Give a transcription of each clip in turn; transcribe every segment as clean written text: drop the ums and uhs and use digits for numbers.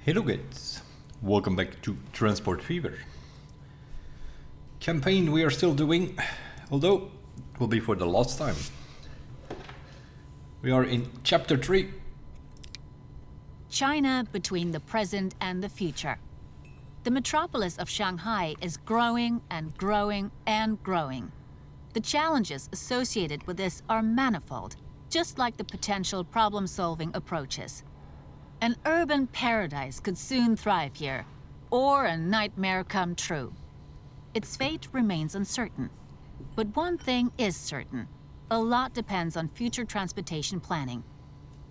Hello guys, welcome back to Transport Fever. Campaign we are still doing, although it will be for the last time. We are in chapter 3. China between the present and the future. The metropolis of Shanghai is growing and growing and growing. The challenges associated with this are manifold, just like the potential problem-solving approaches. An urban paradise could soon thrive here, or a nightmare come true. Its fate remains uncertain. But one thing is certain. A lot depends on future transportation planning.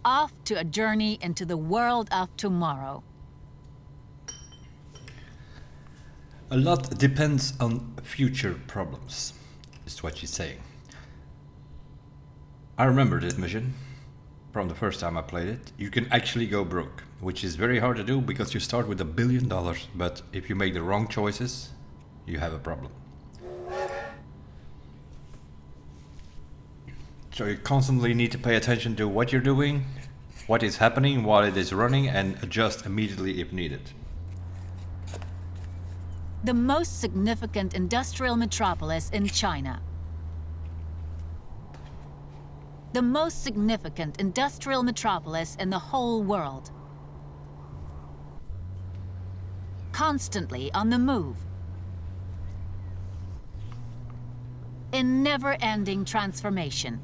Off to a journey into the world of tomorrow. A lot depends on future problems, is what she's saying. I remember this mission from the first time I played it. You can actually go broke, which is very hard to do because you start with $1 billion, but if you make the wrong choices, you have a problem. So you constantly need to pay attention to what you're doing, what is happening while it is running, and adjust immediately if needed. The most significant industrial metropolis in China. The most significant industrial metropolis in the whole world. Constantly on the move. In never-ending transformation.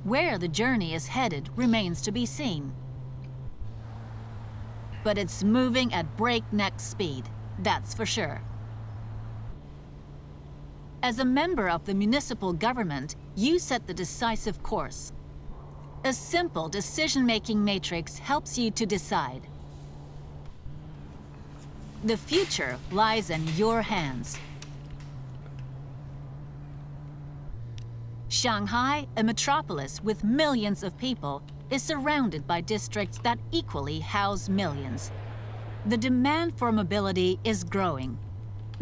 Where the journey is headed remains to be seen. But it's moving at breakneck speed, that's for sure. As a member of the municipal government, you set the decisive course. A simple decision-making matrix helps you to decide. The future lies in your hands. Shanghai, a metropolis with millions of people, is surrounded by districts that equally house millions. The demand for mobility is growing.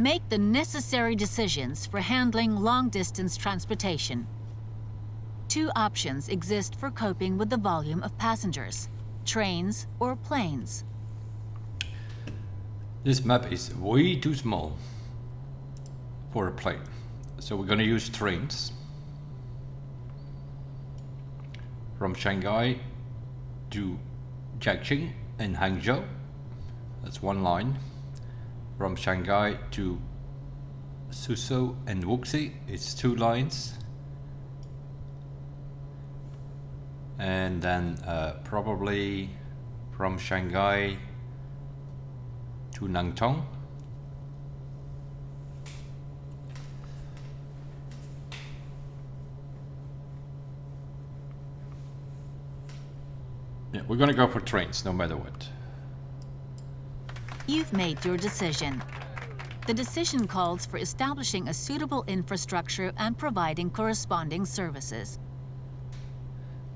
Make the necessary decisions for handling long-distance transportation. Two options exist for coping with the volume of passengers: trains or planes. This map is way too small for a plane, so we're going to use trains. From Shanghai to Jiaxing and Hangzhou, that's one line. From Shanghai to Suzhou and Wuxi, it's 2 lines. And then probably from Shanghai to Nantong. Yeah, we're gonna go for trains no matter what. You've made your decision. The decision calls for establishing a suitable infrastructure and providing corresponding services.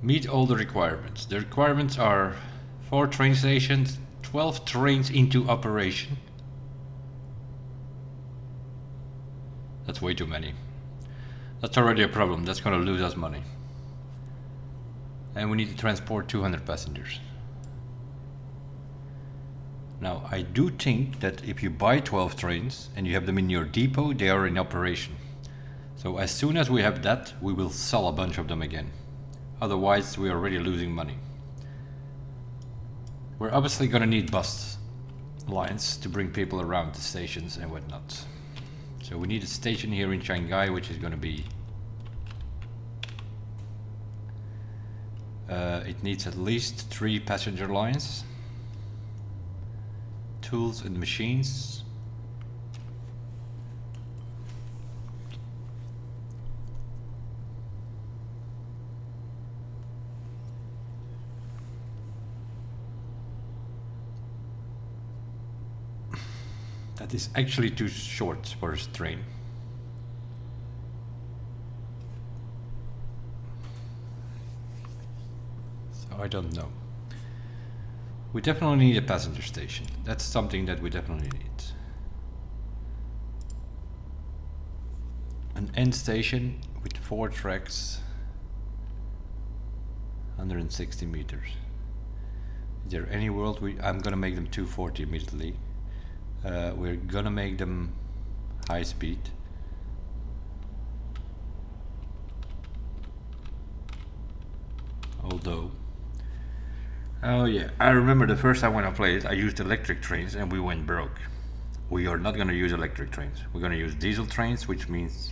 Meet all the requirements. The requirements are 4 train stations, 12 trains into operation. That's way too many. That's already a problem. That's gonna lose us money. And we need to transport 200 passengers. Now, I do think that if you buy 12 trains and you have them in your depot, they are in operation. So as soon as we have that, we will sell a bunch of them again. Otherwise, we are already losing money. We're obviously gonna need bus lines to bring people around the stations and whatnot. So we need a station here in Shanghai, which is gonna be... it needs at least 3 passenger lines. Tools and machines. That is actually too short for a train. So I don't know. We definitely need a passenger station. That's something that we definitely need. An end station with 4 tracks, 160 meters. Is there any world I'm gonna make them 240 immediately. We're gonna make them high speed. Although, oh yeah, I remember the first time when I played, I used electric trains and we went broke. We are not gonna use electric trains. We're gonna use diesel trains, which means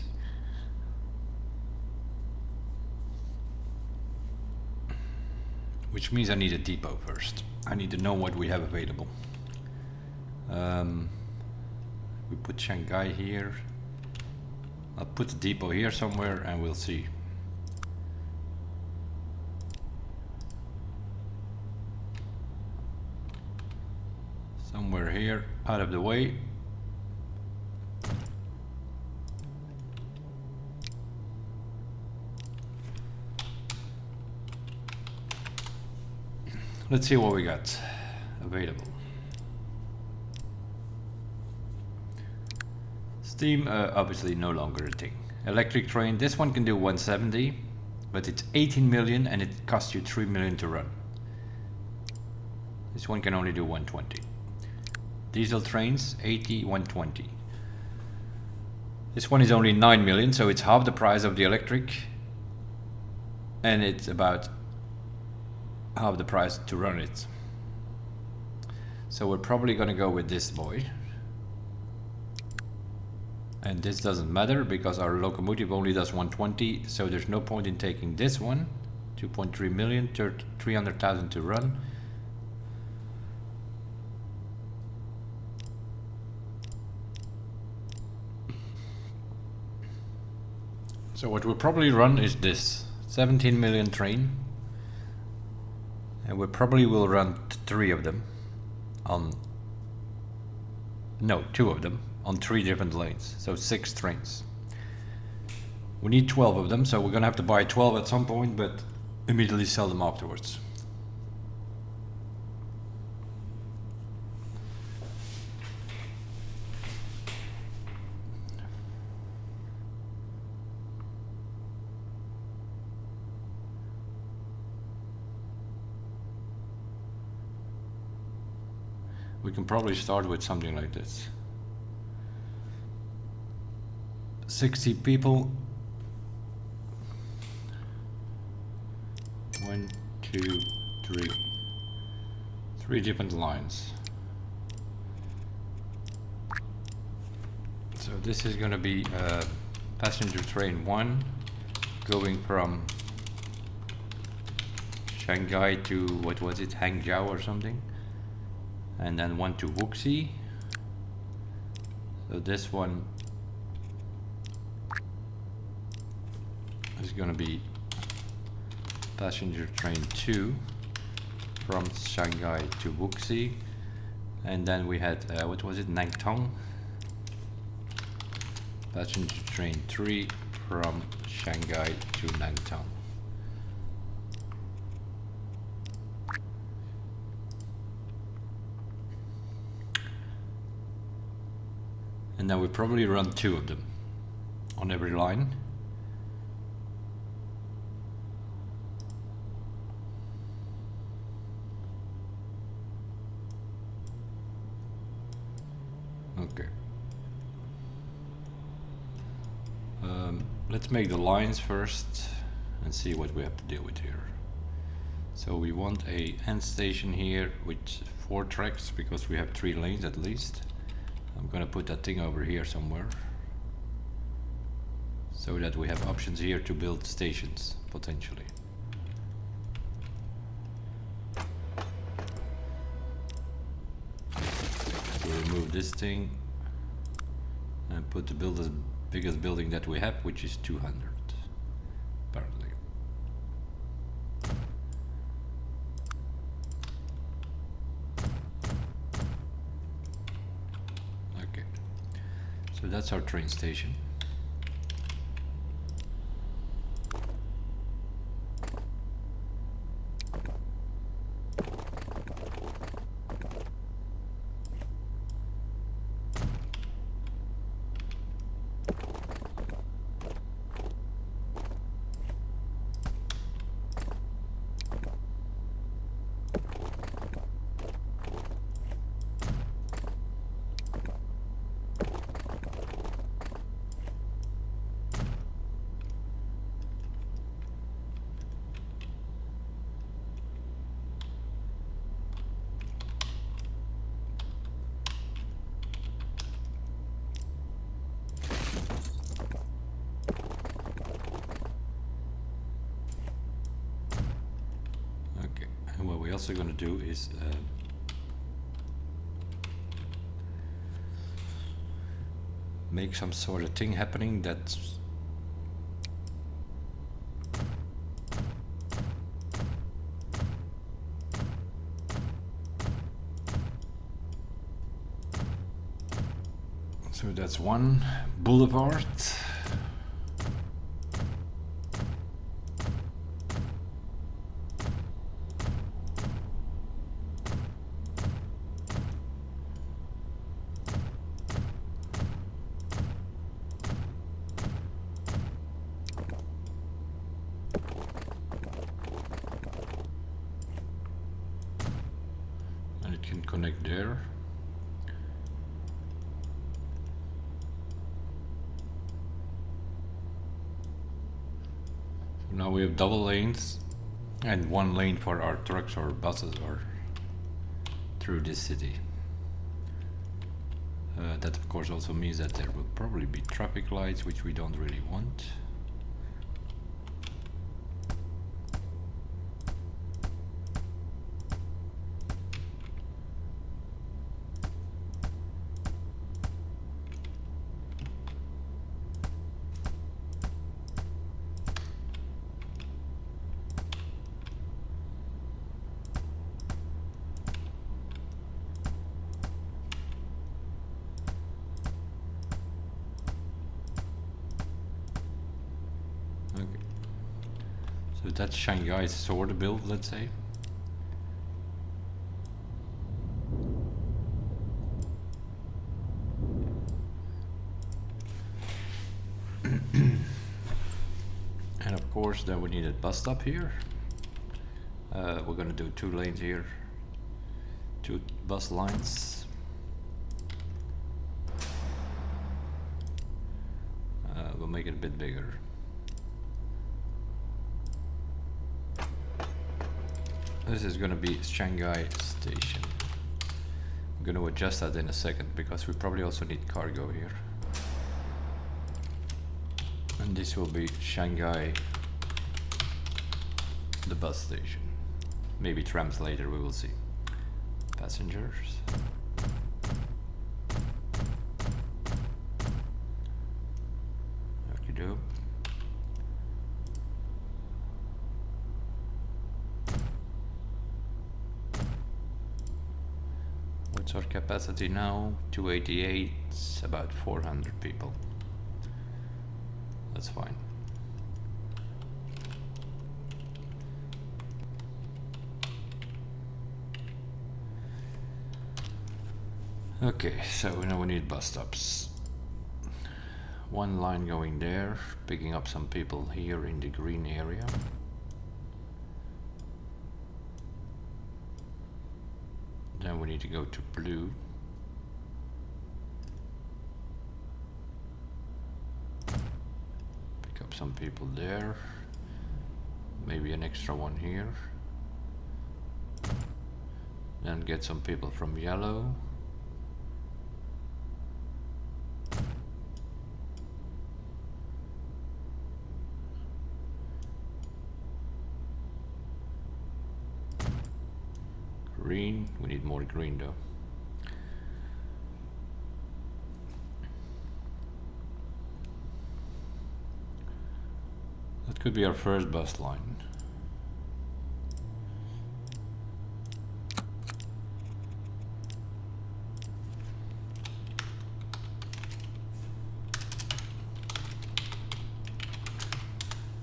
I need a depot first. I need to know what we have available. We put Shanghai here. I'll put the depot here somewhere and we'll see. Somewhere here, out of the way. Let's see what we got available. Steam, obviously no longer a thing. Electric train, this one can do 170, but it's 18 million and it costs you 3 million to run. This one can only do 120. Diesel trains, 80, 120. This one is only 9 million, so it's half the price of the electric. And it's about half the price to run it. So we're probably gonna go with this boy. And this doesn't matter because our locomotive only does 120, so there's no point in taking this one. 2.3 million, 300,000 to run. So what we'll probably run is this 17 million train. And we probably will run 3 of them on, no, 2 of them on 3 different lanes, so 6 trains. We need 12 of them, so we're gonna have to buy 12 at some point, but immediately sell them afterwards. We can probably start with something like this. 60 people. 1, 2, 3. 3 different lines. So this is going to be passenger train 1 going from Shanghai to, what was it, Hangzhou or something, and then 1 to Wuxi. So this one is going to be passenger train 2 from Shanghai to Wuxi, and then we had what was it, Nantong, passenger train 3 from Shanghai to Nantong. And then we probably run 2 of them on every line. Okay. Let's make the lines first and see what we have to deal with here. So we want a end station here with 4 tracks because we have 3 lanes at least. I'm gonna put that thing over here somewhere so that we have options here to build stations potentially. So remove this thing and put the biggest building that we have, which is 200 apparently. Okay, so that's our train station. we're also going to do is make some sort of thing happening that's so that's one boulevard. And it can connect there. Now we have double lanes and one lane for our trucks or buses or through this city. That of course also means that there will probably be traffic lights, which we don't really want. So that's Shangai's sort of build, let's say. And of course then we need a bus stop here. We're gonna do 2 lanes here, 2 bus lines. We'll make it a bit bigger. This is gonna be Shangai station. I'm gonna adjust that in a second because we probably also need cargo here. And this will be Shangai, the bus station. Maybe trams later, we will see. Passengers. Okey-doke. What's our capacity now? 288, about 400 people. That's fine. Okay, so now we need bus stops. One line going there, picking up some people here in the green area. Then we need to go to blue. Pick up some people there. Maybe an extra one here. Then get some people from yellow. Green, we need more green though. That could be our first bus line.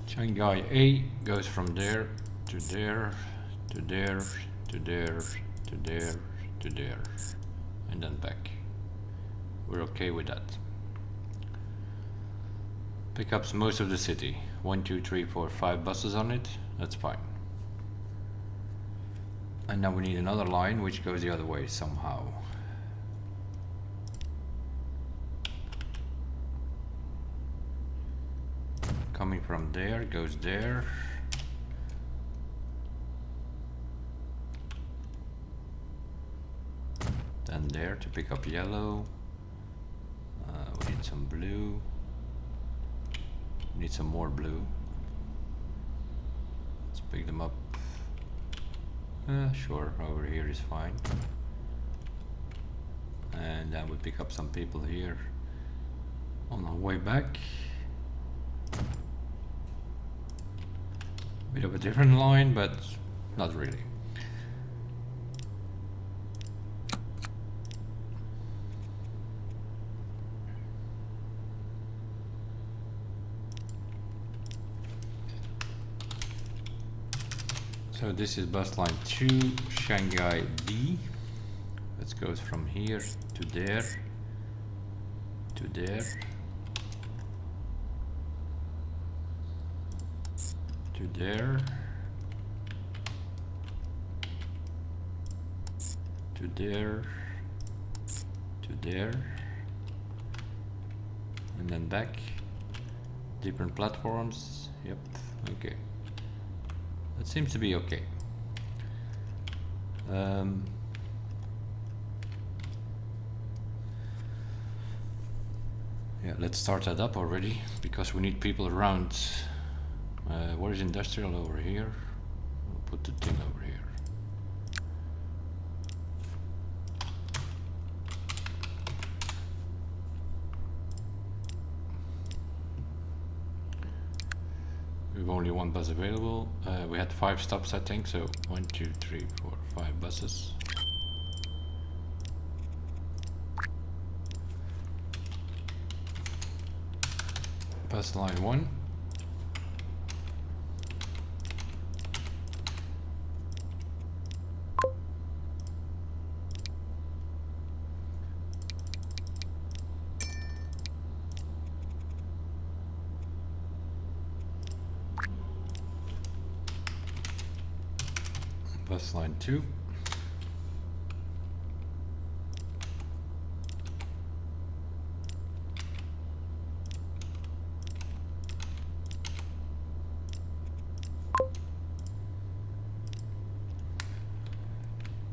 Shangai A goes from there to there to there to there to there to there and then back. We're okay with that. Pickups most of the city. 1, 2, 3, 4, 5 buses on it. That's fine. And now we need another line which goes the other way somehow. Coming from there, goes there. Then there to pick up yellow. We need some blue. We need some more blue. Let's pick them up. Sure, over here is fine. And then we pick up some people here on our way back. Bit of a different line, but not really. So this is bus line 2, Shanghai B. That goes from here to there, to there, to there, to there, to there, and then back. Different platforms. Yep, okay. That seems to be okay. Yeah, let's start that up already, because we need people around. Where is industrial? Over here. We'll put the thing over here. We've only one bus available. We had 5 stops, I think, so 1, 2, 3, 4, 5 buses. Bus line 1. Bus line 2.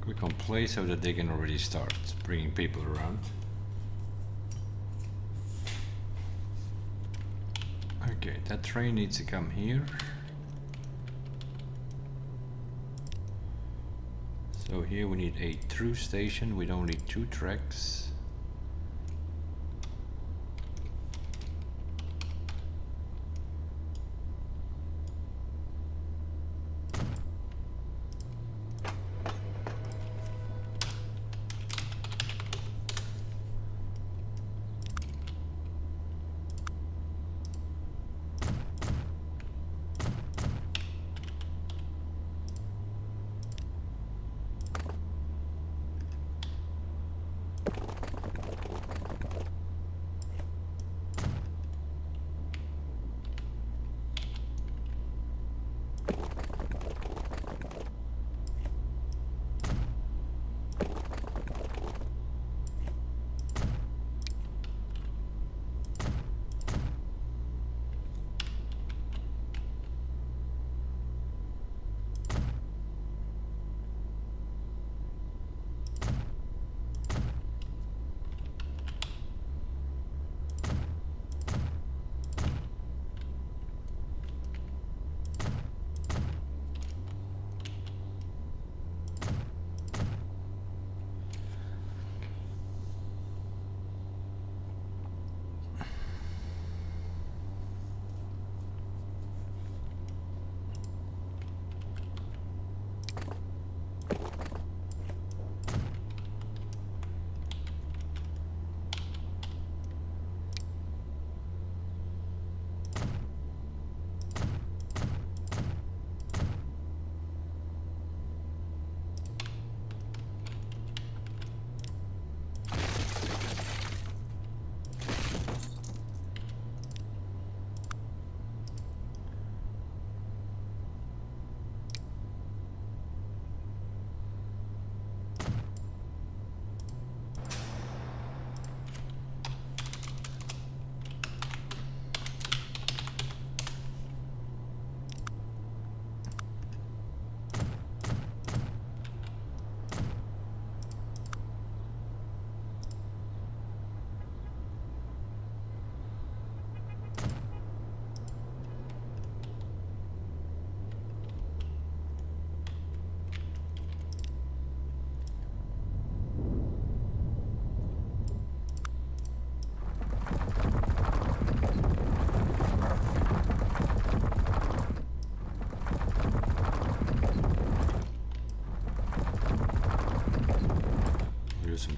Click on play so that they can already start bringing people around. Okay, that train needs to come here. So here we need a through station with only 2 tracks.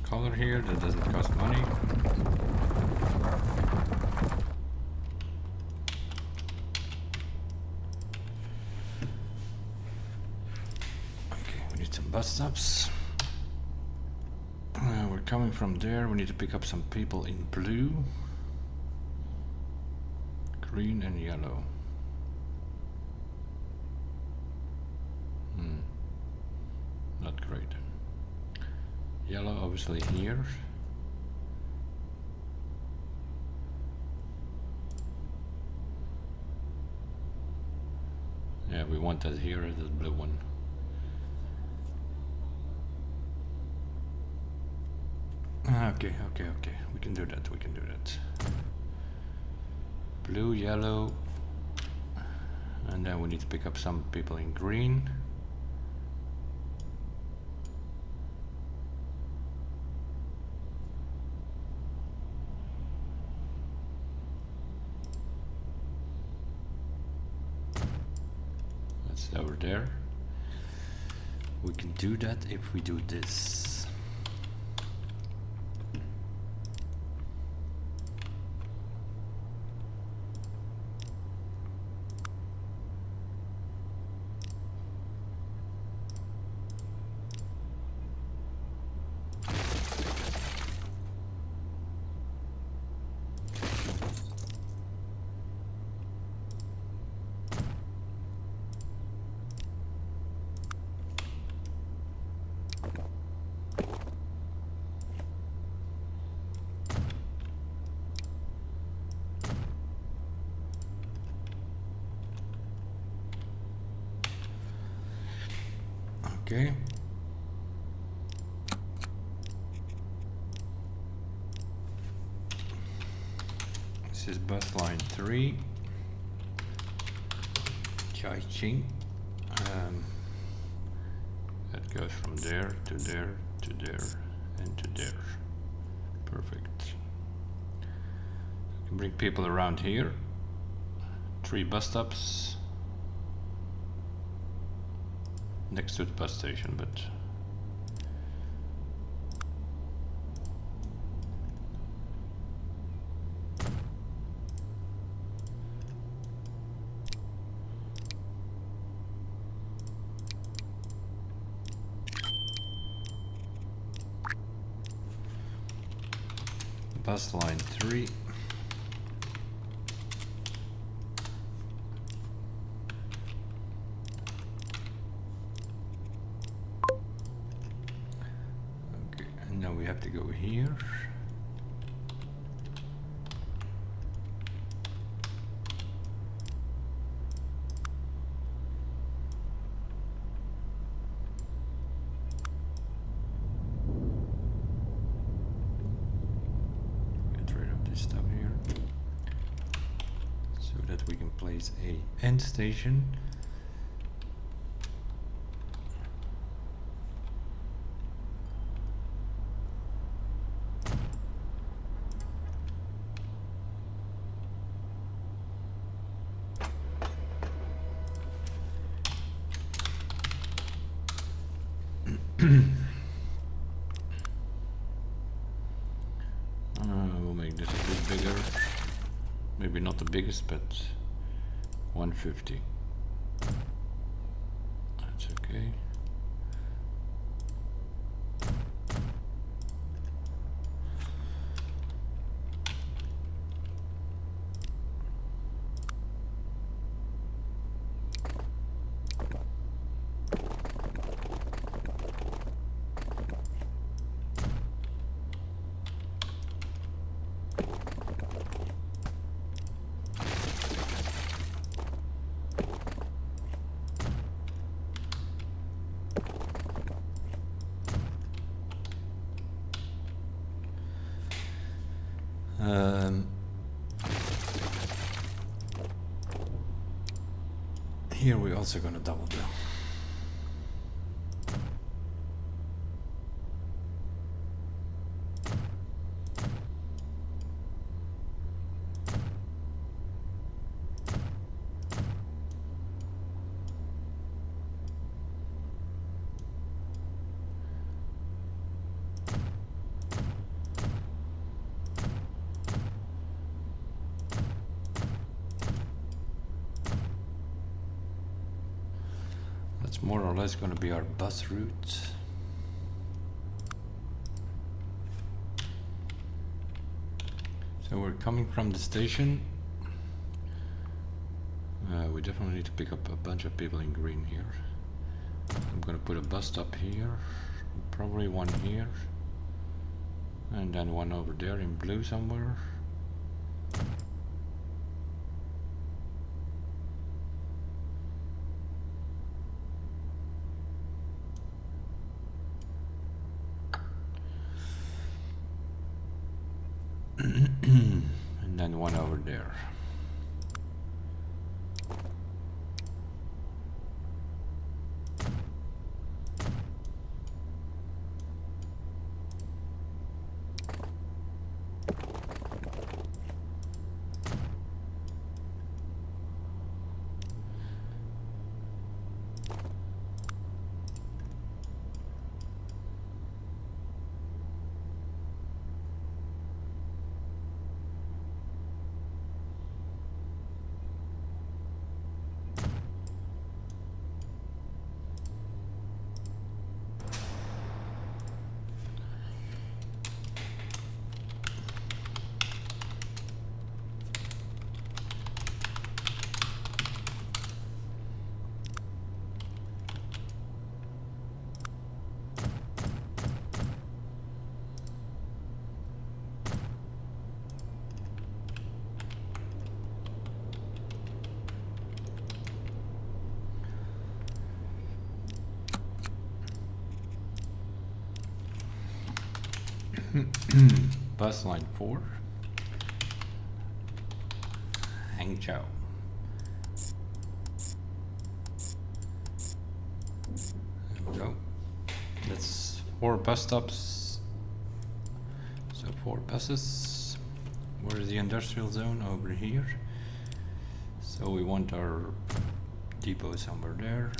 color here that doesn't cost money. Okay, we need some bus stops. We're coming from there. We need to pick up some people in blue, green and yellow. Not great. Yellow obviously here. Yeah, we want that here, the blue one. Okay. We can do that. Blue, yellow. And then we need to pick up some people in green. That's over there. We can do that if we do this. Okay. This is bus line 3. Chai Ching. That goes from there to there to there and to there. Perfect. You can bring people around here. 3 bus stops next to the bus station, but bus line 3. Okay, and now we have to go here. Stuff here so that we can place a end station. We'll make this a bit bigger. Maybe not the biggest, but 150. That's okay. Here we're also gonna double bill. That's more or less going to be our bus route. So we're coming from the station. We definitely need to pick up a bunch of people in green here. I'm going to put a bus stop here, probably one here, and then one over there in blue somewhere. And then one over there. Bus line 4, Hangzhou. There we go. That's 4 bus stops. So 4 buses. Where is the industrial zone? Over here. So we want our depot somewhere there.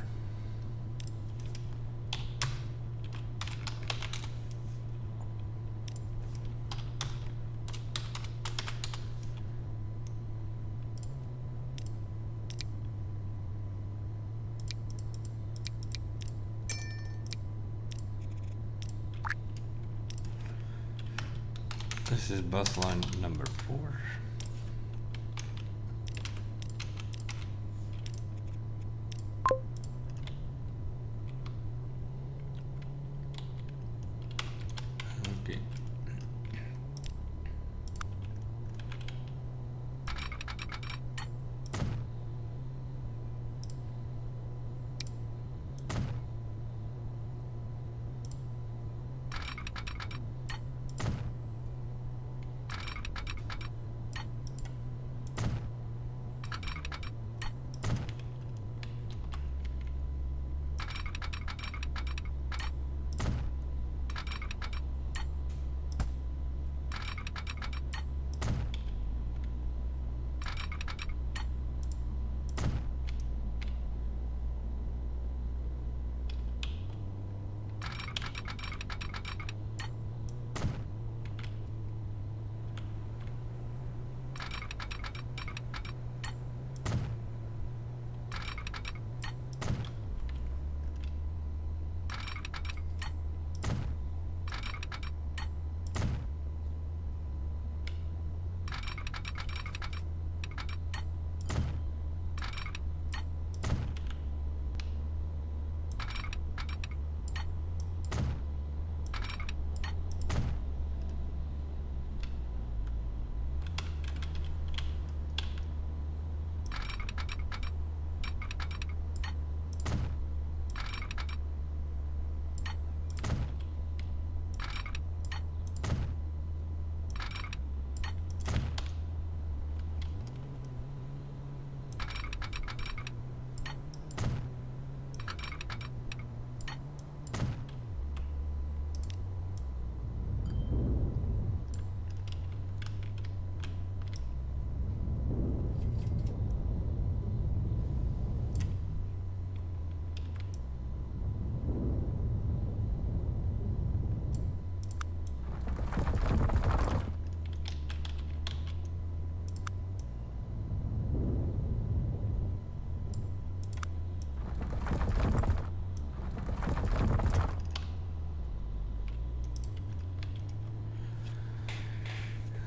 This is bus line number 4. Okay.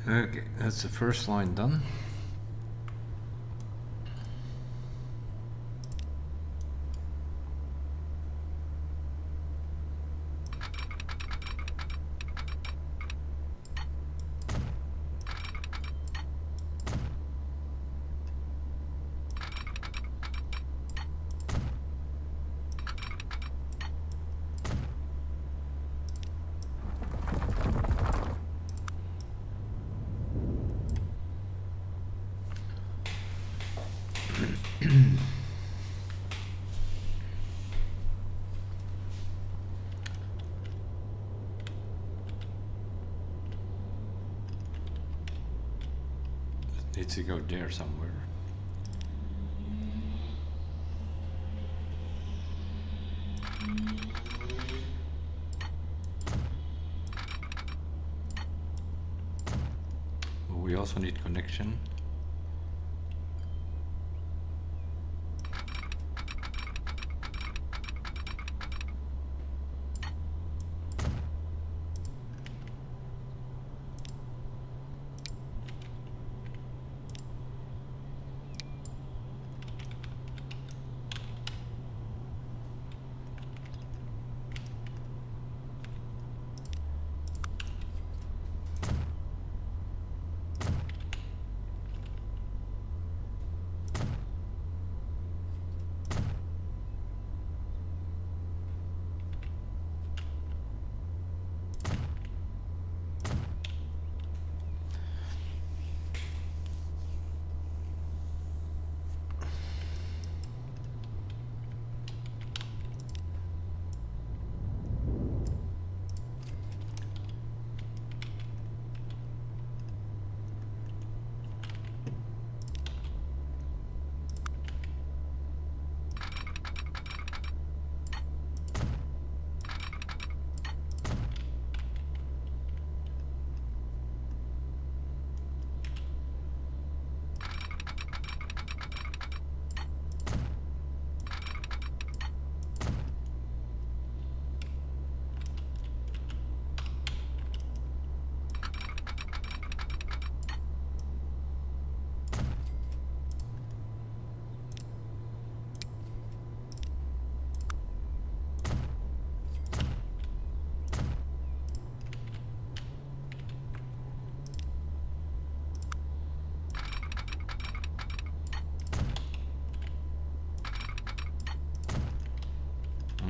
Okay, that's the first line done. Needs to go there somewhere. But we also need connection.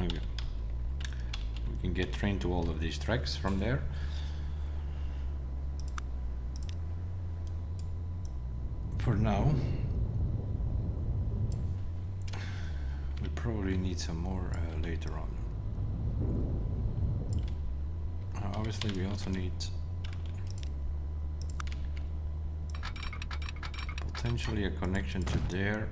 Okay. We can get trained to all of these tracks from there. For now, we probably need some more later on. Obviously, we also need potentially a connection to there.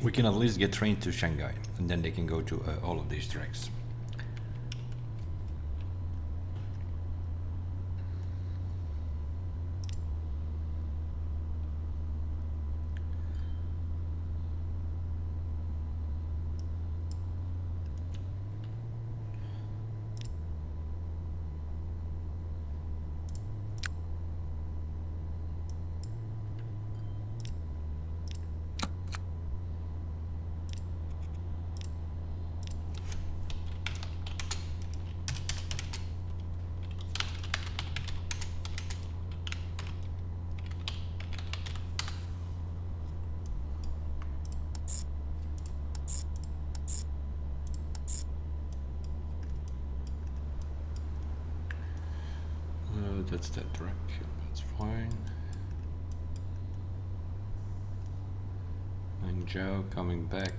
We can at least get trained to Shanghai, and then they can go to all of these tracks. that's that direction. That's fine. Hangzhou coming back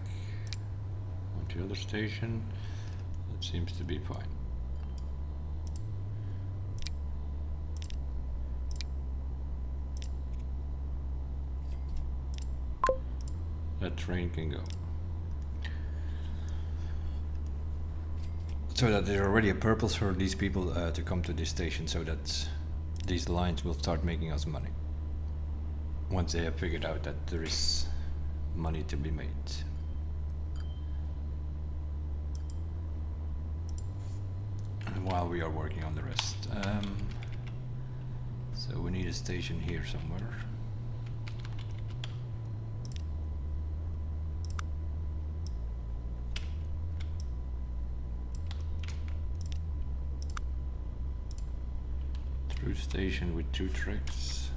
onto the other station. That seems to be fine. That train can go. So that there's already a purpose for these people to come to this station, so that these lines will start making us money. Once they have figured out that there is money to be made. And while we are working on the rest. So we need a station here somewhere. Through station with 2 tracks.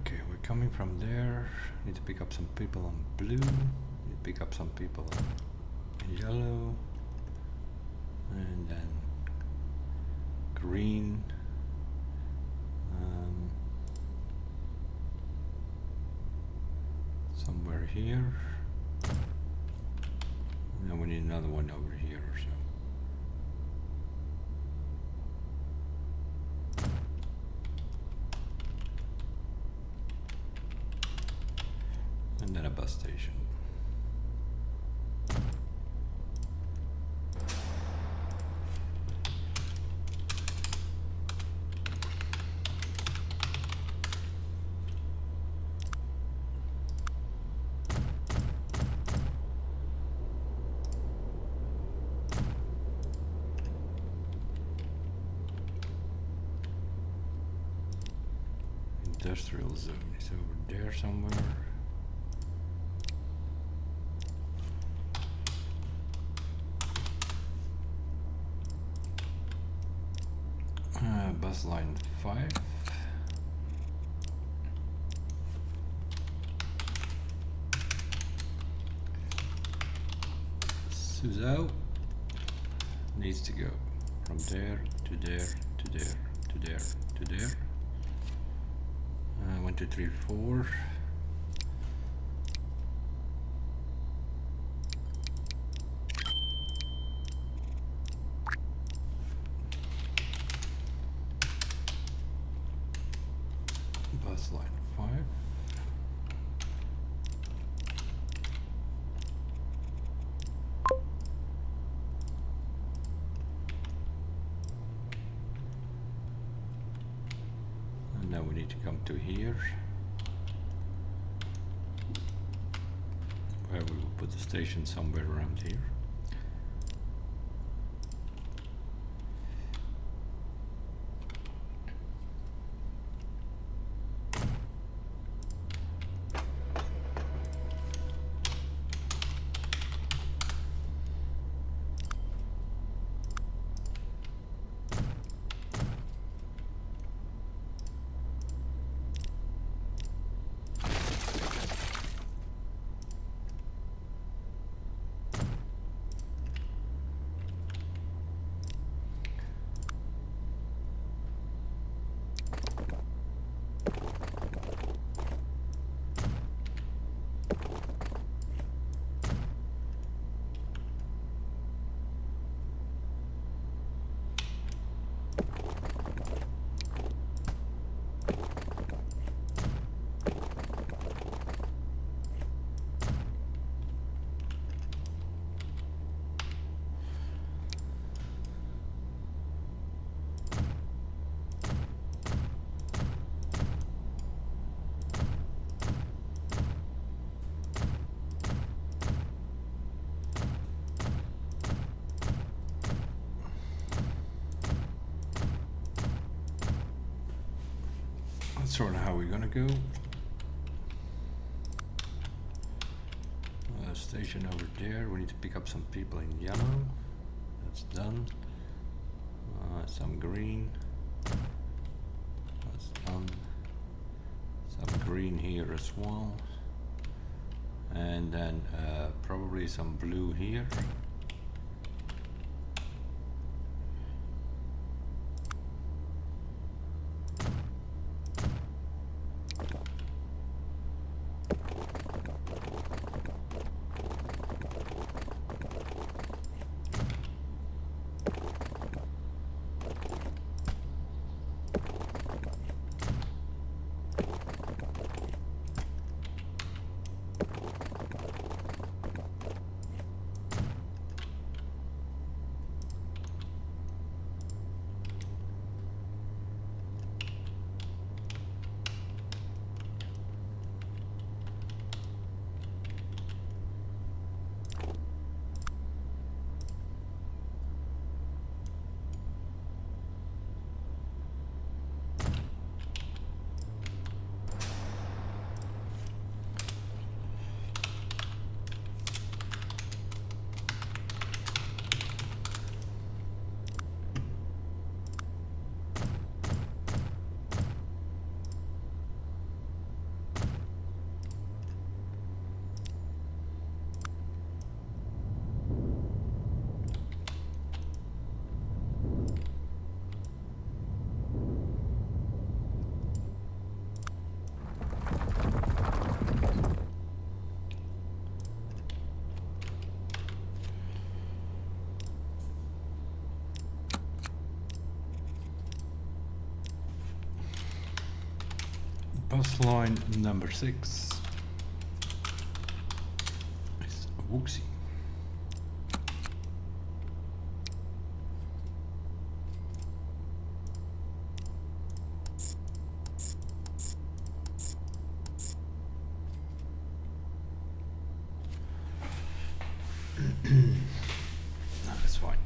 Okay, we're coming from there. Need to pick up some people on blue. Need to pick up some people in yellow. And then green. Somewhere here. And then we need another one over here or so. And then a bus station. Industrial zone is over there somewhere. Bus line 5. Suzhou needs to go from there to there to there to there to there. 1, 2, 3, 4. Bus line 5. And now we need to come to here, where we will put the station somewhere around here. sort of how we're gonna go. Station over there. We need to pick up some people in yellow. That's done. Some green. That's done. Some green here as well. And then probably some blue here. Bus line number 6 is Wuxi. No, that's fine.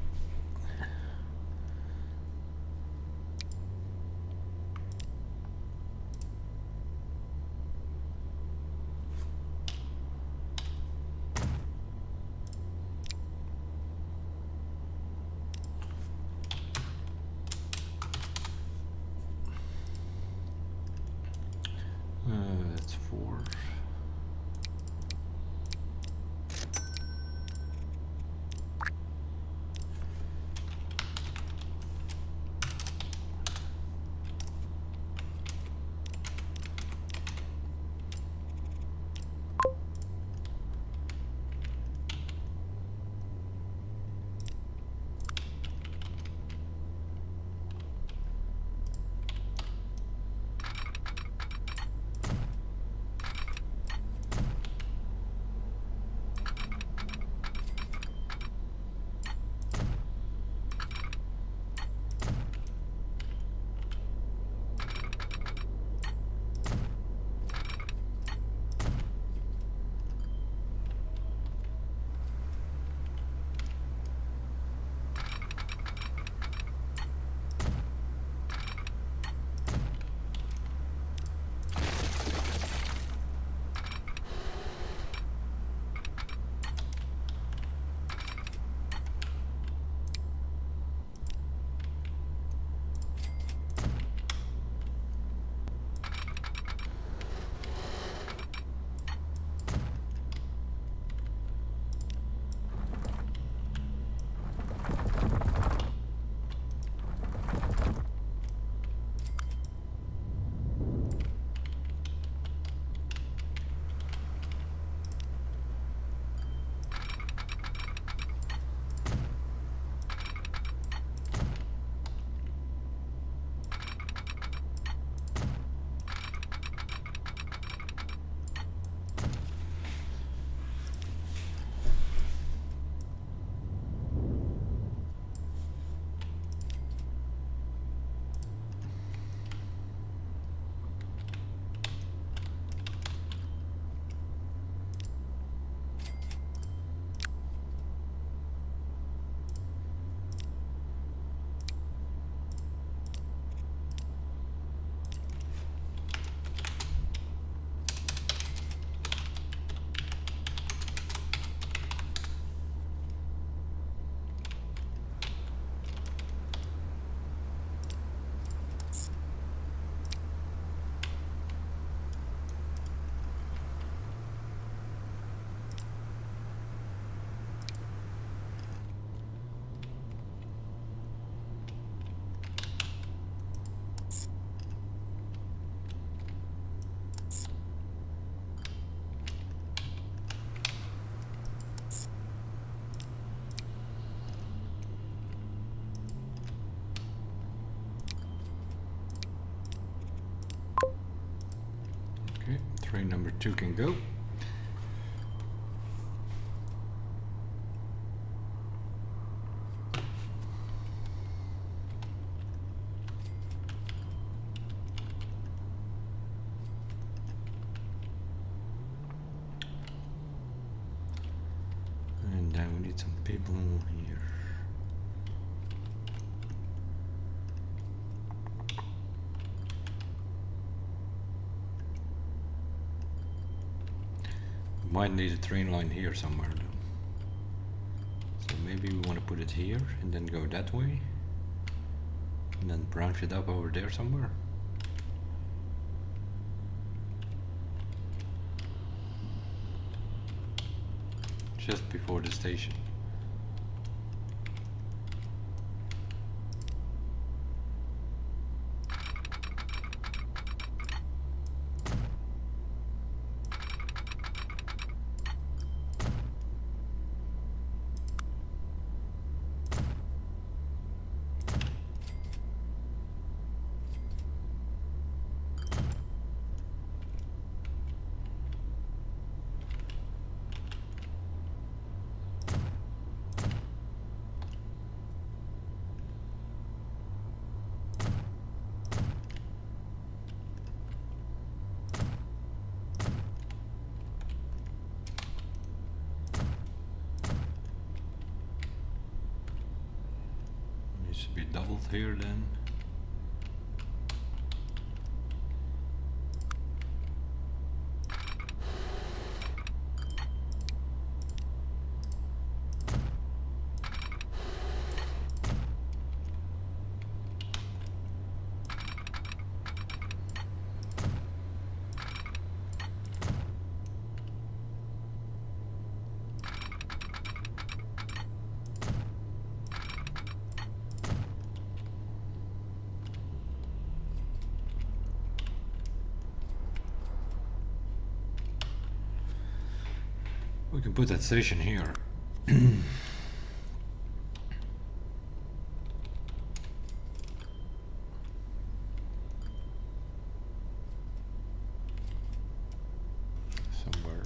Train number 2 can go. And then we need some people here. Might need a train line here somewhere though. So maybe we want to put it here and then go that way. And then branch it up over there somewhere. Just before the station. Needs to be doubled here then. We can put that station here. Somewhere.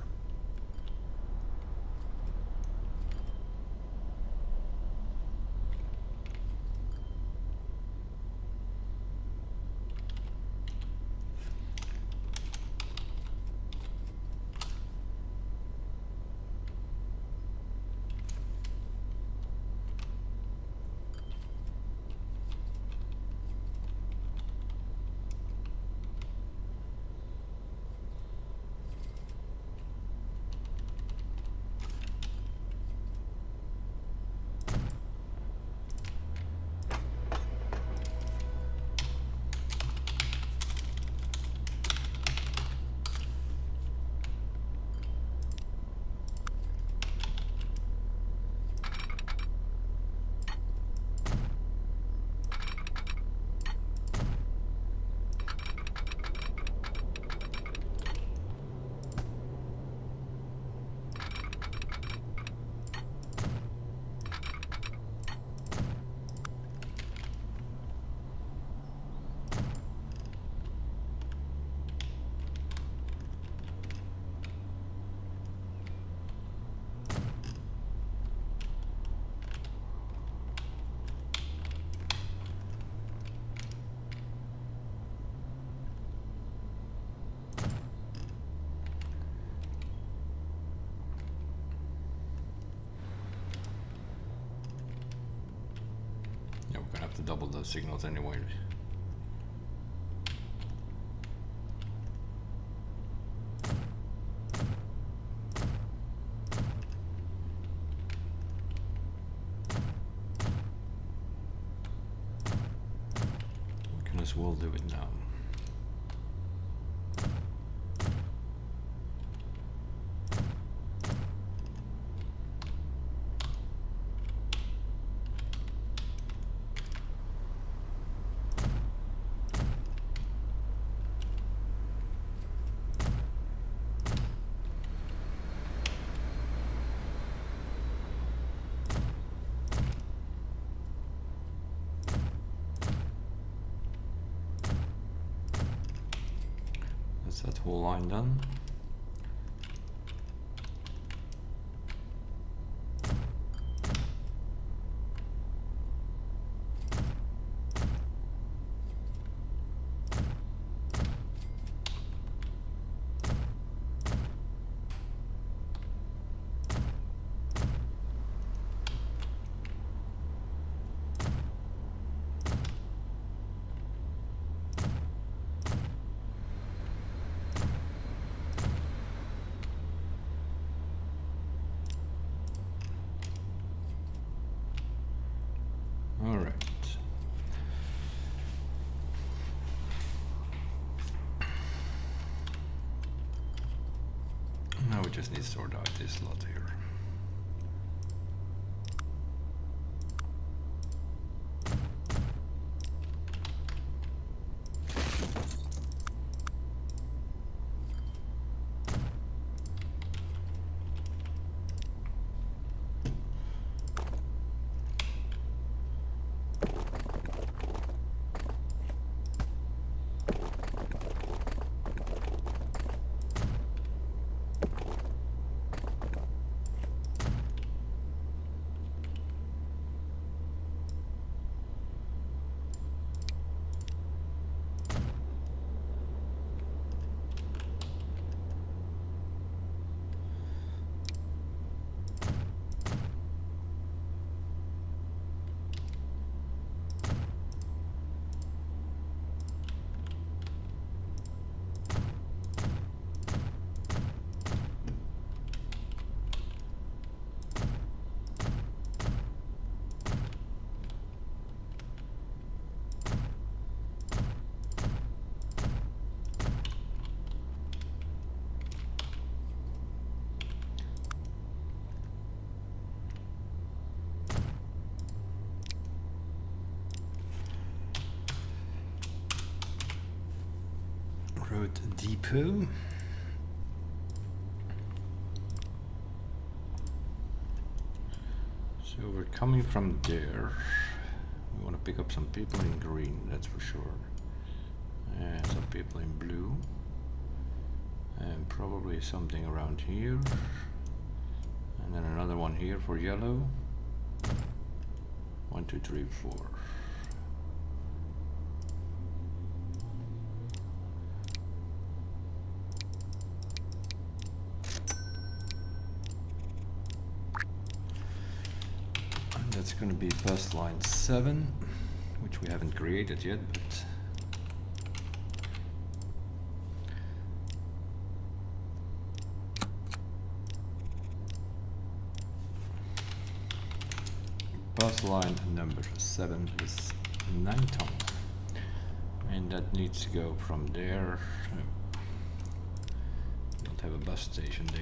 Yeah, we're gonna have to double those signals anyway. We can as well do it now. That's that whole line done. All right. Now we just need to sort out this lot here. Road depot. So we're coming from there. We want to pick up some people in green, that's for sure. And some people in blue. And probably something around here. And then another one here for yellow. 1, 2, 3, 4. That's going to be bus line 7, which we haven't created yet, but bus line number 7 is 9 ton, and that needs to go from there. We don't have a bus station there.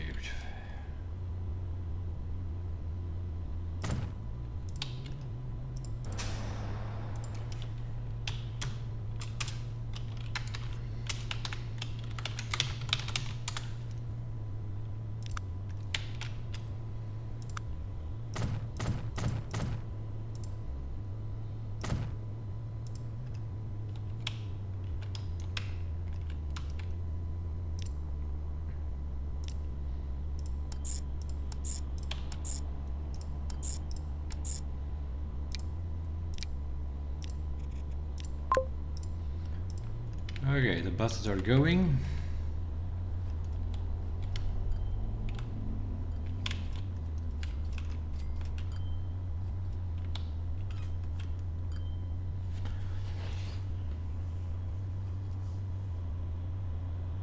Okay, the buses are going.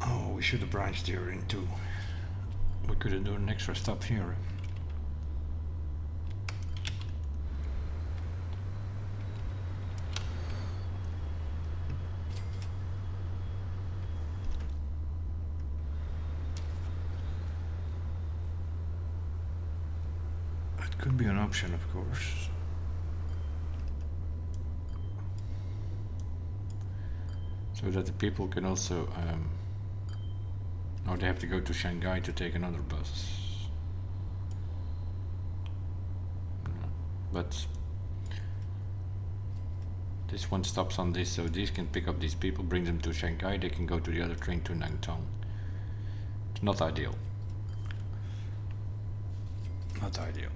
Oh, we should have branched here into. We could have done an extra stop here. Could be an option, of course. So that the people can also or they have to go to Shanghai to take another bus. But This one stops on this, so these can pick up these people, bring them to Shanghai, they can go to the other train to Nantong. It's not ideal. Not ideal.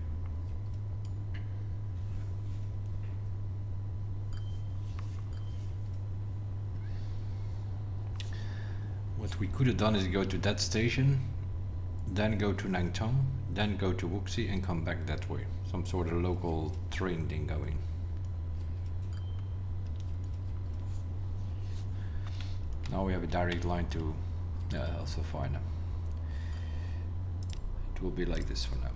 What we could have done is go to that station, then go to Nantong, then go to Wuxi and come back that way. Some sort of local train thing going. Now we have a direct line to also fine. It will be like this for now.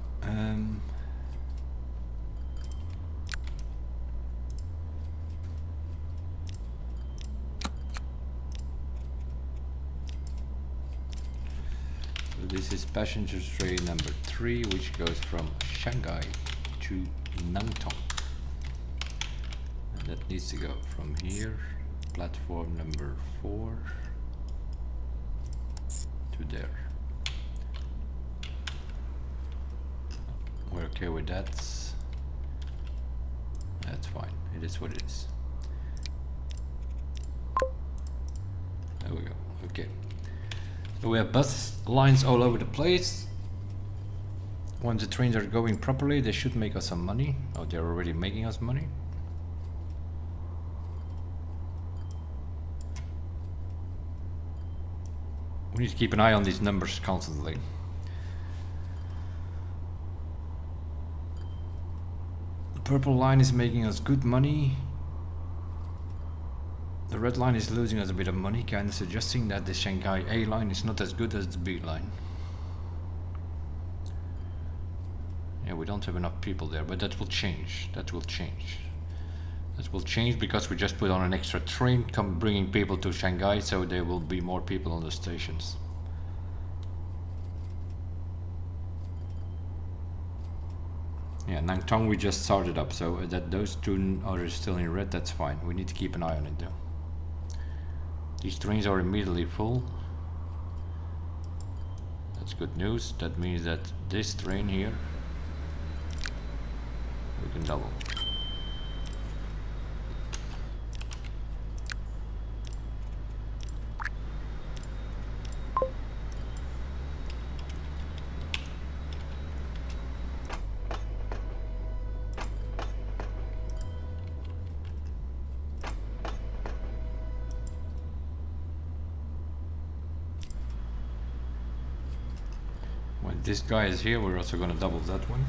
This is passenger train number 3, which goes from Shanghai to Nantong. And that needs to go from here, platform number 4, to there. We're okay with that. That's fine. It is what it is. There we go. Okay. So we have bus lines all over the place. Once the trains are going properly, they should make us some money. Oh, they're already making us money. We need to keep an eye on these numbers constantly. The purple line is making us good money. The red line is losing us a bit of money, kind of suggesting that the Shanghai A line is not as good as the B line. Yeah, we don't have enough people there, but that will change. That will change. That will change because we just put on an extra train, bringing people to Shanghai, so there will be more people on the stations. Yeah, Nantong we just started up, so that those two are still in red, that's fine. We need to keep an eye on it though. These trains are immediately full. That's good news. That means that this train here we can double. When this guy is here, we're also going to double that one.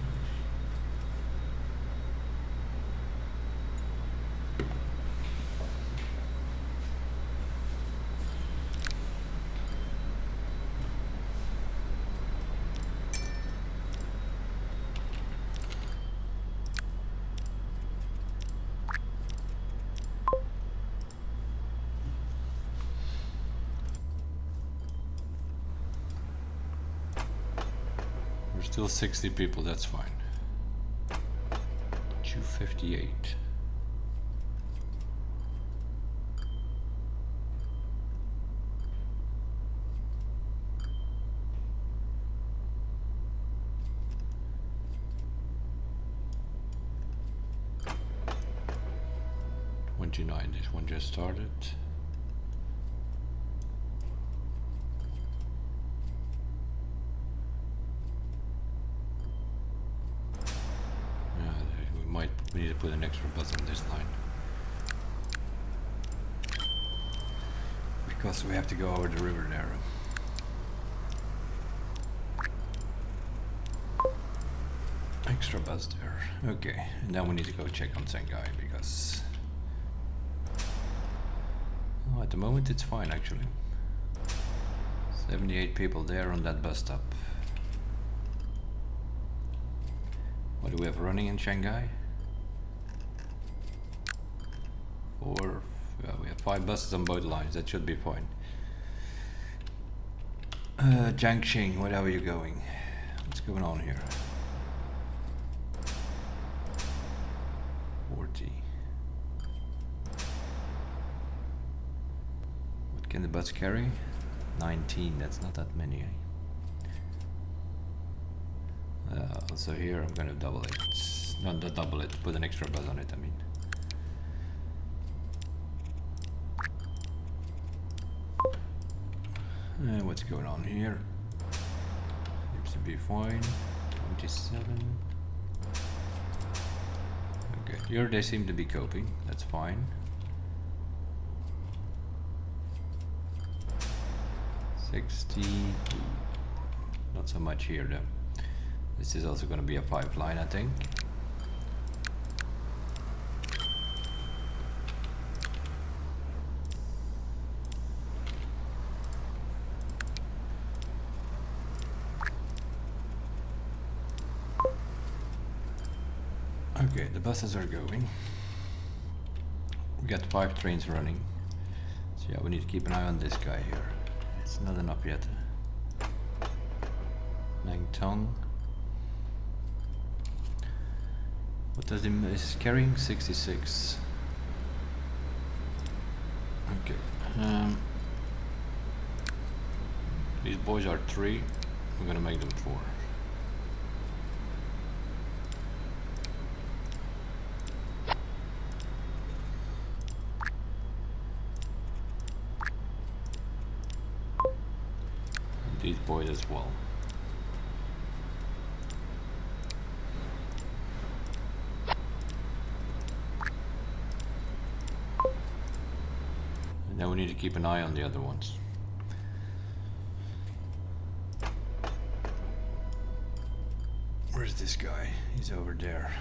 Still 60 people, that's fine. 258. This one just started. We need to put an extra bus on this line because we have to go over the river there. Extra bus there. Okay, and then we need to go check on Shangai because at the moment it's fine actually. 78 people there on that bus stop. What do we have running in Shanghai? We have 5 buses on both lines, that should be fine. Jiangxing, where are you going? What's going on here? 40. What can the bus carry? 19, that's not that many. Also here I'm gonna double it. Not double it, put an extra bus on it, I mean. What's going on here? Seems to be fine. 27. Okay, here they seem to be coping. That's fine. 60. Not so much here though. This is also going to be a pipeline, I think. Okay, the buses are going. We got 5 trains running. So yeah, we need to keep an eye on this guy here. It's not enough yet. Nangtong. What does he is carrying? 66. Okay. These boys are 3. We're gonna make them 4. These boys as well. And now we need to keep an eye on the other ones. Where's this guy? He's over there.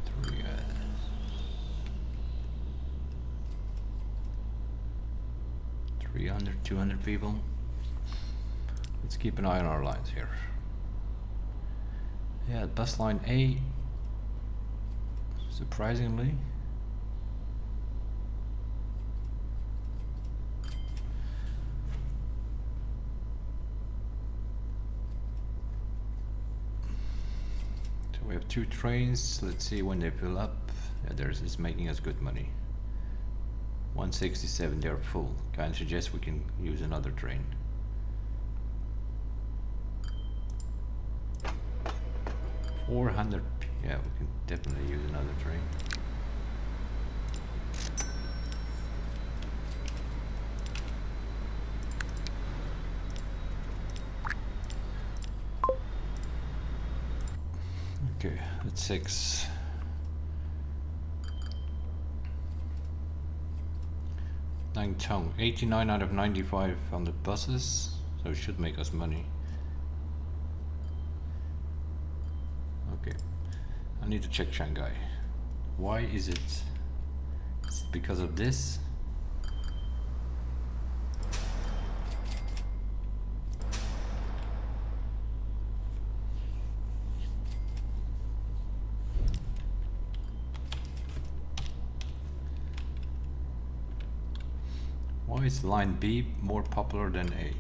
Three, 300, 200 people. Let's keep an eye on our lines here. Yeah, bus line A, surprisingly. So we have 2 trains. Let's see when they fill up. Yeah, there's is making us good money. 167, they're full. Kind of suggest we can use another train. $400. Yeah, we can definitely use another train. Okay, that's 6. Nangtong, 89 out of 95 on the buses, so it should make us money. Okay, I need to check Shanghai. Why is it? Is it because of this? Why is line B more popular than A?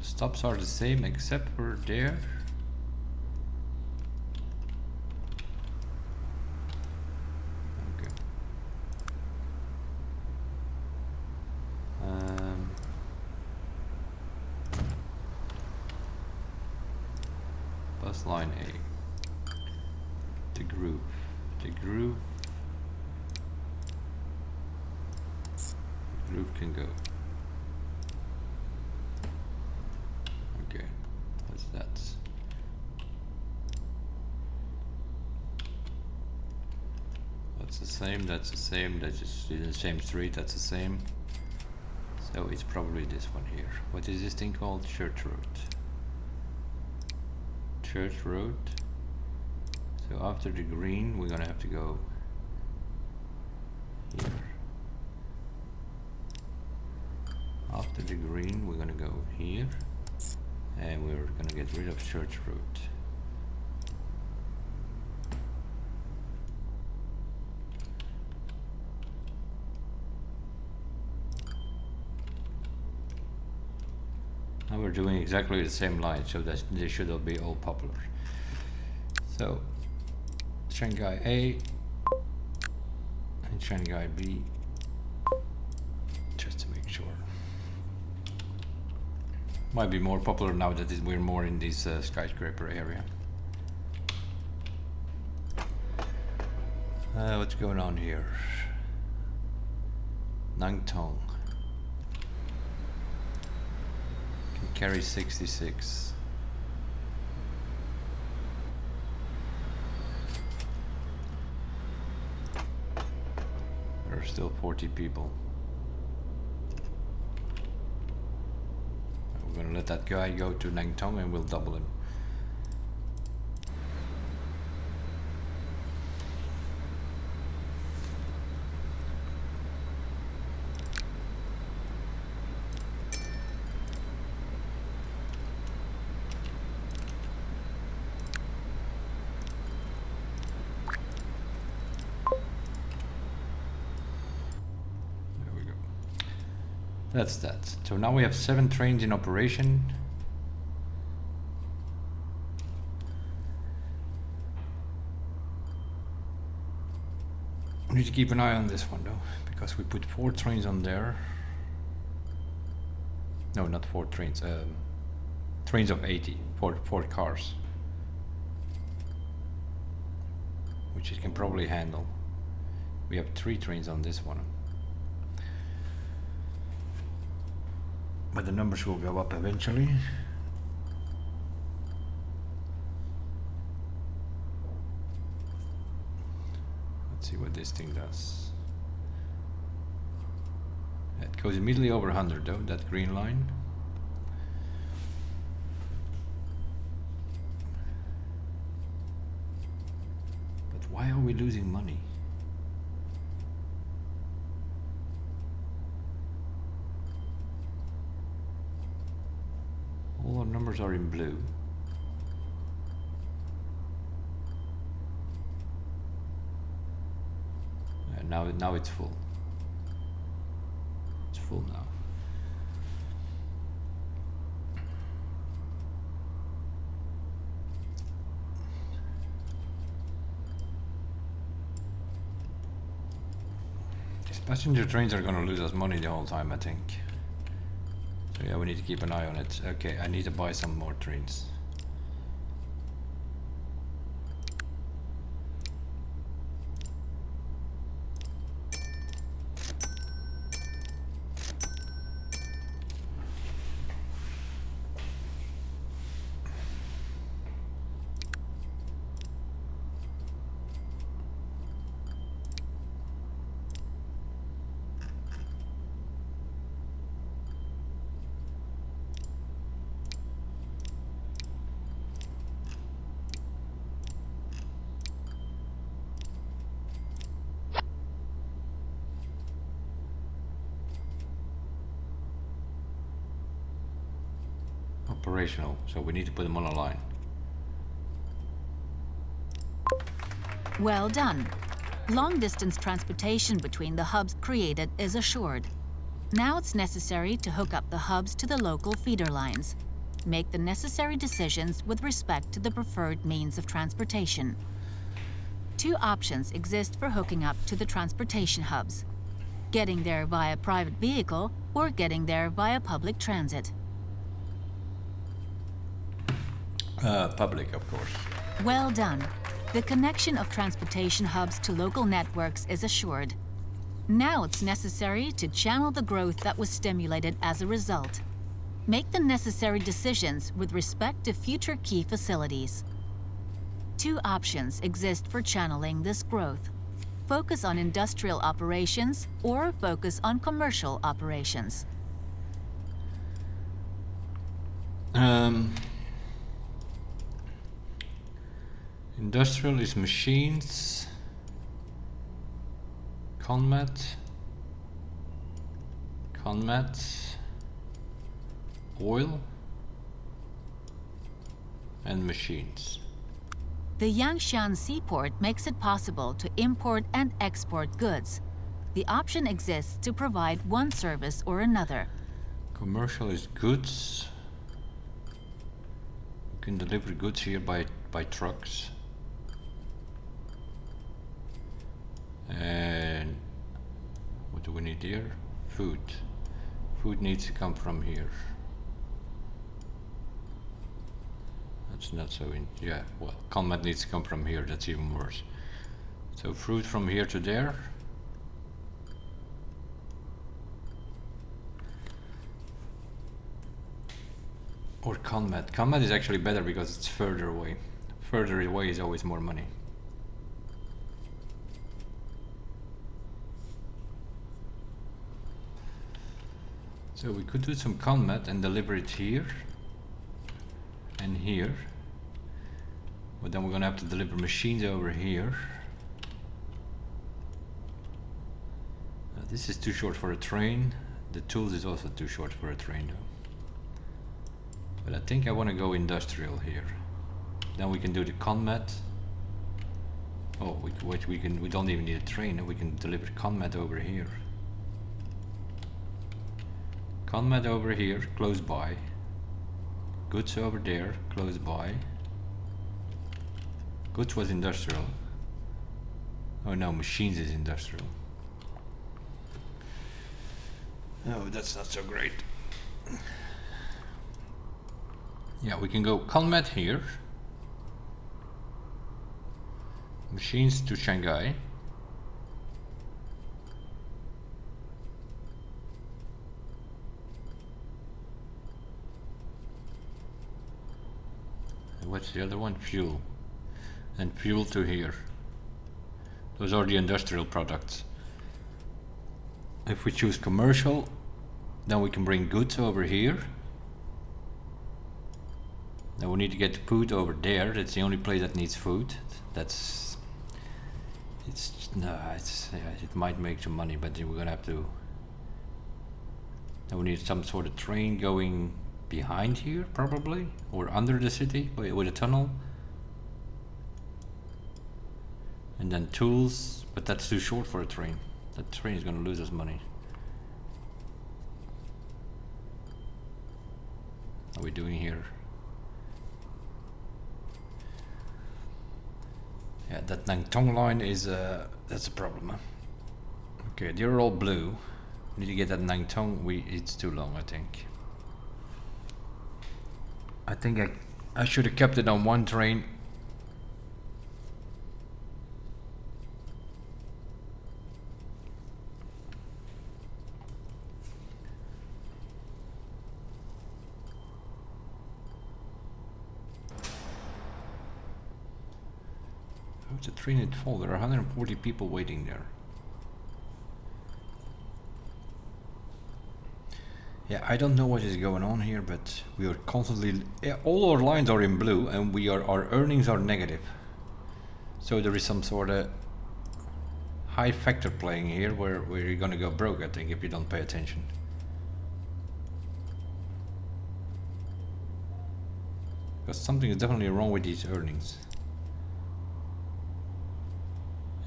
Stops are the same except for there. Okay. Bus line A. The groove. The groove. Groove can go. Okay, what's that? That's the same, that's the same, that's just in the same street, that's the same. So it's probably this one here. What is this thing called? Church Road. Church Road. So after the green, we're gonna have to go here. After the green, we're gonna go here, and we're gonna get rid of Church Road. Now we're doing exactly the same line, so that they should all be all popular. So Shanghai A and Shanghai B, just to make sure. Might be more popular now that we're more in this skyscraper area. What's going on here? Nangtong can carry 66. There are still 40 people. We're gonna let that guy go to Nangtong and we'll double him. That's that. So now we have 7 trains in operation. We need to keep an eye on this one though, because we put 4 trains on there. No, not 4 trains. Trains of 80, 4 cars, which it can probably handle. We have 3 trains on this one. But the numbers will go up eventually. Let's see what this thing does. It goes immediately over 100 though, that green line. But why are we losing money? All our numbers are in blue. And now it's full. It's full now. These passenger trains are gonna lose us money the whole time, I think. So yeah, we need to keep an eye on it. Okay, I need to buy some more trains. Operational, so we need to put them on a line. Well done. Long-distance transportation between the hubs created is assured. Now it's necessary to hook up the hubs to the local feeder lines. Make the necessary decisions with respect to the preferred means of transportation. 2 options exist for hooking up to the transportation hubs: getting there via private vehicle or getting there via public transit. Public, of course. Well done. The connection of transportation hubs to local networks is assured. Now it's necessary to channel the growth that was stimulated as a result. Make the necessary decisions with respect to future key facilities. 2 options exist for channeling this growth: focus on industrial operations or focus on commercial operations. Industrial is machines, Conmat, oil, and machines. The Yangshan seaport makes it possible to import and export goods. The option exists to provide one service or another. Commercial is goods. You can deliver goods here by trucks. And what do we need here? Food. Food needs to come from here. That's not so in, yeah, well, combat needs to come from here, that's even worse. So fruit from here to there. Or combat. Combat is actually better because it's further away. Further away is always more money. So we could do some combat and deliver it here and here. But then we're gonna have to deliver machines over here. This is too short for a train. The tools is also too short for a train though. But I think I want to go industrial here. Then we can do the combat. Oh, we don't even need a train. We can deliver combat over here. Combat over here, close by. Goods over there, close by. Goods was industrial. Oh no, machines is industrial. Oh, that's not so great. Yeah, we can go combat here. Machines to Shanghai. And what's the other one? Fuel. And fuel to here. Those are the industrial products. If we choose commercial, then we can bring goods over here. Now we need to get food over there. That's the only place that needs food. It might make some money, but we're gonna have to. Now we need some sort of train going behind here, probably, or under the city with a tunnel. And then tools, but that's too short for a train. That train is gonna lose us money. What are we doing here? Yeah, that Nangtong line is that's a problem. Huh? Okay, they're all blue. We need to get that Nangtong. It's too long, I think. I should have kept it on one train. How's the train at full? There are 140 people waiting there. Yeah, I don't know what is going on here, but we are constantly... Yeah, all our lines are in blue and our earnings are negative. So there is some sort of high factor playing here where you're gonna go broke, I think, if you don't pay attention. Because something is definitely wrong with these earnings.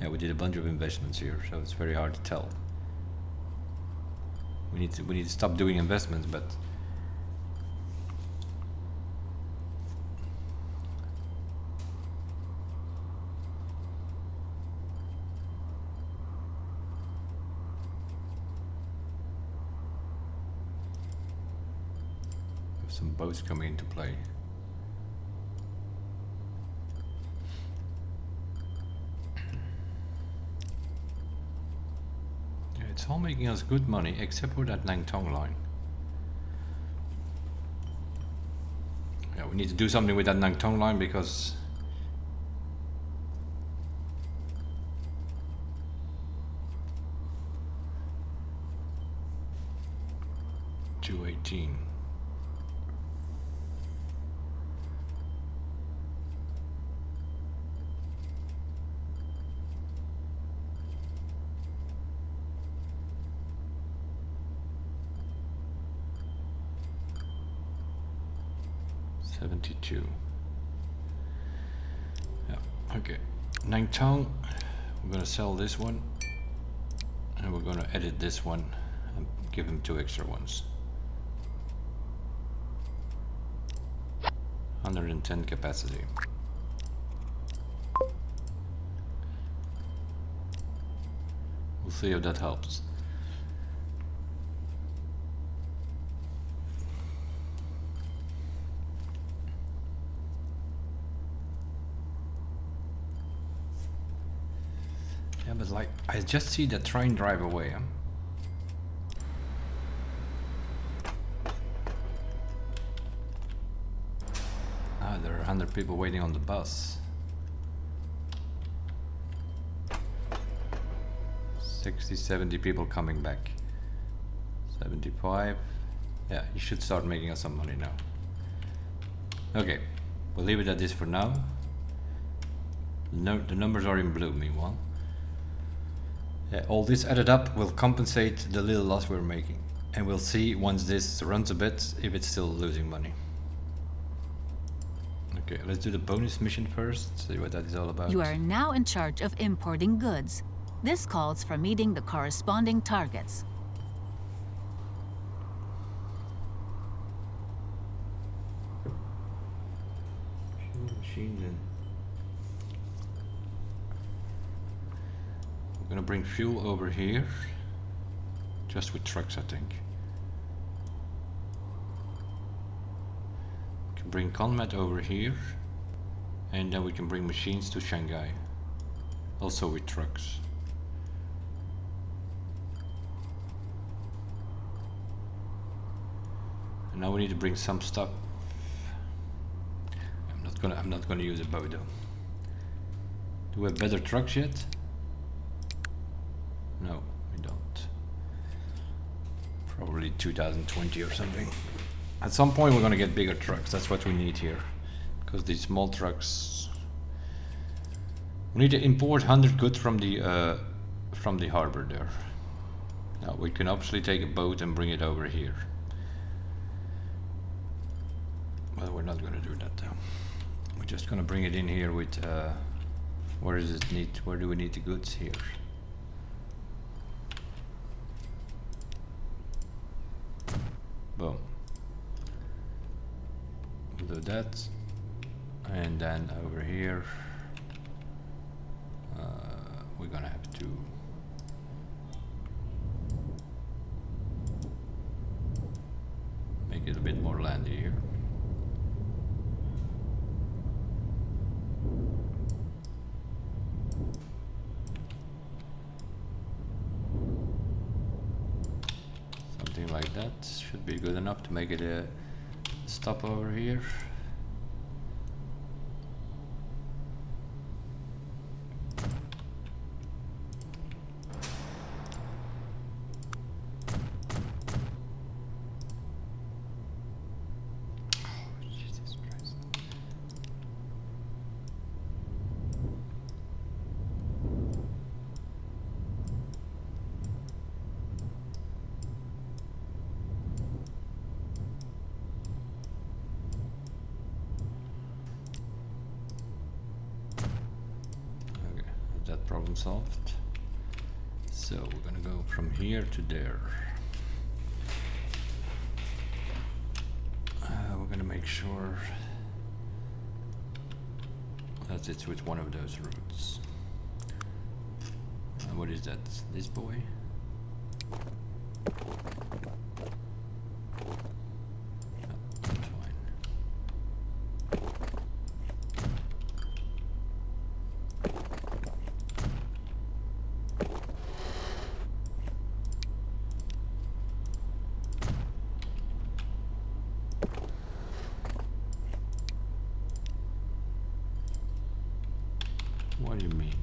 Yeah, we did a bunch of investments here, so it's very hard to tell. We need to stop doing investments, but there's some boats coming into play. It's all making us good money, except for that Nangtong line. Yeah, we need to do something with that Nangtong line because $218. $72. Yeah, okay. Nangtong, we're gonna sell this one and we're gonna edit this one and give him 2 extra ones. 110 capacity. We'll see if that helps. but like, I just see the train drive away. Huh? Ah, there are 100 people waiting on the bus. 60, 70 people coming back. 75. Yeah, you should start making us some money now. Okay, we'll leave it at this for now. No, the numbers are in blue meanwhile. Yeah, all this added up will compensate the little loss we're making. And we'll see once this runs a bit if it's still losing money. Okay, let's do the bonus mission first, see what that is all about. You are now in charge of importing goods. This calls for meeting the corresponding targets. Machines in. We're gonna bring fuel over here. Just with trucks, I think. We can bring Conmat over here. And then we can bring machines to Shanghai. Also with trucks. And now we need to bring some stuff. I'm not gonna use a boat though. Do we have better trucks yet? No, we don't. Probably 2020 or something. At some point we're gonna get bigger trucks. That's what we need here. Because these small trucks, we need to import 100 goods from the harbor there. Now we can obviously take a boat and bring it over here. Well, we're not gonna do that though. We're just gonna bring it in here with where do we need the goods here? Boom. We'll do that. And then over here we're gonna have to make it a bit more landy here. Something like that should be good enough to make it a stop over here. Problem solved. So we're gonna go from here to there. We're gonna make sure that it's with one of those routes. What is that? This boy? What do you mean?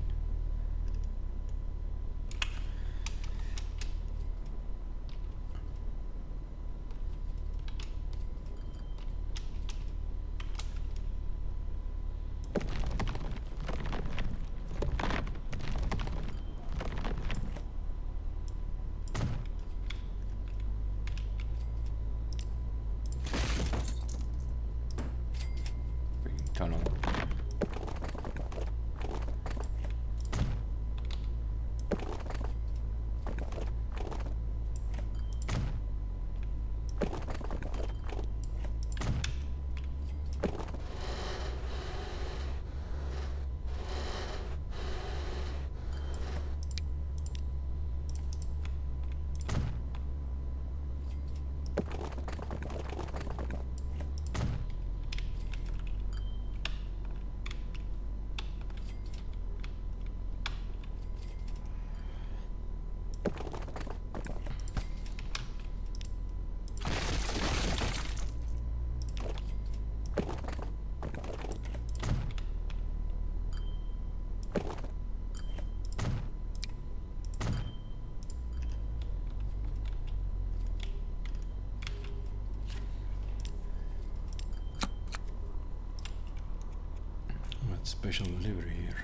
special delivery here.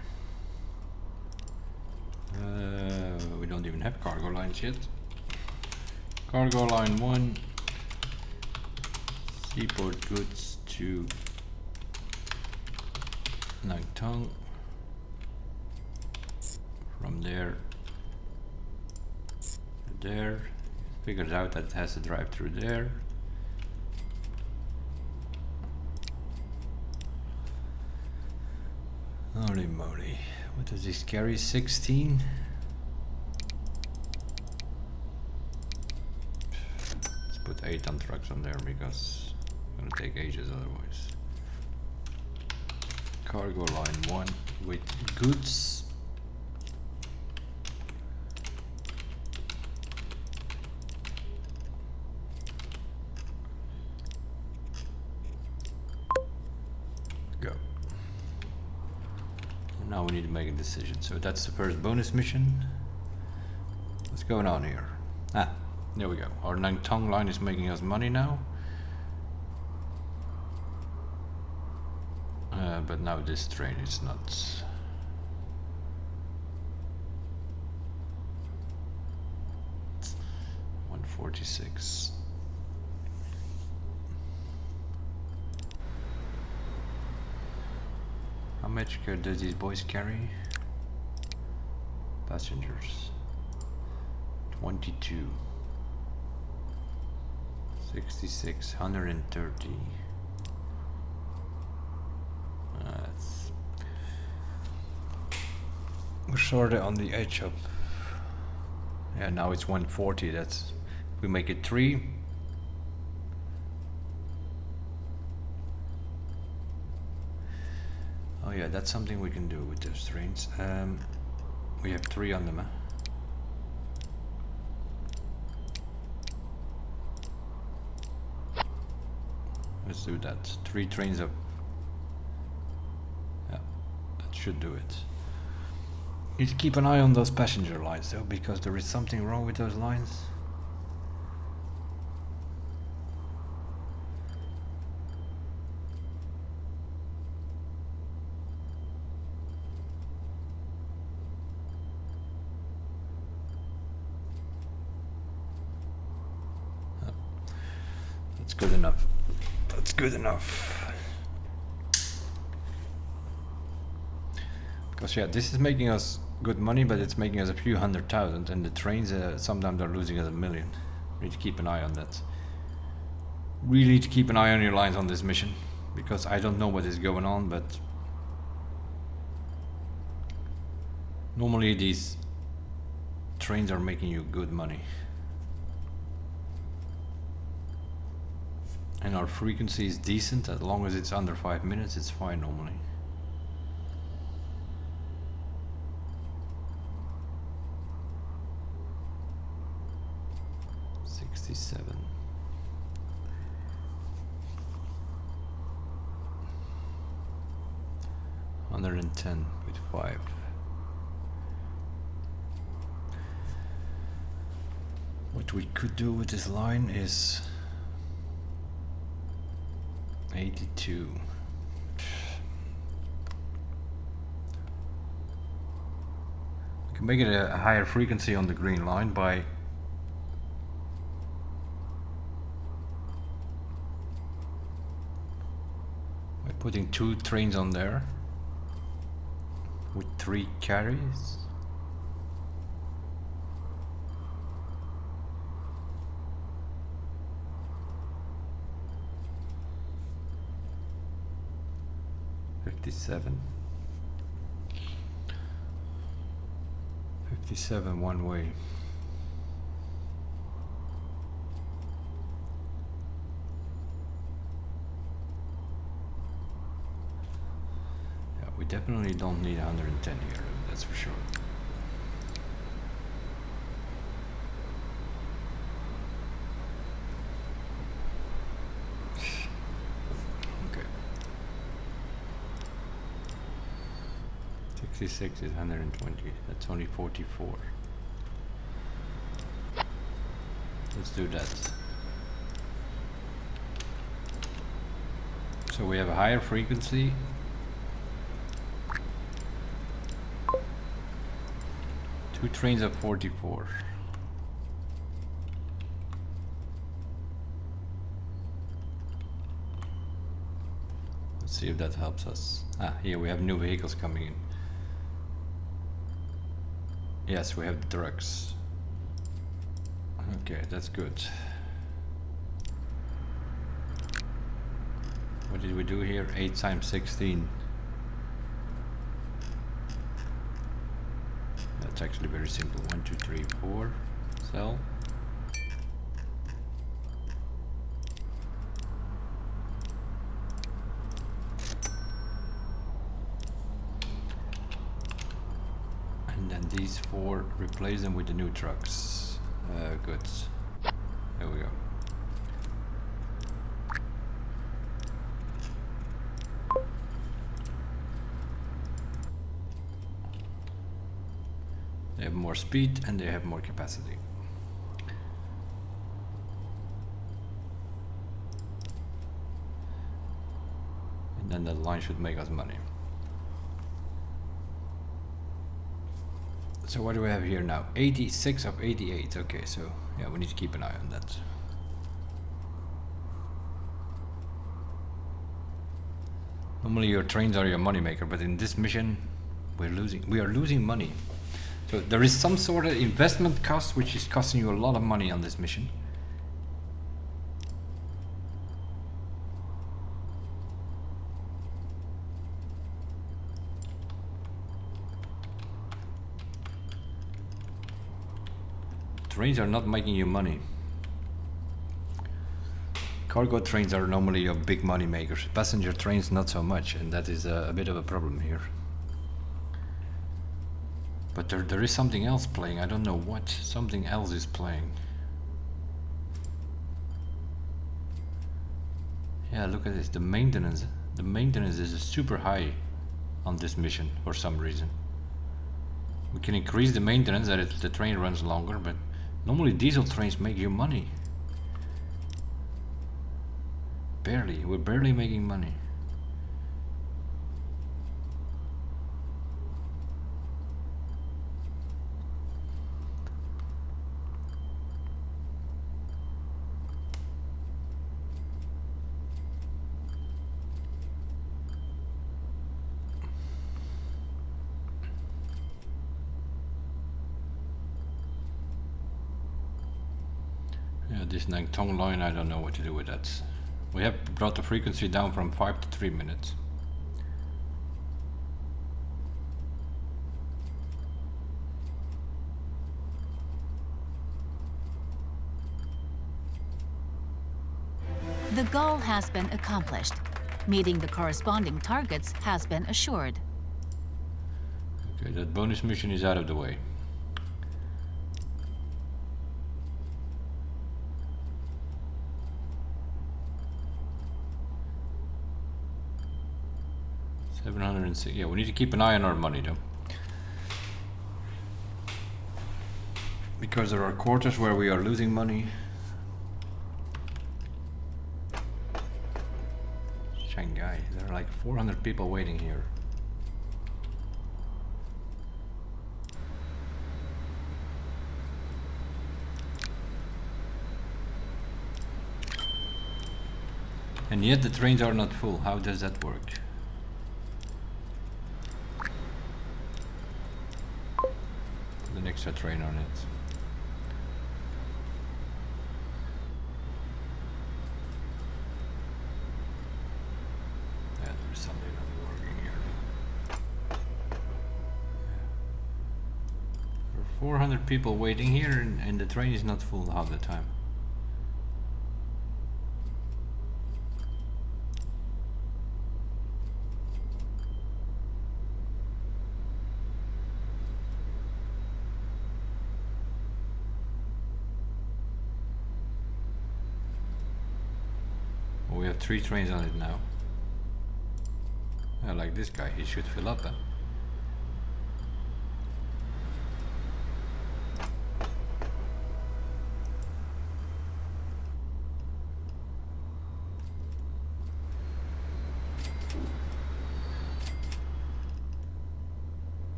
We don't even have cargo lines yet. Cargo line 1, seaport goods to Nangtong. From there to there. Figures out that it has to drive through there. Holy moly. What does this carry? 16? Let's put 8 ton trucks on there because it's gonna take ages otherwise. Cargo line 1 with goods. Go. Now we need to make a decision. So that's the first bonus mission. What's going on here? Ah, there we go. Our Nangtong line is making us money now. But now this train is not. $146. How much do these boys carry? Passengers. 22. 66. 130. We're sort of on the edge of. Yeah, now it's 140. That's. If we make it 3. Oh yeah, that's something we can do with those trains. We have 3 on them. Huh? Let's do that. 3 trains up. Yeah, that should do it. Need to keep an eye on those passenger lines though, because there is something wrong with those lines. That's good enough. That's good enough. Because yeah, this is making us good money, but it's making us a few 100,000, and the trains sometimes are losing us 1 million. We need to keep an eye on that. Really need to keep an eye on your lines on this mission, because I don't know what is going on, but normally these trains are making you good money. And our frequency is decent, as long as it's under 5 minutes, it's fine normally. $67. $110 with 5. What we could do with this line is 82. We can make it a higher frequency on the green line by putting 2 trains on there with 3 carries. $57 one way. Yeah, we definitely don't need 110 here, that's for sure. Okay. 66 is 120. That's only 44. Let's do that. So we have a higher frequency 2 trains of 44. Let's see if that helps us. Ah, here we have new vehicles coming in. Yes, we have trucks. Okay, that's good. What did we do here? 8 times 16. That's actually very simple. 1, 2, 3, 4. Sell. And then these 4, replace them with the new trucks. Good. There we go. They have more speed and they have more capacity. And then that line should make us money. So what do we have here now? 86 of 88. Okay, so yeah, we need to keep an eye on that. Normally your trains are your money maker, but in this mission we are losing money. So there is some sort of investment cost which is costing you a lot of money on this mission. Trains are not making you money. Cargo trains are normally your big money makers. Passenger trains not so much, and that is a bit of a problem here. But there is something else playing. I don't know what. Something else is playing. Yeah, look at this. The maintenance is super high on this mission for some reason. We can increase the maintenance that the train runs longer, but normally diesel trains make you money. Barely. We're barely making money. Yeah, this Nangtong line, I don't know what to do with that. We have brought the frequency down from 5 to 3 minutes. The goal has been accomplished. Meeting the corresponding targets has been assured. Okay, that bonus mission is out of the way. $706. Yeah, we need to keep an eye on our money though. Because there are quarters where we are losing money. Shangai, there are like 400 people waiting here. And yet the trains are not full. How does that work? Put an extra train on it. Yeah, there is something not working here. There are 400 people waiting here and the train is not full half the time. We have 3 trains on it now. I like this guy, he should fill up then.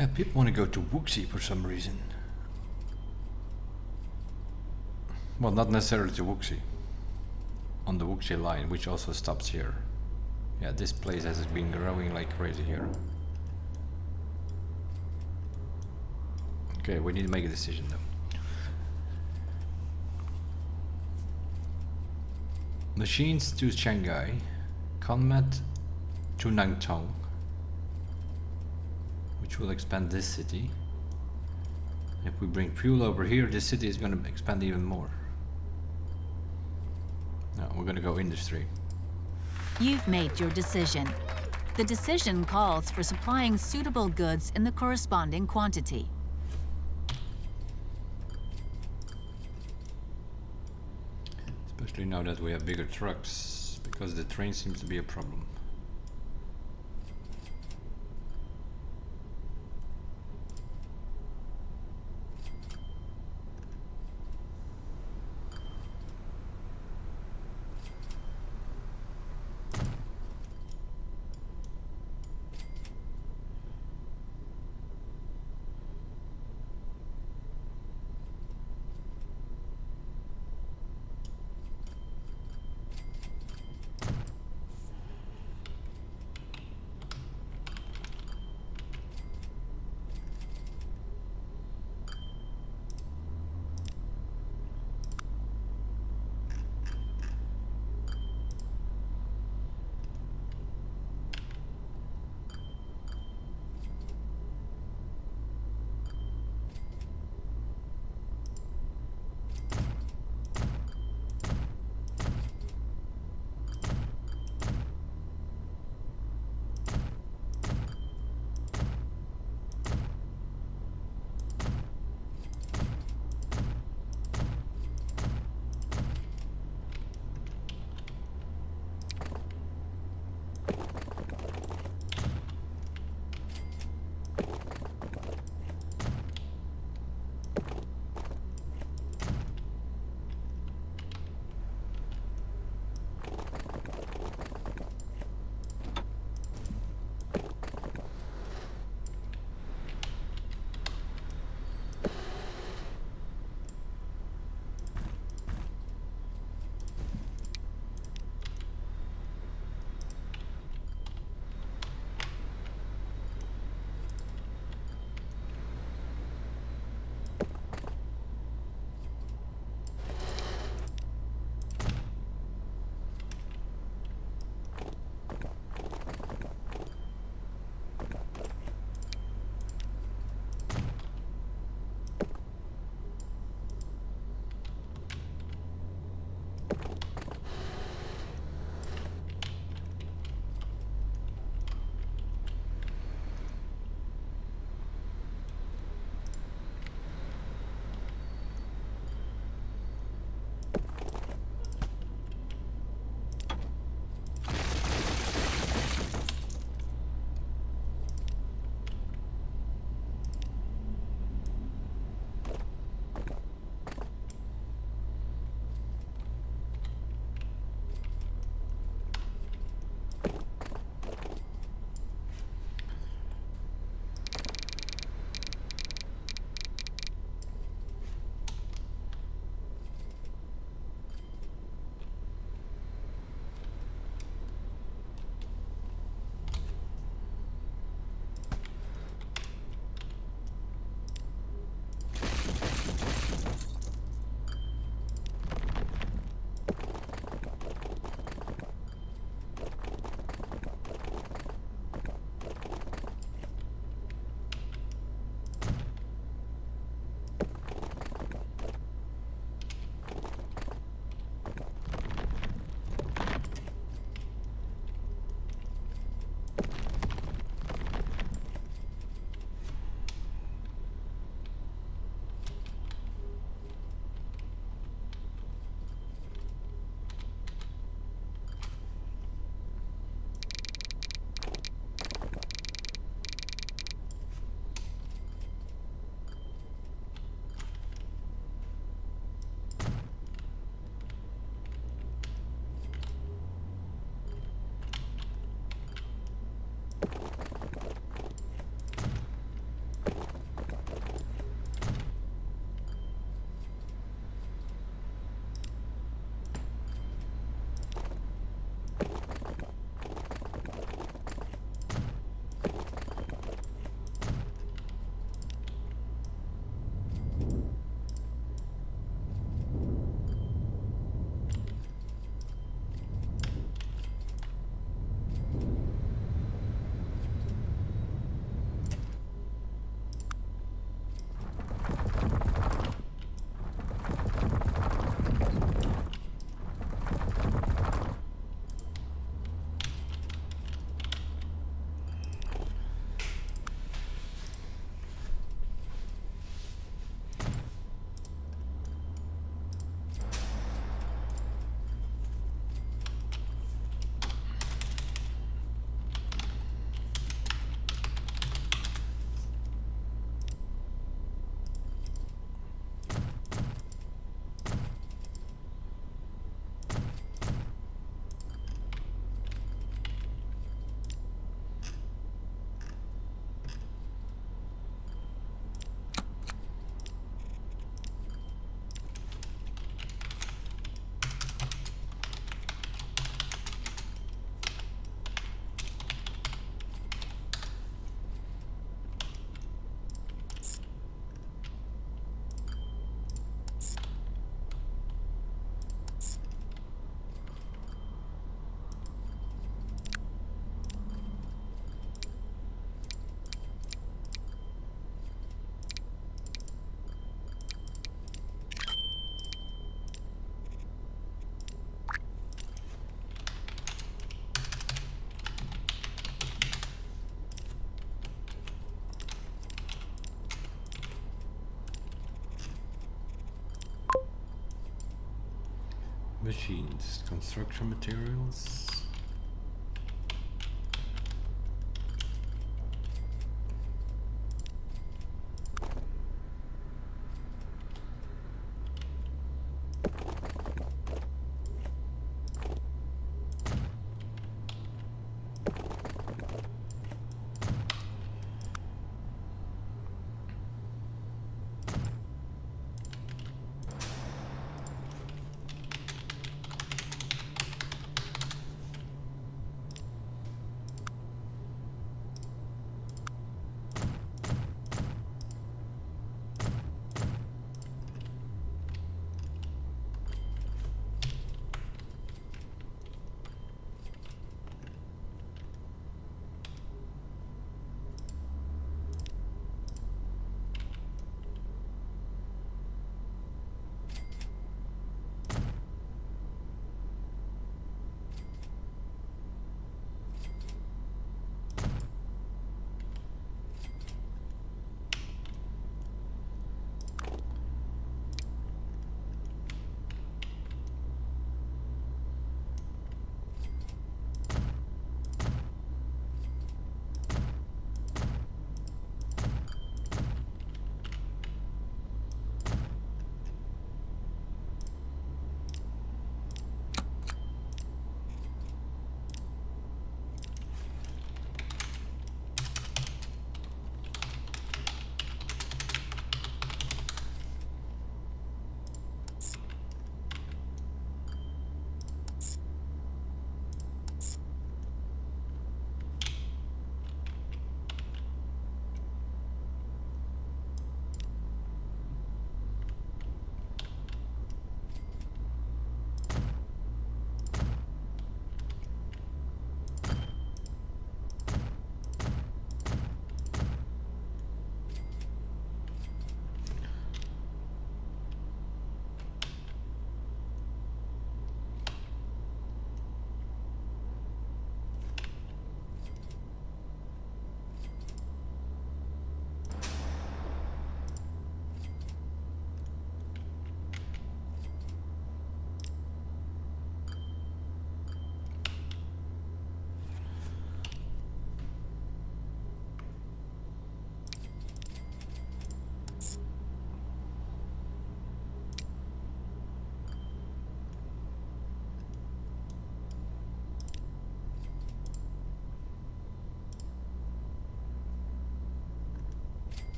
Yeah, people want to go to Wuxi for some reason. Well, not necessarily to Wuxi. On the Wuxi line, which also stops here. Yeah, this place has been growing like crazy here. Okay, we need to make a decision though. Machines to Shanghai, Conmat to Nangtong, which will expand this city. If we bring fuel over here, this city is going to expand even more. No, we're going to go industry. You've made your decision. The decision calls for supplying suitable goods in the corresponding quantity. Especially now that we have bigger trucks, because the train seems to be a problem. Machines, construction materials.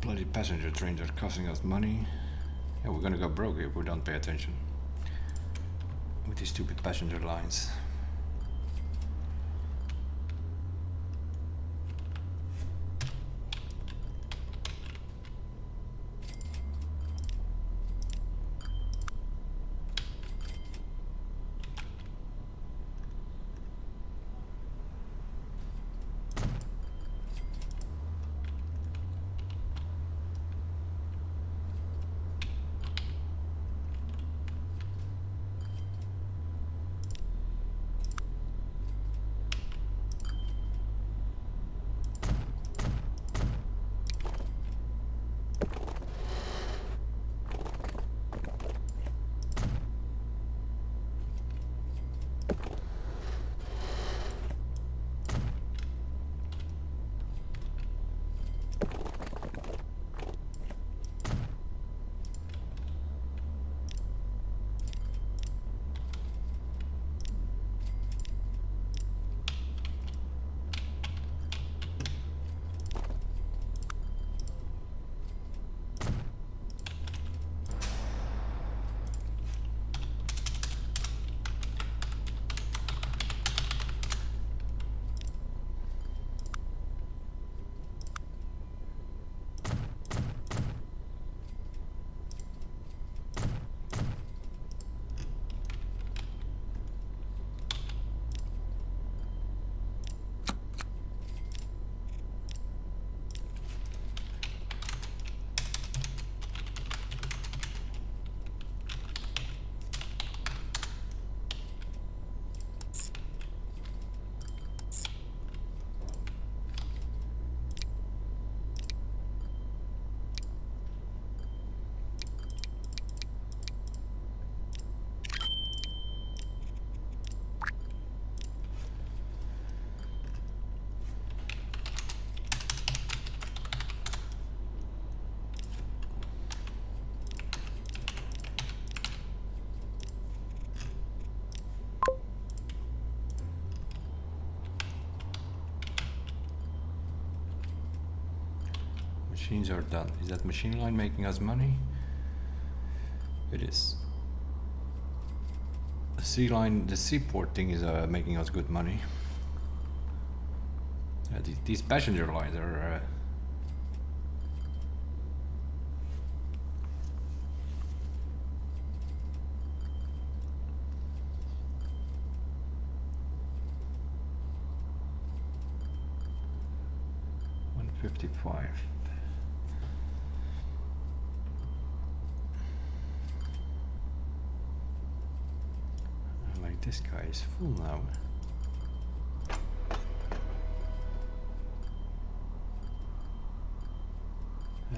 Bloody passenger trains are costing us money. Yeah, we're gonna go broke if we don't pay attention with these stupid passenger lines. Machines are done. Is that machine line making us money? It is. The sea line, the seaport thing is making us good money. These passenger lines are $155. This guy is full now.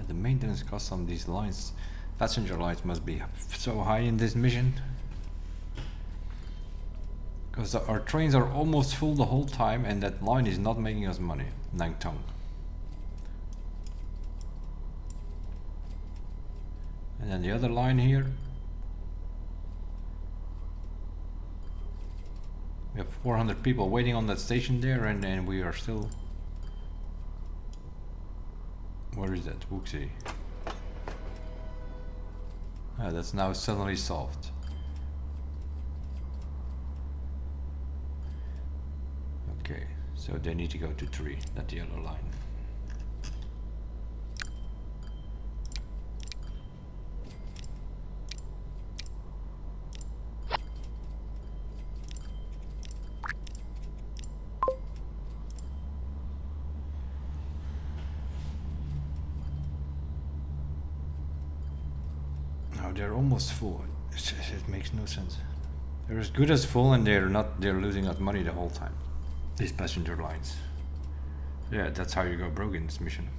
The maintenance costs on these lines, passenger lines, must be so high in this mission. Because our trains are almost full the whole time and that line is not making us money. Nangtong. And then the other line here. We have 400 people waiting on that station there, and we are still... Where is that? Wuxi. Ah, that's now suddenly solved. Okay, so they need to go to 3, that yellow line. They're almost full. It makes no sense. They're as good as full and they're losing us money the whole time. These passenger lines. Yeah, that's how you go broke in this mission.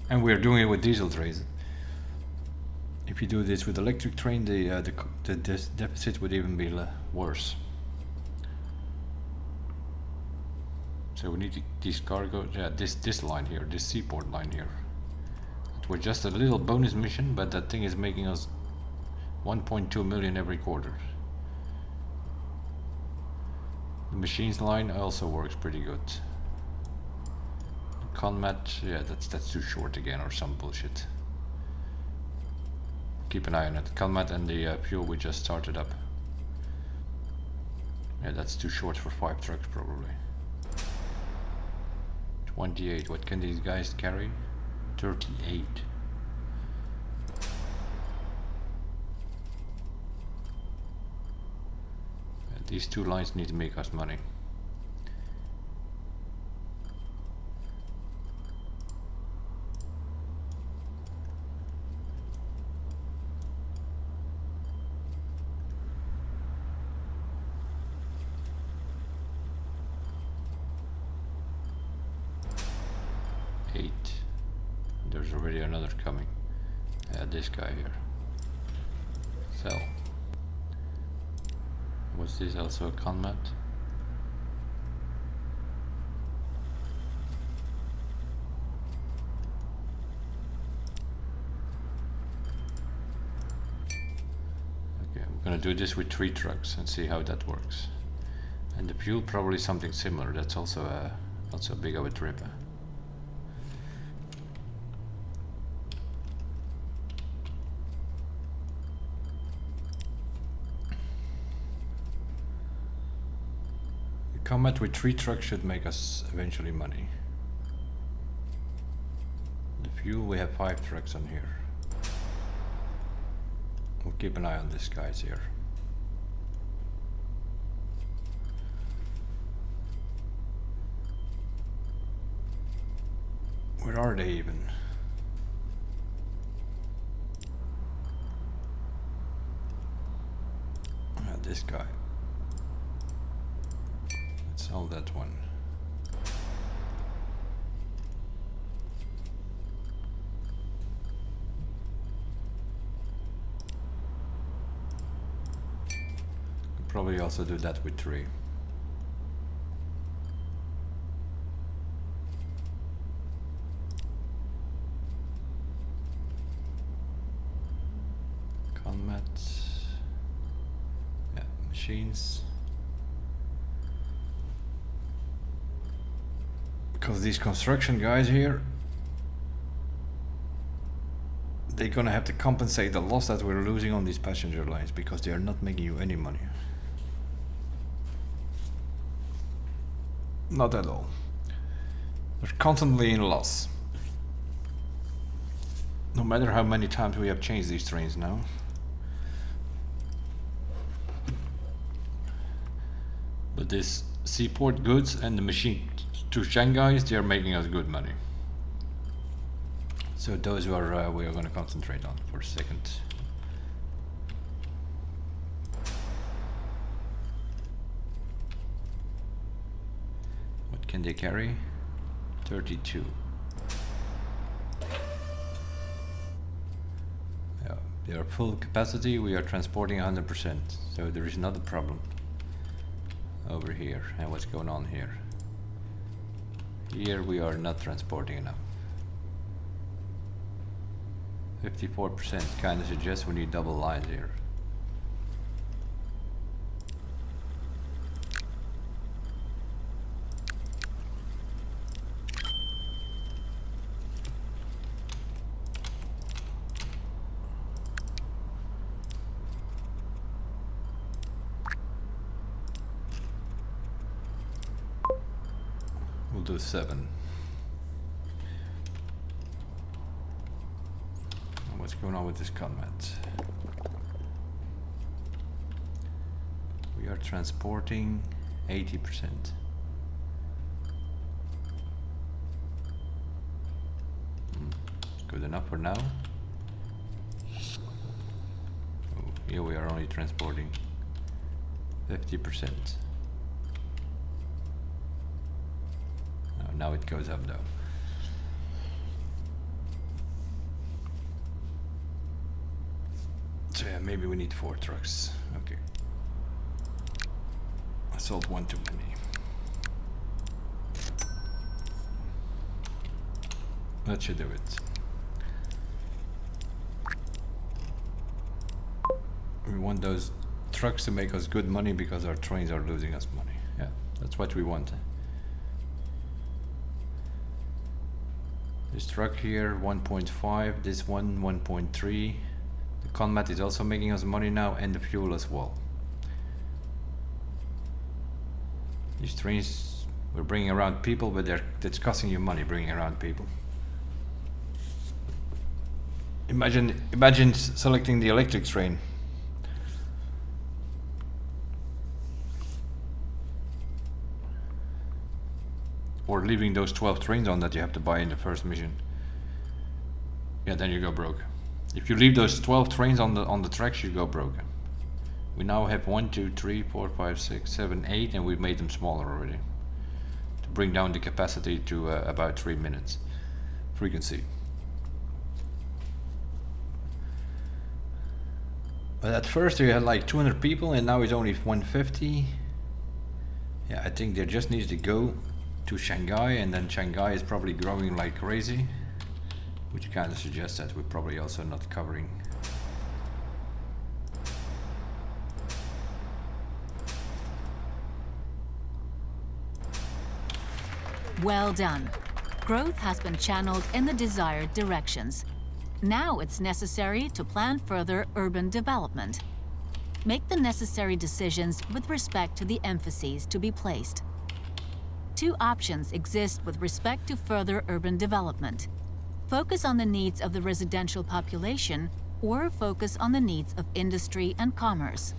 And we're doing it with diesel trains. If you do this with electric train, the deficit would even be worse. So we need these cargo, yeah, this line here, this seaport line here. It was just a little bonus mission, but that thing is making us 1.2 million every quarter. The machines line also works pretty good. The Conmat, yeah, that's too short again, or some bullshit. Keep an eye on it. Conmat and the fuel we just started up. Yeah, that's too short for 5 trucks probably. 28, what can these guys carry? 38. These 2 lines need to make us money. There's already another coming. This guy here. Sell. Was this also a conmat? Okay, we're gonna do this with 3 trucks and see how that works. And the fuel probably something similar. That's also not so big of a trip. Combat with 3 trucks should make us eventually money. The fuel, we have 5 trucks on here. We'll keep an eye on these guys here. Where are they even? This guy. Sell that one. Could probably also do that with 3. Conmats. Yeah, machines. Because these construction guys here, they're gonna have to compensate the loss that we're losing on these passenger lines because they are not making you any money. Not at all. They're constantly in loss. No matter how many times we have changed these trains now. But this seaport goods and the machine to Shanghai, they are making us good money. So those are we are going to concentrate on for a second. What can they carry? 32. Yeah, they are full capacity. We are transporting 100%, so there is not a problem over here. And what's going on here? Here we are not transporting enough. 54% kind of suggests we need double lines here. We'll do 7. What's going on with this combat? We are transporting 80%. Good enough for now. Oh, here we are only transporting 50%. Now it goes up though. So yeah, maybe we need 4 trucks. Okay. I sold 1 too many. That should do it. We want those trucks to make us good money because our trains are losing us money. Yeah, that's what we want. This truck here 1.5, this one 1.3. The Conmat is also making us money now, and the fuel as well. These trains, we're bringing around people, but that's costing you money bringing around people. Imagine selecting the electric train. Or leaving those 12 trains on that you have to buy in the first mission. Yeah, then you go broke. If you leave those 12 trains on the tracks, you go broke. We now have 1, 2, 3, 4, 5, 6, 7, 8, and we've made them smaller already to bring down the capacity to about 3 minutes frequency. But at first we had like 200 people, and now it's only 150. Yeah, I think there just needs to go to Shanghai, and then Shanghai is probably growing like crazy, which kind of suggests that we're probably also not covering. Well done. Growth has been channeled in the desired directions. Now it's necessary to plan further urban development. Make the necessary decisions with respect to the emphases to be placed. Two options exist with respect to further urban development. Focus on the needs of the residential population, or focus on the needs of industry and commerce.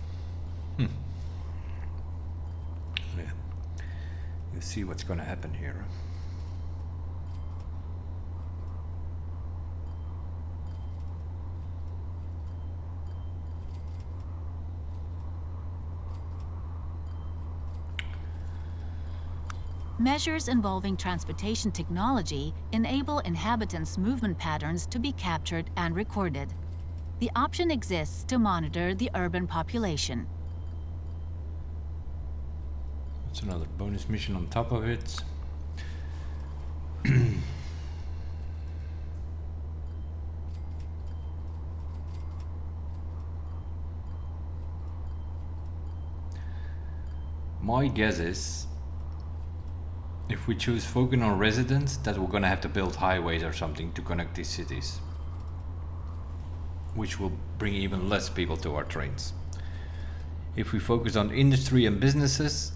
Yeah. You see what's going to happen here. Measures involving transportation technology enable inhabitants' movement patterns to be captured and recorded. The option exists to monitor the urban population. That's another bonus mission on top of it. My guess is, if we choose focus on residents, that we're gonna have to build highways or something to connect these cities, which will bring even less people to our trains. If we focus on industry and businesses,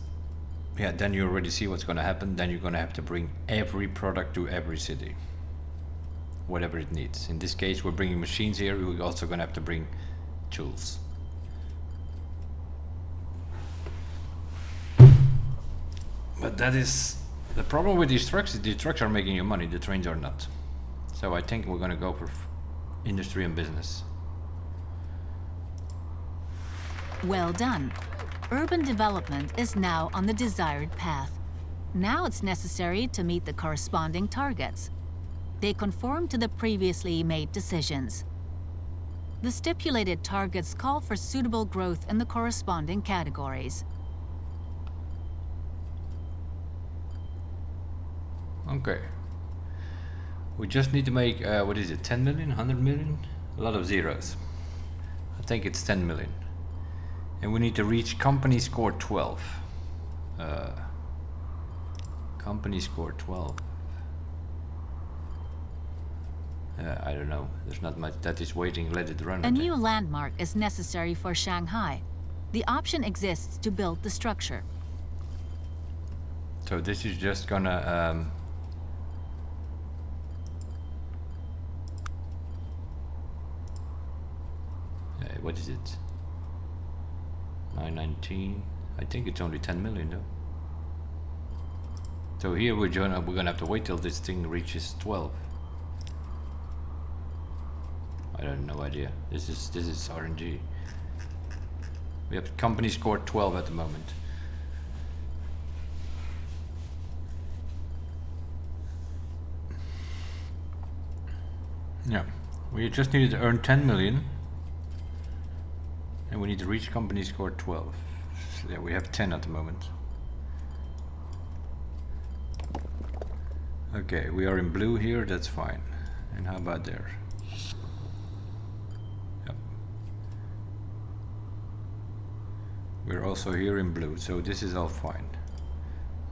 yeah, then you already see what's gonna happen. Then you're gonna have to bring every product to every city, whatever it needs. In this case, we're bringing machines here. We're also gonna have to bring tools. But that is the problem with these trucks. These trucks are making you money, the trains are not. So I think we're gonna go for industry and business. Well done. Urban development is now on the desired path. Now it's necessary to meet the corresponding targets. They conform to the previously made decisions. The stipulated targets call for suitable growth in the corresponding categories. Okay. We just need to make, what is it, 10 million, 100 million? A lot of zeros. I think it's 10 million. And we need to reach company score 12. Company score 12. I don't know. There's not much that is waiting. Let it run. A new landmark is necessary for Shanghai. The option exists to build the structure. So this is just gonna what is it? 919. I think it's only 10 million though. So here we're gonna have to wait till this thing reaches 12. I have no idea. This is RNG. We have company score 12 at the moment. Yeah, we just needed to earn 10 million. And we need to reach company score 12. So yeah, we have 10 at the moment. Okay, we are in blue here, that's fine. And how about there? Yep. We're also here in blue, so this is all fine.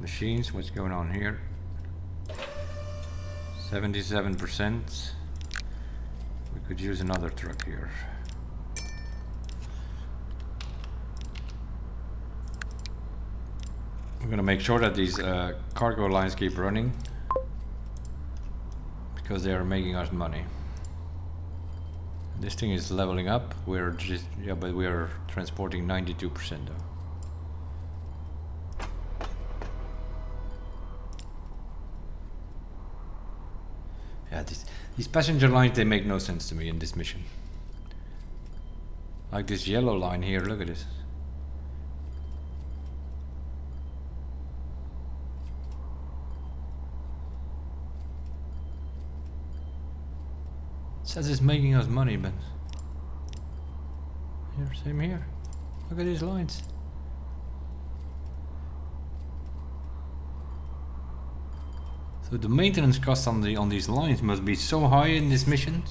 Machines, what's going on here? 77%. We could use another truck here. I'm gonna make sure that these cargo lines keep running because they are making us money. This thing is leveling up. We're just, yeah, but we are transporting 92% though. Yeah, these passenger lines, they make no sense to me in this mission. Like this yellow line here, look at this. It says it's making us money, but here, same here. Look at these lines. So the maintenance costs on these lines must be so high in this mission.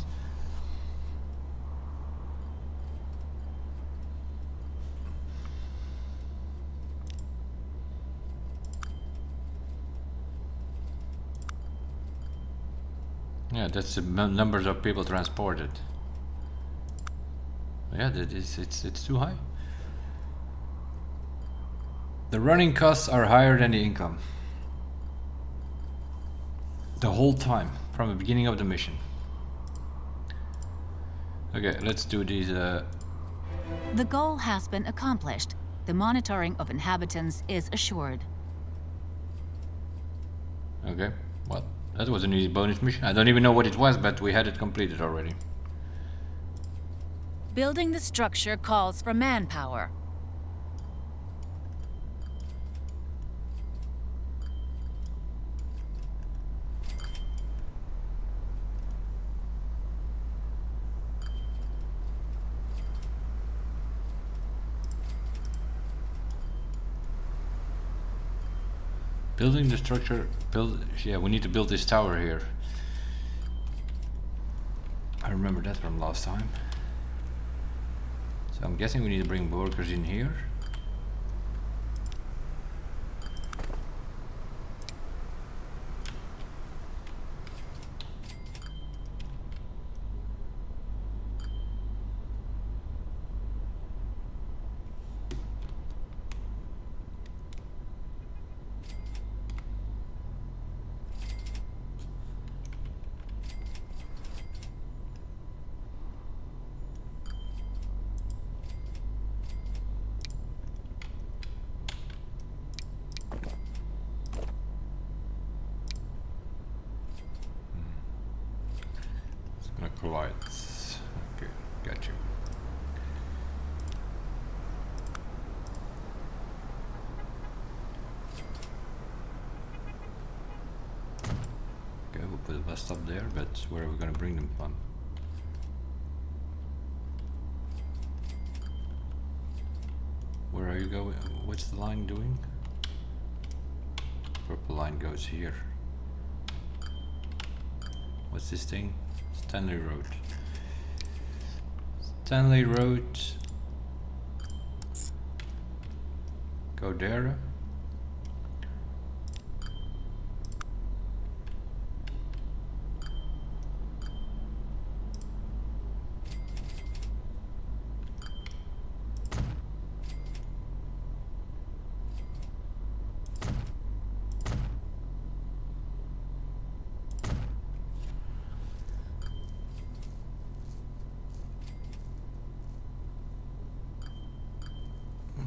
Yeah, that's the numbers of people transported. Yeah, it's too high. The running costs are higher than the income. The whole time, from the beginning of the mission. Okay, let's do these. The goal has been accomplished. The monitoring of inhabitants is assured. Okay, well, that was an easy bonus mission. I don't even know what it was, but we had it completed already. Building the structure calls for manpower. Building the structure, yeah, we need to build this tower here. I remember that from last time. So I'm guessing we need to bring workers in here. Lights. Okay, got you. Okay, we'll put a bus stop there, but where are we going to bring them from? Where are you going? What's the line doing? Purple line goes here. What's this thing? Stanley Road. Stanley Road. Go there.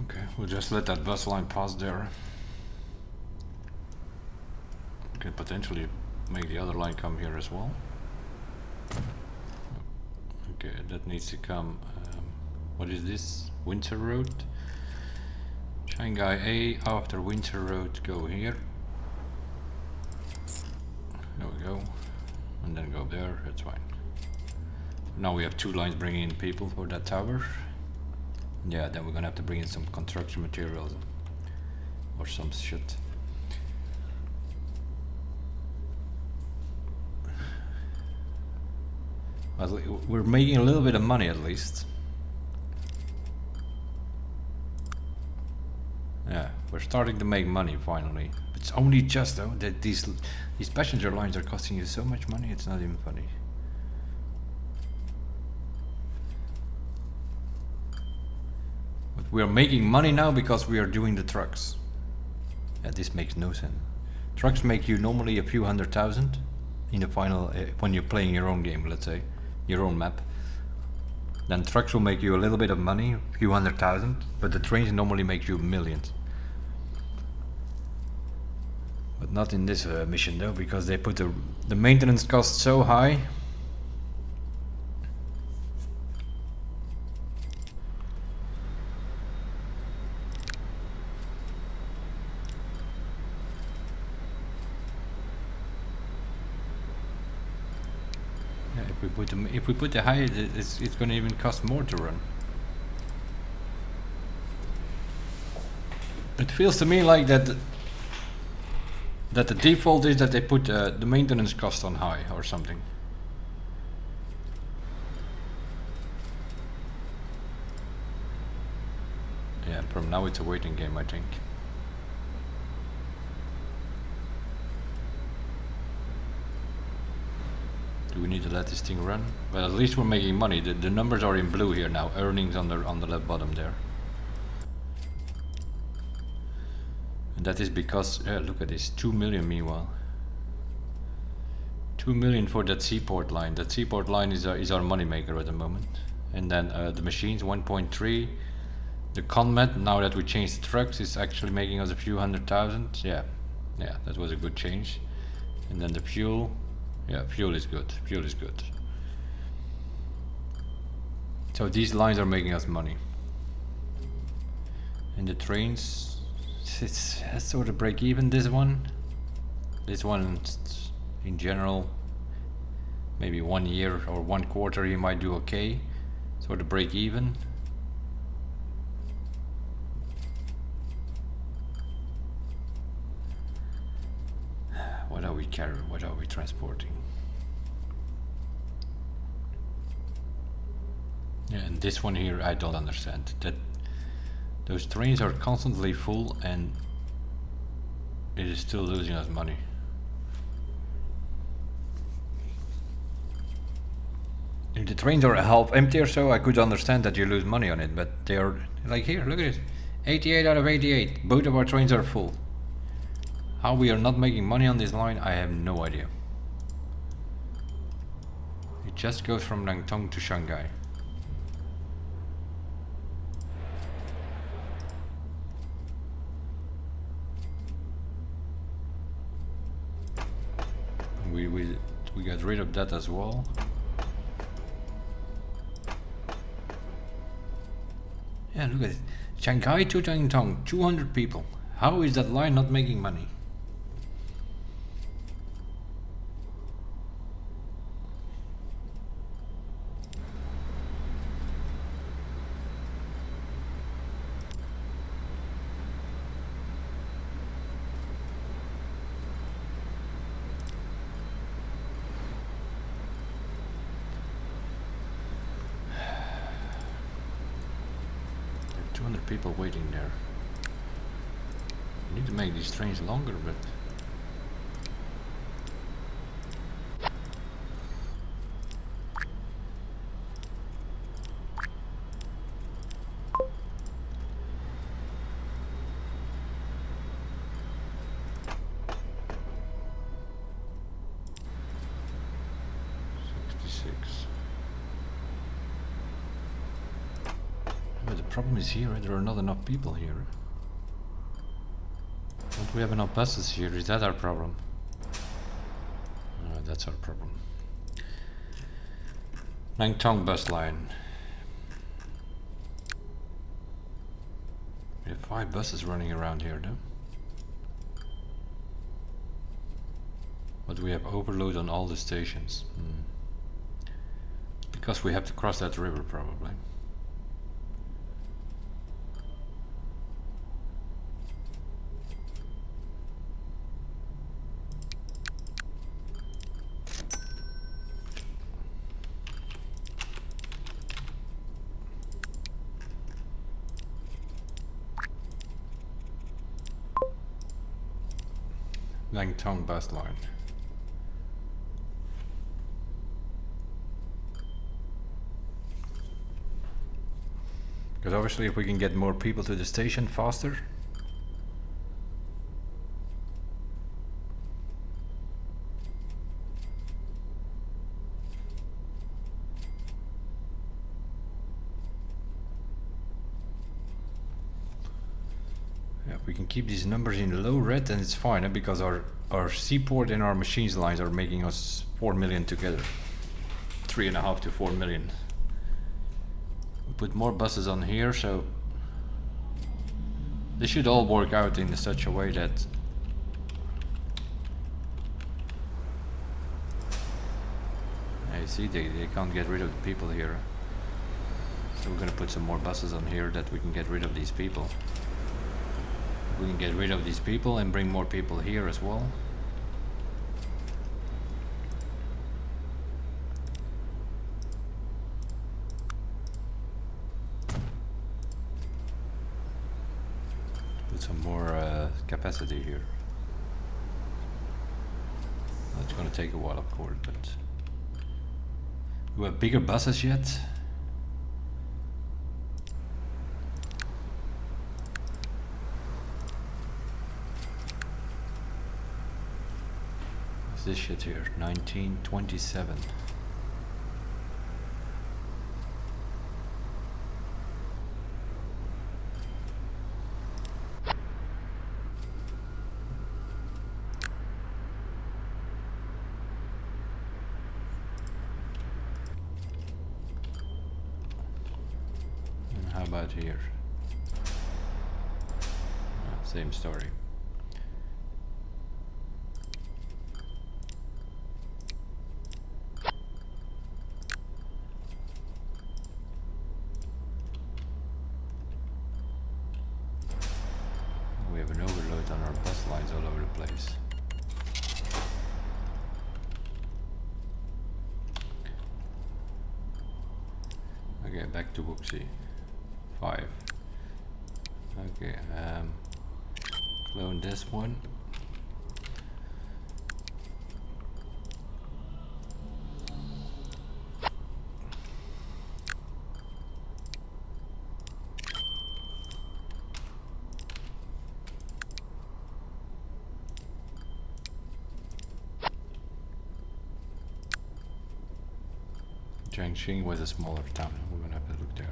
Okay, we'll just let that bus line pass there. We can potentially make the other line come here as well. Okay, that needs to come. What is this? Winter Road. Shangai A after Winter Road, go here. There we go. And then go there, that's fine. Now we have two lines bringing in people for that tower. Yeah, then we're gonna have to bring in some construction materials or some shit. We're making a little bit of money at least. Yeah, we're starting to make money finally. It's only just though that these passenger lines are costing you so much money, it's not even funny. But we are making money now because we are doing the trucks. Yeah, this makes no sense. Trucks make you normally a few 100,000 in the final, when you're playing your own game, let's say, your own map. Then trucks will make you a little bit of money, a few 100,000, but the trains normally make you millions. But not in this mission though, because they put the maintenance cost so high. Yeah, if we put the high, it's going to even cost more to run. It feels to me like that the default is that they put the maintenance cost on high or something. Yeah, from now it's a waiting game, I think. Do we need to let this thing run? Well, at least we're making money. The numbers are in blue here now. Earnings on the left bottom there. And that is because, look at this, 2 million meanwhile. 2 million for that seaport line. That seaport line is our money maker at the moment. And then the machines, 1.3. The Conmet, now that we changed the trucks, is actually making us a few 100,000. Yeah, that was a good change. And then the fuel, yeah, fuel is good. Fuel is good. So these lines are making us money. And the trains, it's sort of break even. This one in general, maybe 1 year or 1 quarter you might do okay, sort of break even. What are we carrying? What are we transporting? Yeah, and this one here I don't understand. That those trains are constantly full and it is still losing us money. If the trains are half empty or so, I could understand that you lose money on it, but they are like here, look at it. 88 out of 88. Both of our trains are full. How we are not making money on this line, I have no idea. It just goes from Nantong to Shanghai. We got rid of that as well. Yeah, look at it. Shanghai to Nantong, 200 people. How is that line not making money? People waiting there. We need to make these trains longer, but the problem is here, there are not enough people here. Don't we have enough buses here? Is that our problem? That's our problem. Nantong bus line. We have 5 buses running around here though. But we have overload on all the stations. Because we have to cross that river probably. Langtong bus line. Because obviously if we can get more people to the station faster. Yeah, we can keep these numbers in low red and it's fine, because our seaport and our machines lines are making us 4 million together. 3.5 to 4 million. We put more buses on here, so they should all work out in such a way that you see they can't get rid of the people here. So we're gonna put some more buses on here that we can get rid of these people. We can get rid of these people and bring more people here as well. Put some more capacity here. That's gonna take a while, of course, but we have bigger buses yet. What's this shit here? 1927. How about here? Same story. We have an overload on our bus lines all over the place. Okay, back to Wuxi. 5. Okay, clone this one. Jiangxing was a smaller town. We're gonna have to look there.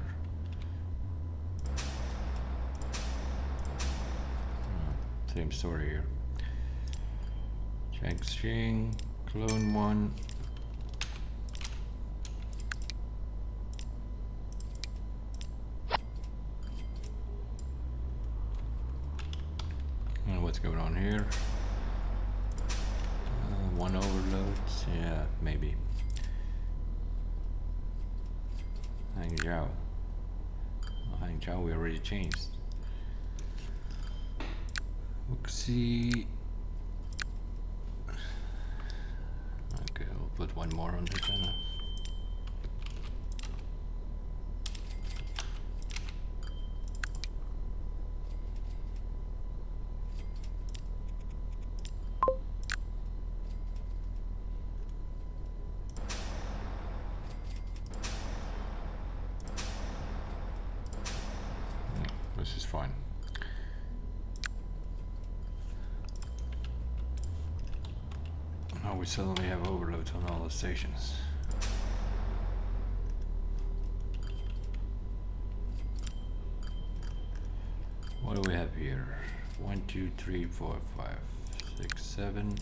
Same story here. Jiangxing, clone 1. And what's going on here? One overload. Yeah, maybe. Hangzhou. Oh, Hangzhou we already changed. Wuxi. Okay, we'll put one more on the channel. This is fine. Now we suddenly have overloads on all the stations. What do we have here? 1, 2, 3, 4, 5, 6, 7.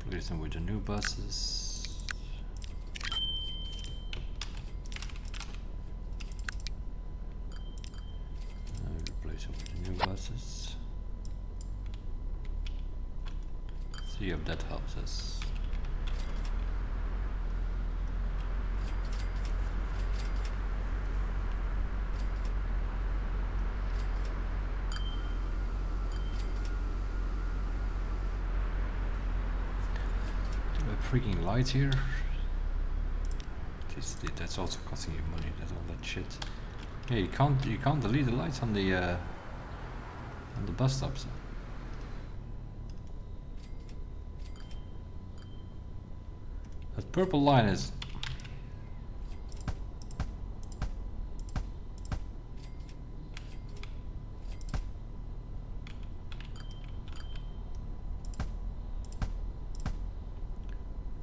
Replace them with the new buses. Replace them with the new buses. See if that helps us. Freaking lights here. This that's also costing you money. That's all that shit. Yeah, you can't delete the lights on the bus stops. That purple line is.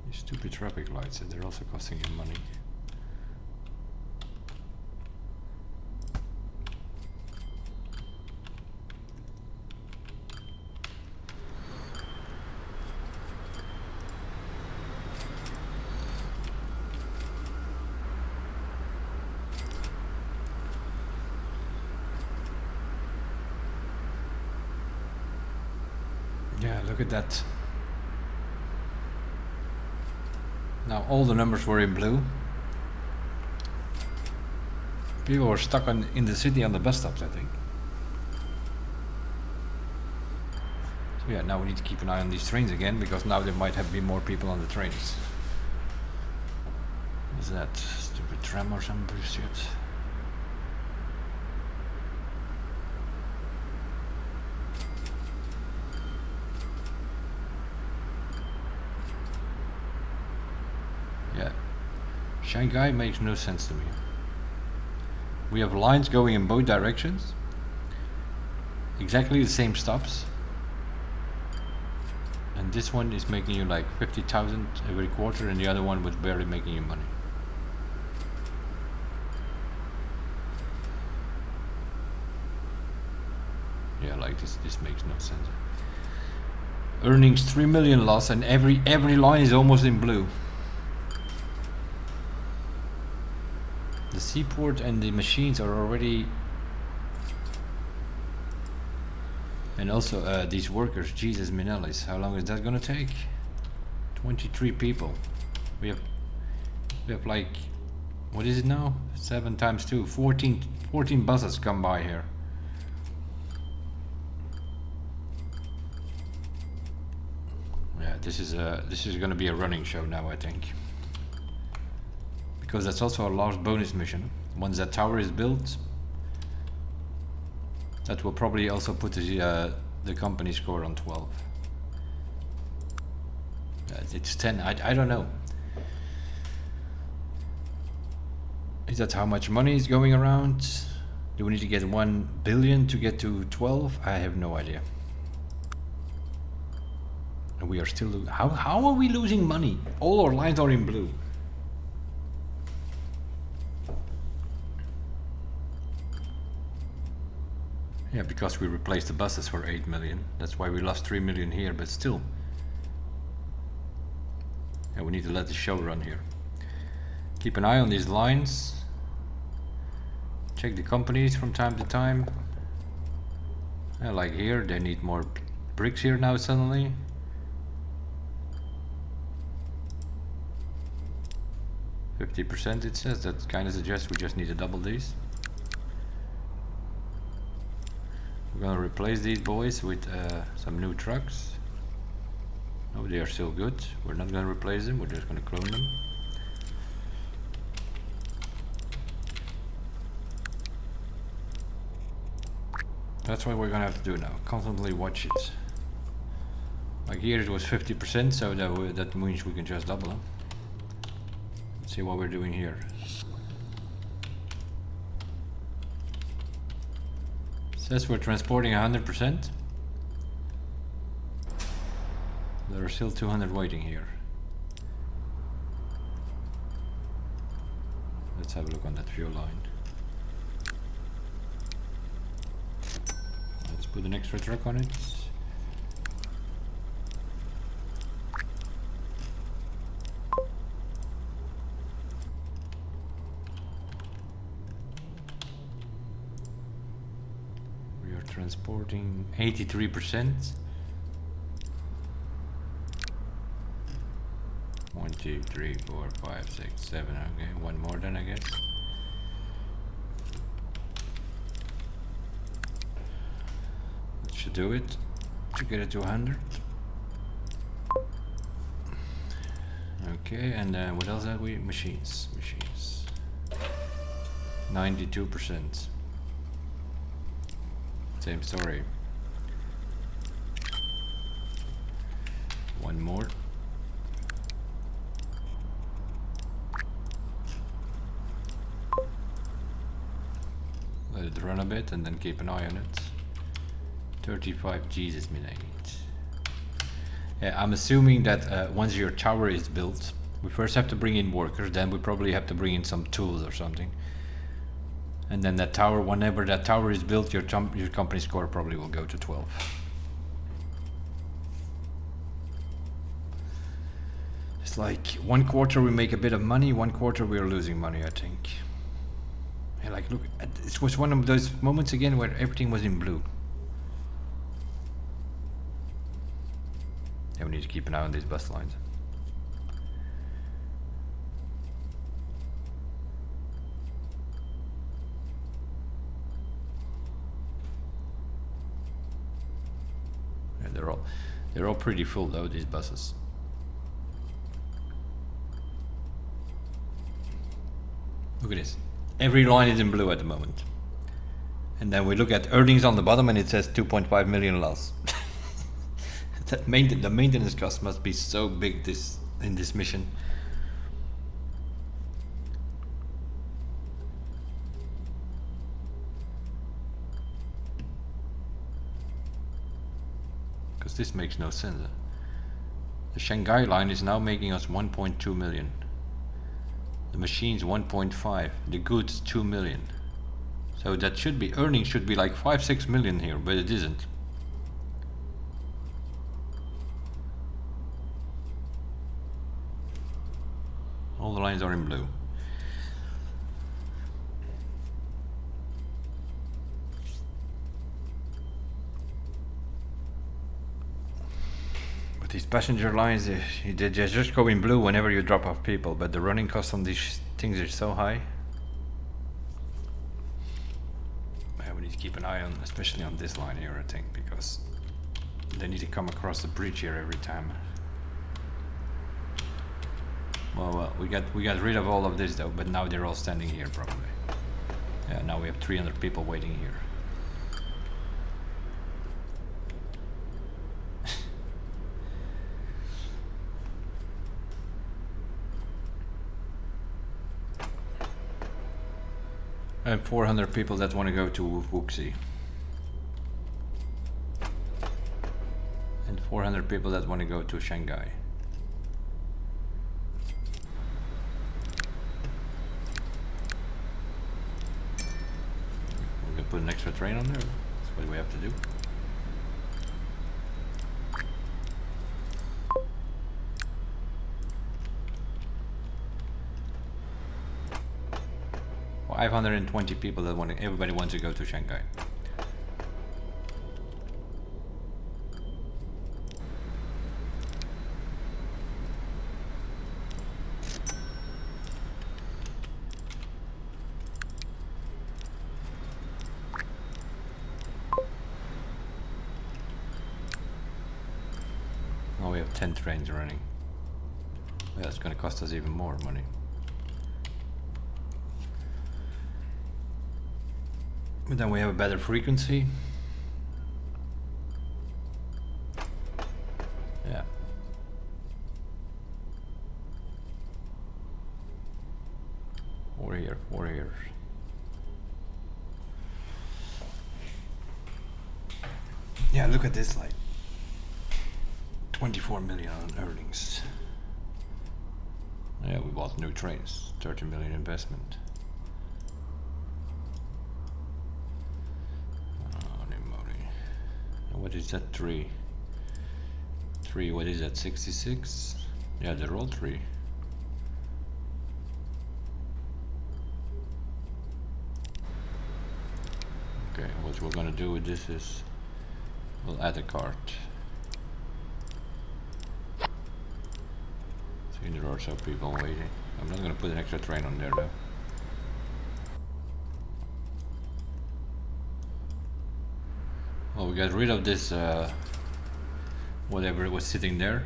These stupid traffic lights, they're also costing you money. Yeah, look at that. Now all the numbers were in blue. People were stuck in the city on the bus stops, I think. So yeah, now we need to keep an eye on these trains again, because now there might be more people on the trains. What's that? Stupid tram or some bullshit? Yeah, Shanghai makes no sense to me. We have lines going in both directions, exactly the same stops, and this one is making you like 50,000 every quarter, and the other one was barely making you money. Yeah, like this makes no sense. Earnings 3 million loss, and every line is almost in blue. The seaport and the machines are already, and also these workers, Jesus Minelis, how long is that gonna take? 23 people. We have like, what is it now? 7 times 2, 14 buses come by here. Yeah, this is gonna be a running show now, I think. Because that's also our last bonus mission. Once that tower is built, that will probably also put the company score on 12. It's 10. I don't know. Is that how much money is going around? Do we need to get 1 billion to get to 12? I have no idea. And we are still how are we losing money? All our lines are in blue. Yeah, because we replaced the buses for 8 million. That's why we lost 3 million here, but still. Yeah, we need to let the show run here. Keep an eye on these lines. Check the companies from time to time. Yeah, like here, they need more bricks here now suddenly. %, it says. That kind of suggests we just need to double these. We're gonna replace these boys with some new trucks. No, they are still good. We're not gonna replace them, we're just gonna clone them. That's what we're gonna have to do now. Constantly watch it. Like here it was 50%, so that means we can just double them. Let's see what we're doing here. Says we're transporting 100%. There are still 200 waiting here. Let's have a look on that fuel line. Let's put an extra truck on it. We are transporting 83%. 1, 2, 3, 4, 5, 6, 7. Okay, one more then I guess. That should do it. To get it to 100. Okay, and then what else have we? Machines. 92%. Same story. One more. Let it run a bit and then keep an eye on it. 35 Jesus minute. Yeah, I'm assuming that once your tower is built, we first have to bring in workers, then we probably have to bring in some tools or something. And then that tower, whenever that tower is built, your company score probably will go to 12. It's like 1/4 we make a bit of money, 1/4 we are losing money, I think. And like, look, it was one of those moments again where everything was in blue. Yeah, we need to keep an eye on these bus lines. Yeah, they're all pretty full though, these buses. Look at this. Every line is in blue at the moment. And then we look at earnings on the bottom and it says 2.5 million loss. The maintenance cost must be so big in this mission. Because this makes no sense. The Shanghai line is now making us 1.2 million. The machines 1.5, the goods 2 million. So that should be, earnings should be like 5-6 million here, but it isn't. All the lines are in blue. But these passenger lines, they just go in blue whenever you drop off people, but the running costs on these things are so high. Yeah, we need to keep an eye on, especially on this line here, I think, because they need to come across the bridge here every time. Well, we got rid of all of this though, but now they're all standing here probably. Yeah, now we have 300 people waiting here. And 400 people that want to go to Wuxi. And 400 people that want to go to Shanghai. We're gonna put an extra train on there. That's what we have to do. Well, 520 people that want to, everybody wants to go to Shanghai. Now we have 10 trains running. Well, that's going to cost us even more money. But then we have a better frequency. Yeah. Four here. Yeah, look at this, like 24 million on earnings. Yeah, we bought new trains, 30 million investment. What is that? 3, what is that? 66? Yeah, they're all 3. Okay, what we're gonna do with this is we'll add a cart. See, there are some people waiting. I'm not gonna put an extra train on there though. Well, we got rid of this whatever was sitting there.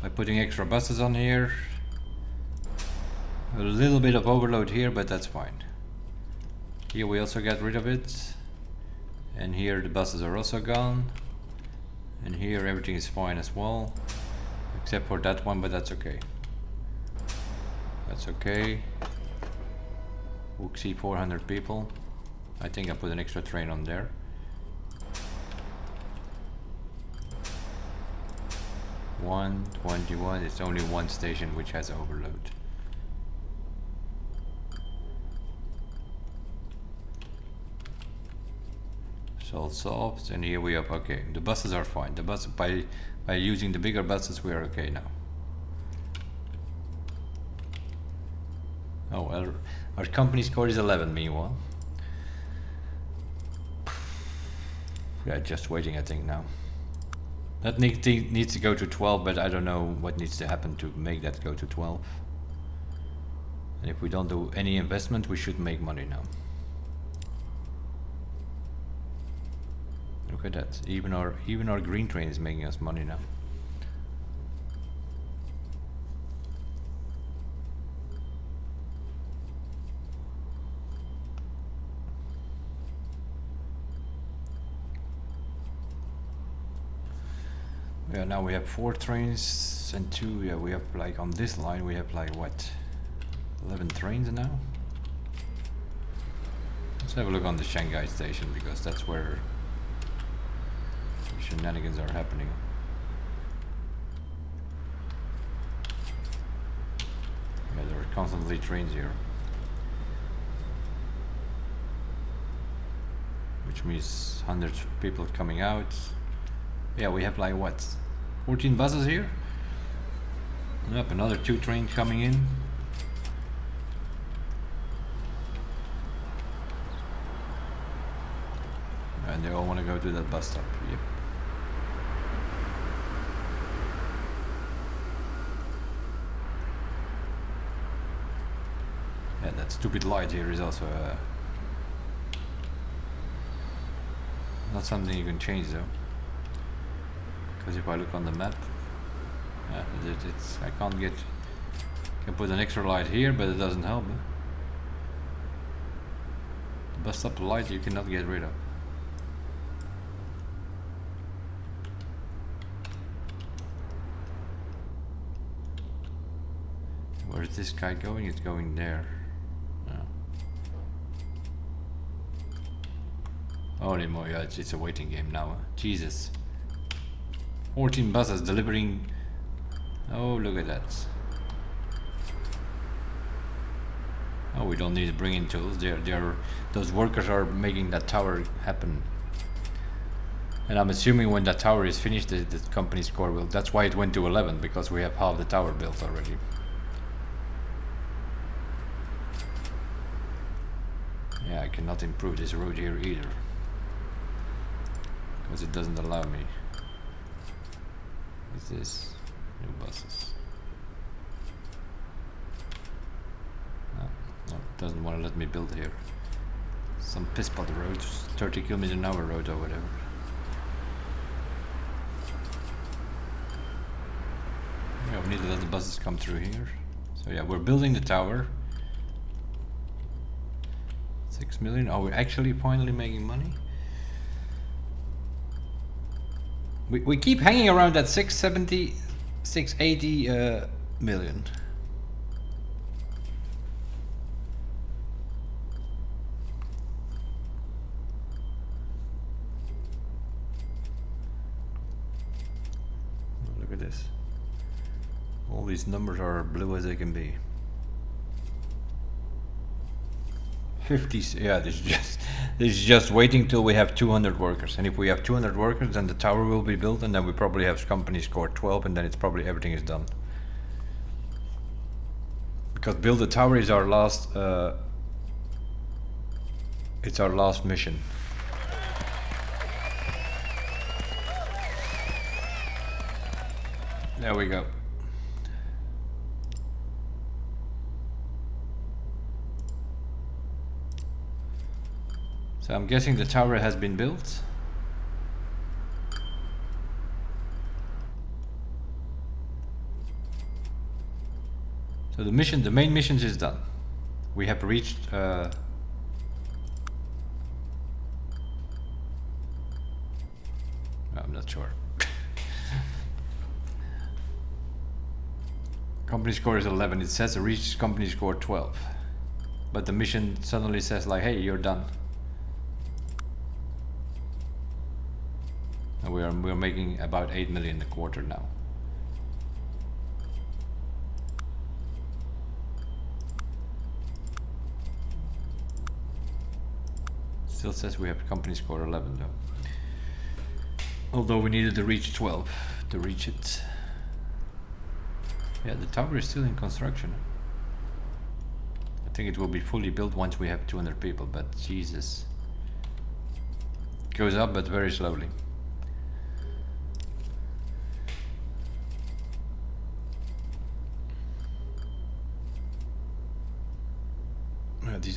by putting extra buses on here. A little bit of overload here, but that's fine. Here we also get rid of it. And here the buses are also gone. And here everything is fine as well. Except for that one, but that's okay. That's okay. Whoopsie, 400 people. I think I put an extra train on there. $121. It's only one station which has overload. So solved, and here we have okay. The buses are fine. The bus by using the bigger buses we are okay now. Oh well, our company score is 11 meanwhile. Yeah, just waiting I think now. That needs to go to 12, but I don't know what needs to happen to make that go to 12. And if we don't do any investment, we should make money now. Look at that. Even our green train is making us money now. Yeah, now we have 4 trains and 2. Yeah, we have like on this line we have like what, 11 trains now. Let's have a look on the Shangai station because that's where shenanigans are happening. Yeah, there are constantly trains here, which means hundreds of people coming out. Yeah, we have like what, 14 buses here. Yep, another 2 trains coming in. And they all want to go to that bus stop. Yep. Yeah, that stupid light here is also not something you can change though. Because if I look on the map, I can put an extra light here, but it doesn't help me. The bus stop light you cannot get rid of. Where is this guy going? It's going there. Holy moly, yeah, it's a waiting game now. Jesus. 14 buses delivering. Oh, look at that. Oh, we don't need to bring in tools. Those workers are making that tower happen. And I'm assuming when that tower is finished, the company score will. That's why it went to 11, because we have half the tower built already. Yeah, I cannot improve this road here either, because it doesn't allow me. What's this? New buses. No, it doesn't want to let me build here. Some pisspot road, 30 km/h road or whatever. Yeah, we need to let the buses come through here. So yeah, we're building the tower. 6 million. Are we actually finally making money? We keep hanging around that 670, 680 million. Look at this. All these numbers are blue as they can be. 50, yeah, this is just waiting till we have 200 workers, and if we have 200 workers, then the tower will be built, and then we probably have company score 12, and then it's probably everything is done. Because build the tower is our last. It's our last mission. There we go. So I'm guessing the tower has been built. So the mission, the main missions is done. We have reached I'm not sure. Company score is 11. It says reached company score 12. But the mission suddenly says like, hey, you're done. And we're making about 8 million a quarter now. Still says we have company score 11 though. Although we needed to reach 12 to reach it. Yeah, the tower is still in construction. I think it will be fully built once we have 200 people, but Jesus. It goes up, but very slowly.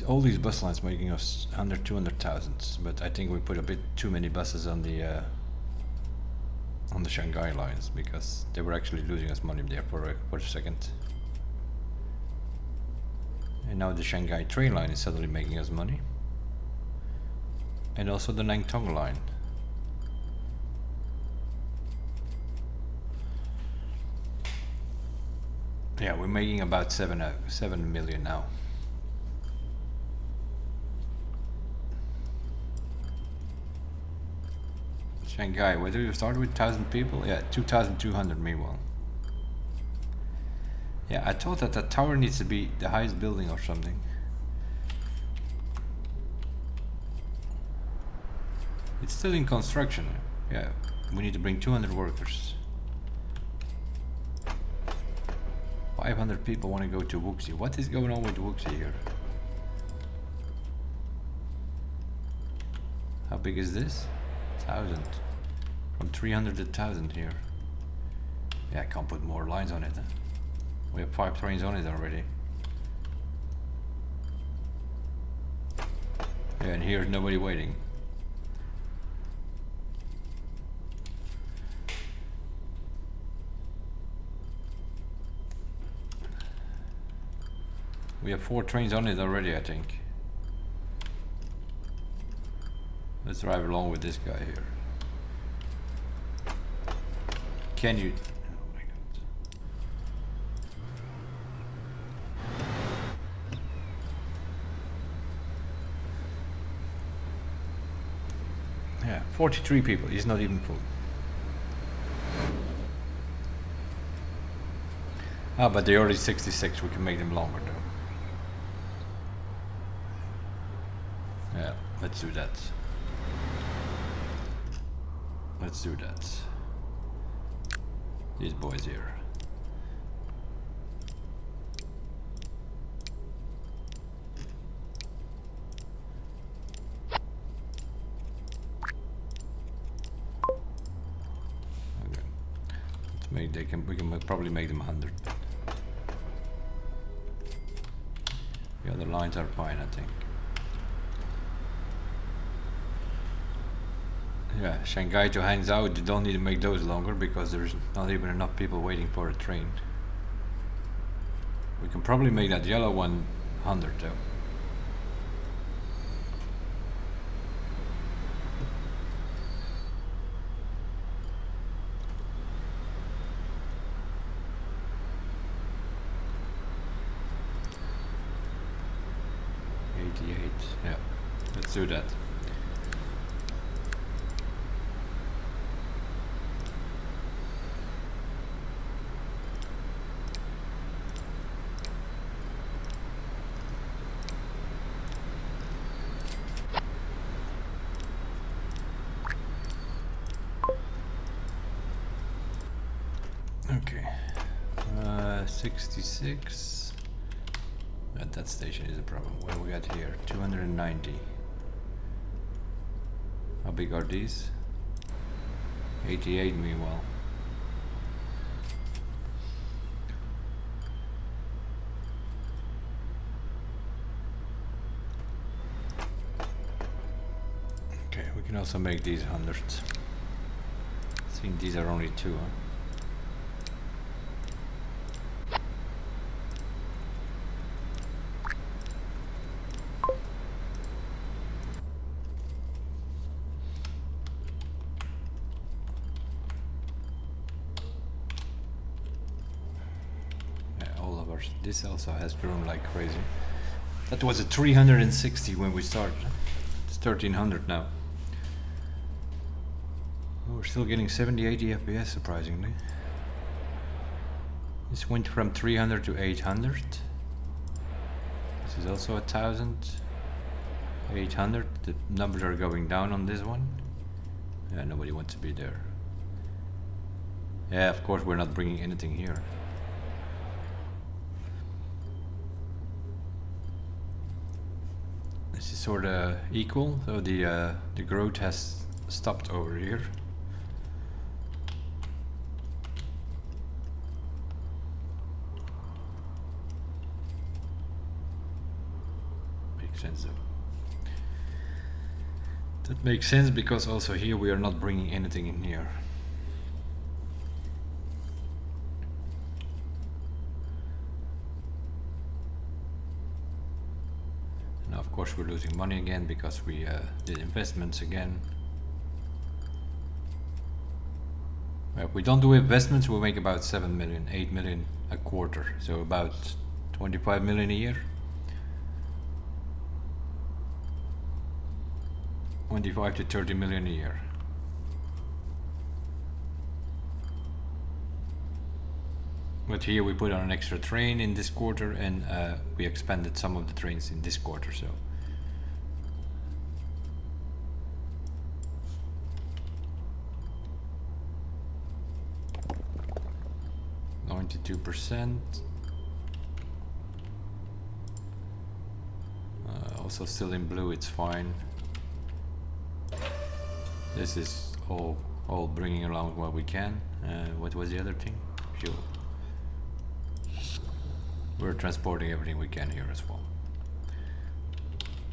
All these bus lines making us under 200,000, but I think we put a bit too many buses on the Shanghai lines because they were actually losing us money there for a second. And now the Shanghai train line is suddenly making us money. And also the Nantong line. Yeah, we're making about 7 million now. Shanghai, whether you started with 1,000 people? Yeah, 2,200 meanwhile. Yeah, I thought that the tower needs to be the highest building or something. It's still in construction. Yeah, we need to bring 200 workers. 500 people want to go to Wuxi. What is going on with Wuxi here? How big is this? 1,000. From 300 to 1,000 here. Yeah, I can't put more lines on it. Huh? We have 5 trains on it already. Yeah, and here's nobody waiting. We have 4 trains on it already, I think. Let's drive along with this guy here. Can you... Oh my god. Yeah, 43 people. He's not even full. Ah, but they're already 66. We can make them longer though. Yeah, let's do that. Let's do that. These boys here. Okay. Let's make we can probably make them 100. The other lines are fine, I think. Yeah, Shanghai to Hangzhou, you don't need to make those longer because there's not even enough people waiting for a train. We can probably make that yellow one 100 though. Yeah, let's do that. Okay, 66. That station is a problem. What do we got here? 290. How big are these? 88 meanwhile. Okay, we can also make these 100. I think these are only 2, huh? course, this also has grown like crazy. That was a 360 when we started. It's 1300 now. Oh, we're still getting 70, 80 FPS surprisingly. This went from 300 to 800. This is also 1000. 800. The numbers are going down on this one. Yeah, nobody wants to be there. Yeah, of course we're not bringing anything here. This is sort of equal, so the growth has stopped over here. Makes sense though. That makes sense because also here we are not bringing anything in here. Now of course we're losing money again because we did investments again. Well, if we don't do investments, we'll make about 7 million, 8 million a quarter, so about 25 million a year. 25 to 30 million a year. But here we put on an extra train in this quarter, and we expanded some of the trains in this quarter, so. %. Also still in blue, it's fine. This is all bringing along what we can. What was the other thing? Fuel. We're transporting everything we can here as well.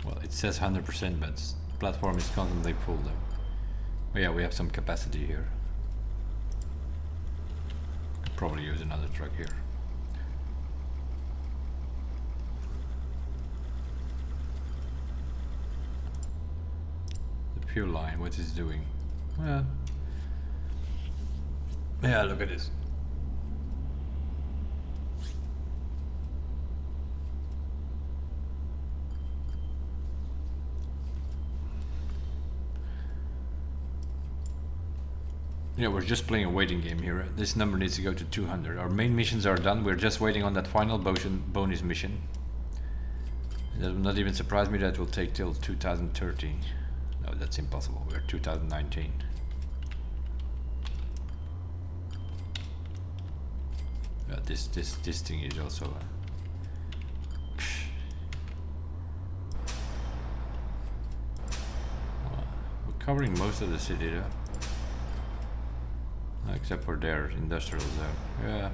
Well, it says 100%, but the platform is constantly full though. But yeah, we have some capacity here. Could probably use another truck here. The fuel line, what is it doing? Well, yeah, look at this. Yeah, we're just playing a waiting game here. This number needs to go to 200. Our main missions are done. We're just waiting on that final bonus mission. That will not even surprise me that will take till 2030. No, that's impossible. We're 2019. This thing is also. We're covering most of the city though. Except for their industrial zone. Yeah.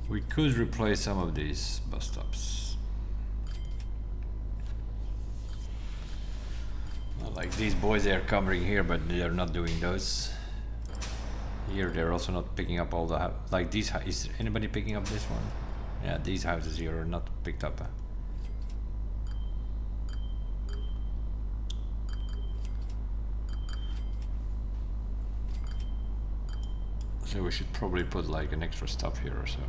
We could replace some of these bus stops. Well, like these boys, they are covering here, but they are not doing those. Here, they're also not picking up all the like these. Is anybody picking up this one? Yeah, these houses here are not picked up. So we should probably put like an extra stop here or so.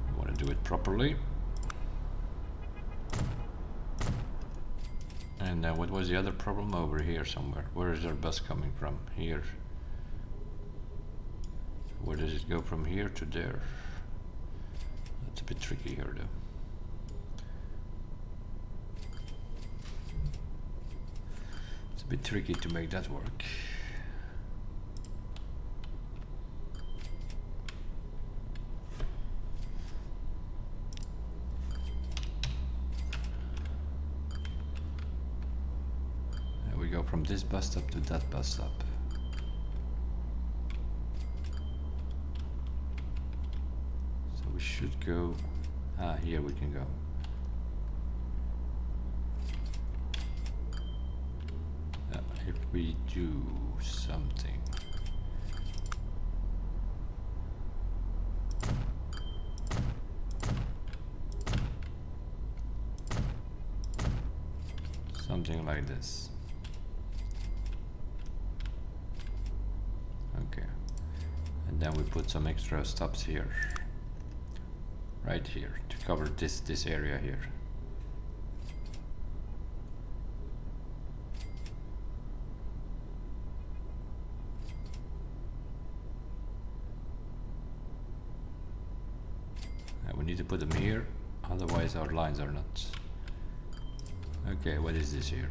We want to do it properly. And what was the other problem over here somewhere? Where is our bus coming from? Here. Where does it go from here to there? That's a bit tricky here though. A bit tricky to make that work. And we go from this bus stop to that bus stop. So we should go. Here we can go. If we do something. Something like this. then we put some extra stops here, right here, to cover this area here. We need to put them here, otherwise our lines are not. Okay, what is this here?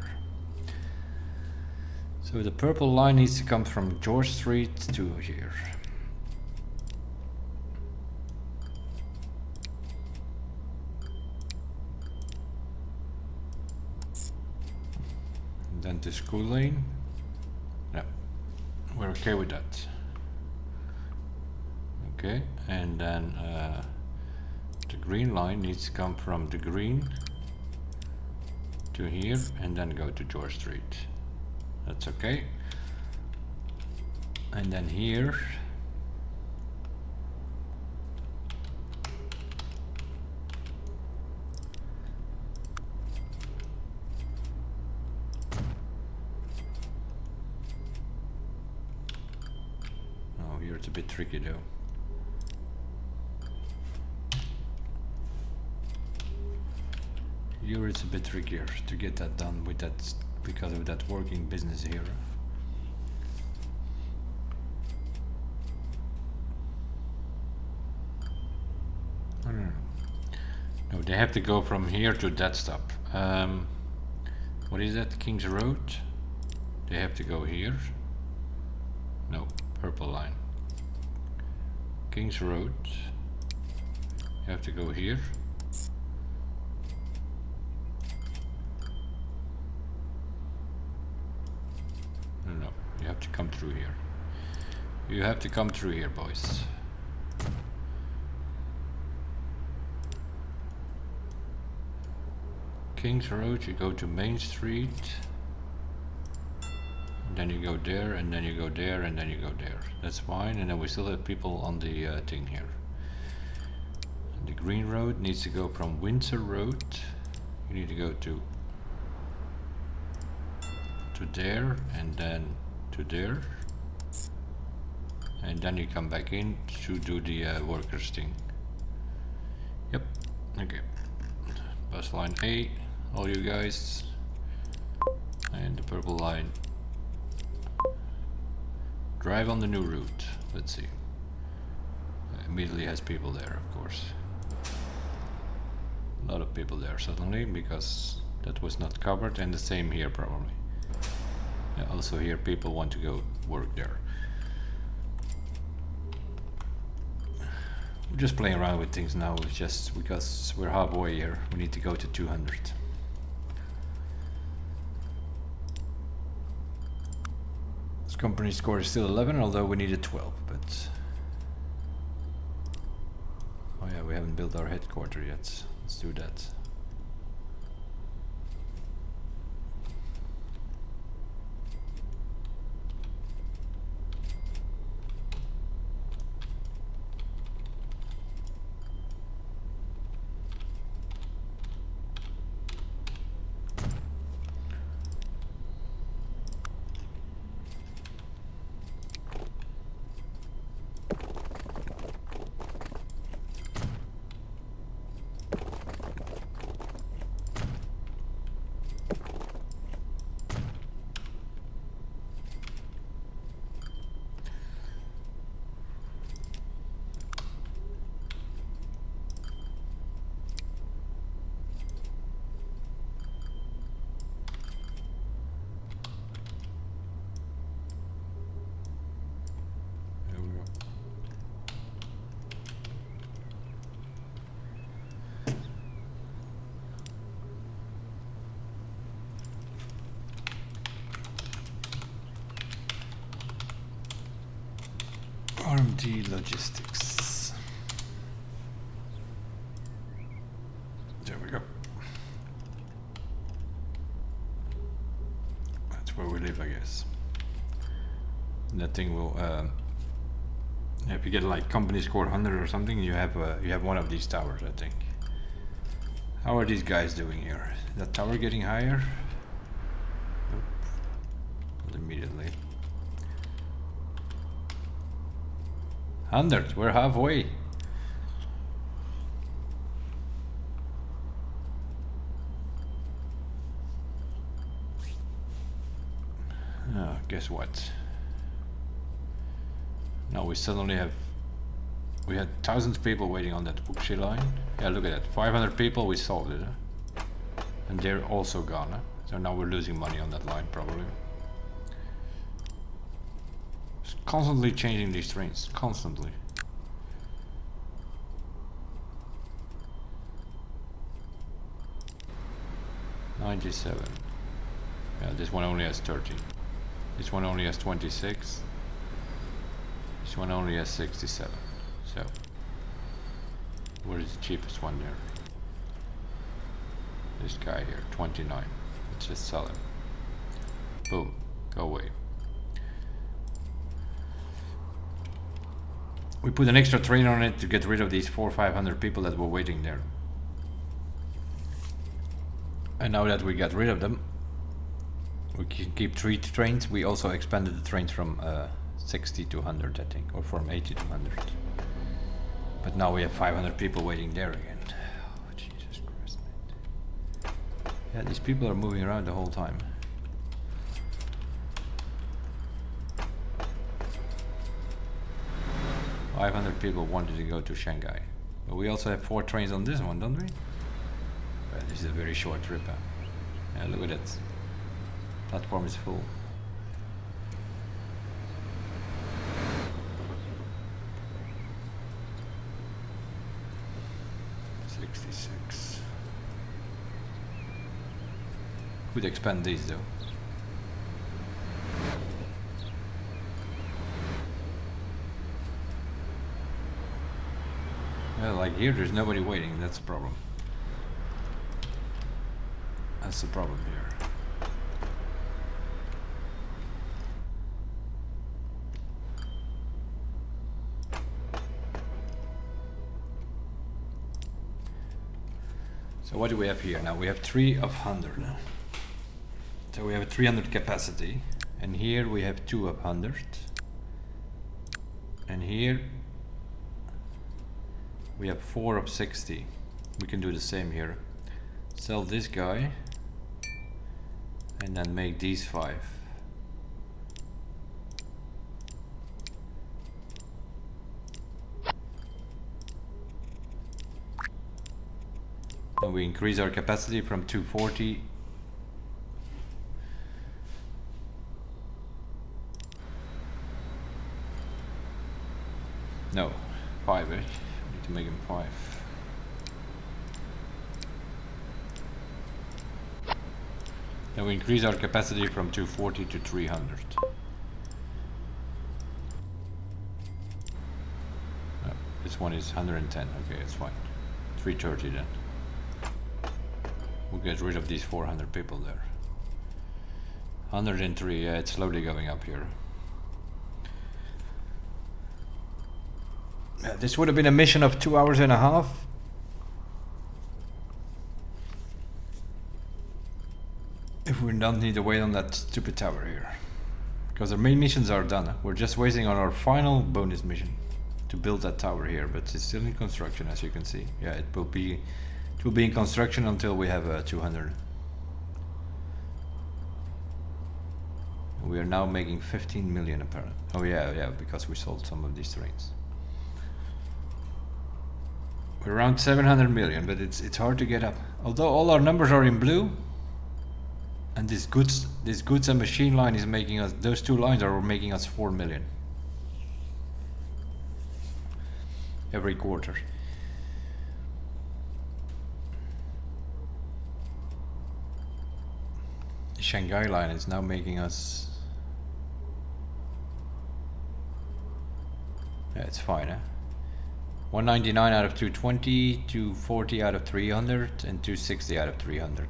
So the purple line needs to come from George Street to here. And then to School Lane. Yeah, we're okay with that. Okay, and then the green line needs to come from the green to here and then go to George Street. That's okay. And then here oh, here it's a bit tricky though. Here it's a bit trickier to get that done with that because of that working business here. I don't know. No, they have to go from here to that stop. What is that? King's Road? They have to go here. No, purple line. King's Road. You have to go here. No, you have to come through here. You have to come through here, boys. King's Road, you go to Main Street. And then you go there, and then you go there, and then you go there. That's fine, and then we still have people on the thing here. And the green road needs to go from Windsor Road. You need to go to there, and then to there, and then you come back in to do the workers thing. Yep, okay. Bus line A, all you guys, and the purple line. Drive on the new route. Let's see. Immediately has people there, of course. A lot of people there suddenly, because that was not covered, and the same here probably. Yeah, also here people want to go work there. We're just playing around with things now, it's just because we're halfway here, we need to go to 200. This company score is still 11, although we needed 12, but... Oh yeah, we haven't built our headquarters yet, let's do that. RMD Logistics. There we go. That's where we live, I guess. And that thing will, if you get like company score 100 or something, you have one of these towers, I think. How are these guys doing here? Is that tower getting higher? Nope. Not immediately. 100, we're halfway. Guess what? Now we suddenly have... We had thousands of people waiting on that Wuxi line. Yeah, look at that. 500 people, we solved it. Huh? And they're also gone. Huh? So now we're losing money on that line, probably. It's constantly changing these trains. Constantly. $97. Yeah, this one only has 30. This one only has 26. This one only has 67. So, what is the cheapest one there? This guy here, 29. Let's just sell him. Boom, go away. We put an extra train on it to get rid of these 400 or 500 people that were waiting there. And now that we got rid of them, we can keep 3 trains. We also expanded the trains from 60 to 100, I think, or from 80 to 100. But now we have 500 people waiting there again. Oh, Jesus Christ, man. Yeah, these people are moving around the whole time. $500 people wanted to go to Shanghai. But we also have 4 trains on this one, don't we? Well, this is a very short trip, huh? Yeah, look at that. Platform is full. Could expand these though. Yeah, like here there's nobody waiting, that's the problem. That's the problem here. So what do we have here now? We have 3 of 100 now. So we have a 300 capacity, and here we have 2 of 100, and here we have 4 of 60. We can do the same here. Sell this guy, and then make these 5. And we increase our capacity from 240. No, 5, eh? We need to make him 5. Then we increase our capacity from 240 to 300. Oh, this one is 110, okay, it's fine. 330 then. We'll get rid of these 400 people there. 103, yeah, it's slowly going up here. This would have been a mission of 2.5 hours. If we don't need to wait on that stupid tower here. Because our main missions are done. We're just waiting on our final bonus mission to build that tower here, but it's still in construction, as you can see. Yeah, it will be in construction until we have 200. We are now making 15 million apparently. Oh yeah, because we sold some of these trains. We're around 700 million, but it's hard to get up. Although all our numbers are in blue, and this goods and machine line is making us, those 2 lines are making us 4 million every quarter. The Shanghai line is now making us. Yeah, it's fine, huh? 199 out of 220, 240 out of 300, and 260 out of 300.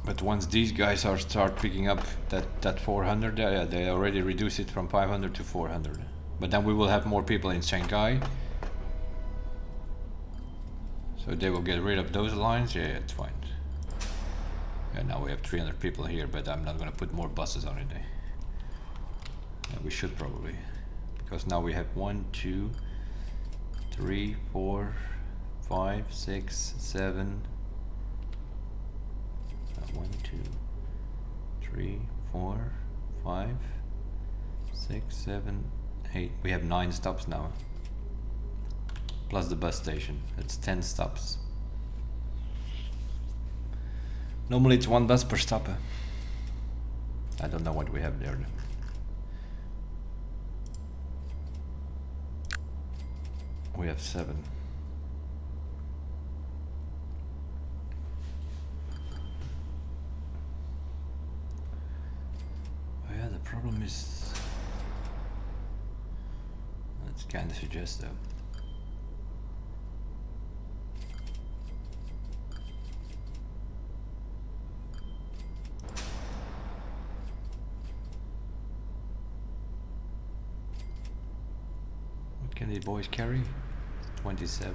But once these guys start picking up that 400, they already reduce it from 500 to 400. But then we will have more people in Shanghai, so they will get rid of those lines. Yeah, it's fine. And now we have 300 people here, but I'm not gonna put more buses on it. Yeah, we should probably, because now we have 1, 2, 3, 4, 5, 6, 7. 1, 2, 3, 4, 5, 6, 7, 8. We have 9 stops now. Plus the bus station. That's 10 stops. Normally it's 1 bus per stop. I don't know what we have there. We have 7. Oh yeah, the problem is... That's kind of suggestive. What can these boys carry? 27.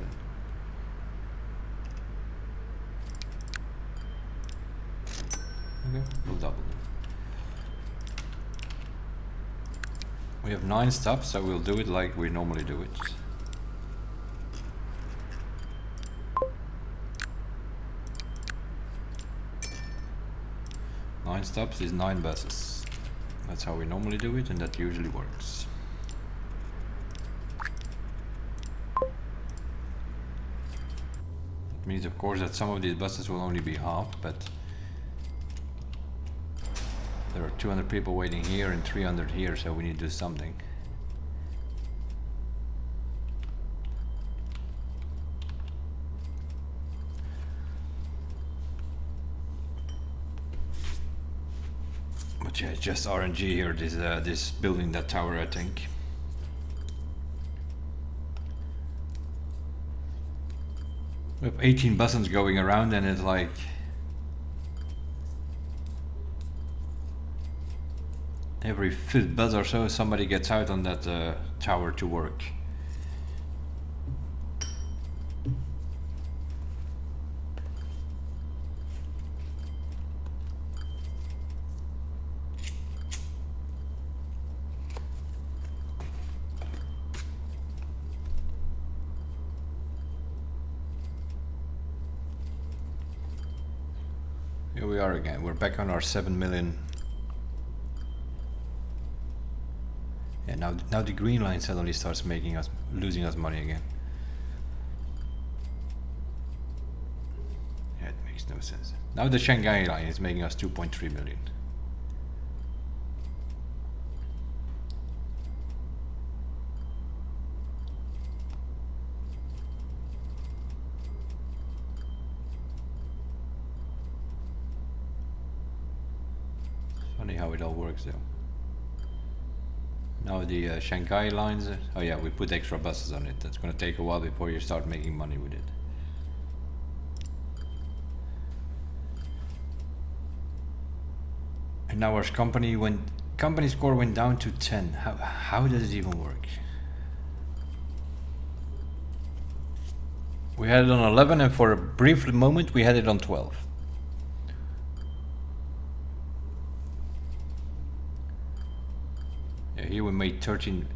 Okay, we'll double them. We have 9 stops, so we'll do it like we normally do it. Nine stops is 9 buses. That's how we normally do it, and that usually works. It means, of course, that some of these buses will only be half, but there are 200 people waiting here and 300 here, so we need to do something. But yeah, it's just RNG here, this building that tower, I think. We have 18 buses going around, and it's like... every 5th bus or so, somebody gets out on that tower to work. Here we are again. We're back on our 7 million. Yeah, now the green line suddenly starts making us losing us money again. Yeah, it makes no sense. Now the Shangai line is making us 2.3 million. Funny how it all works though. Now the Shanghai lines, oh yeah, we put extra buses on it. That's gonna take a while before you start making money with it. And now our company score went down to 10. How does it even work? We had it on 11, and for a brief moment we had it on 12. Here we made 13.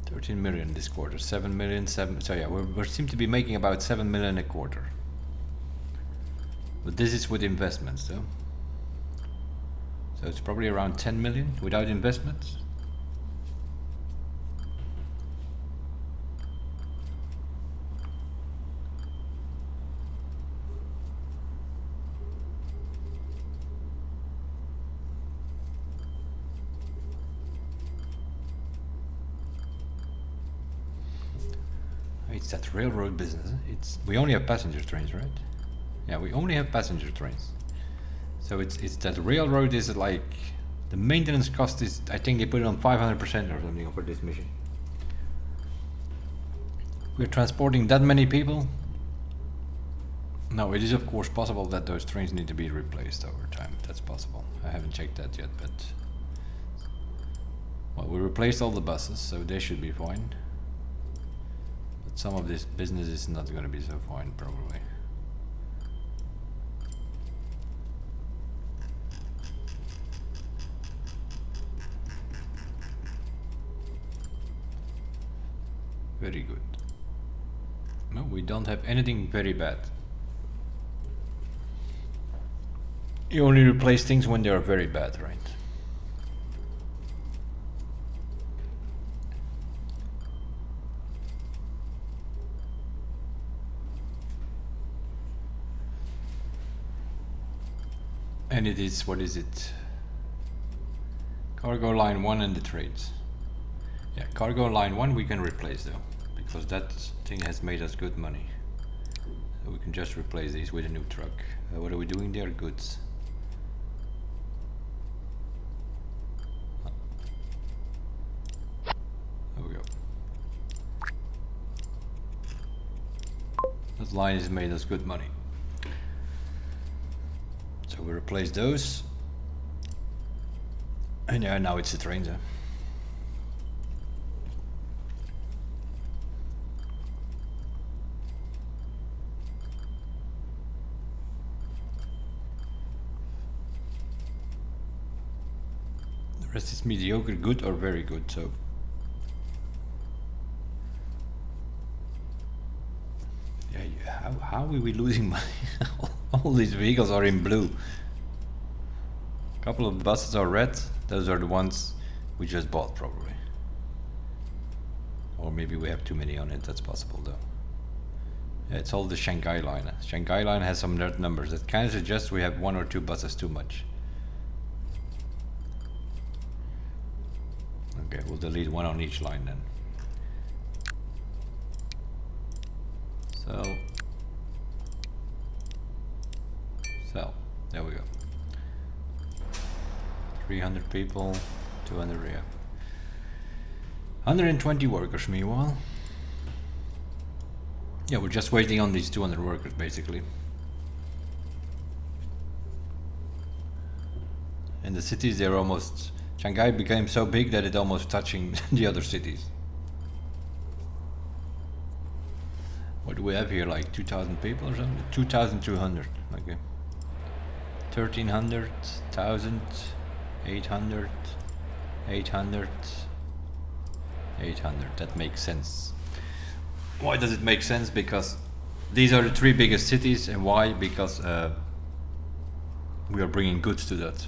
$13 million this quarter. 7 million. So yeah, we seem to be making about 7 million a quarter. But this is with investments, though. So it's probably around 10 million without investments. It's that railroad business. We only have passenger trains, right? Yeah, we only have passenger trains. So it's that railroad is like the maintenance cost is, I think they put it on 500% or something for this mission. We're transporting that many people. No, it is of course possible that those trains need to be replaced over time. That's possible. I haven't checked that yet, but well, we replaced all the buses, so they should be fine. But some of this business is not going to be so fine, probably. Very good. No, we don't have anything very bad. You only replace things when they are very bad, right? And it is, what is it? Cargo line 1 and the trades. Yeah, cargo line 1 we can replace though, because that thing has made us good money. So we can just replace these with a new truck. What are we doing there? Goods. There we go. That line has made us good money. So we replace those. And yeah, now it's the trains. Huh? The rest is mediocre, good or very good, so. Yeah, how are we losing money? All these vehicles are in blue. A couple of buses are red. Those are the ones we just bought, probably. Or maybe we have too many on it. That's possible, though. Yeah, it's all the Shanghai line. Shanghai line has some red numbers. That kind of suggests we have 1 or 2 buses too much. Okay, we'll delete 1 on each line then. So. Sell. There we go. 300 people, 200, yeah. 120 workers meanwhile. Yeah, we're just waiting on these 200 workers basically. In the cities they're almost... Shanghai became so big that it's almost touching the other cities. What do we have here, like 2,000 people or something? 2,200, okay. 1,300, 1,000, 800, 800, 800, that makes sense. Why does it make sense? Because these are the 3 biggest cities, and why? Because we are bringing goods to that.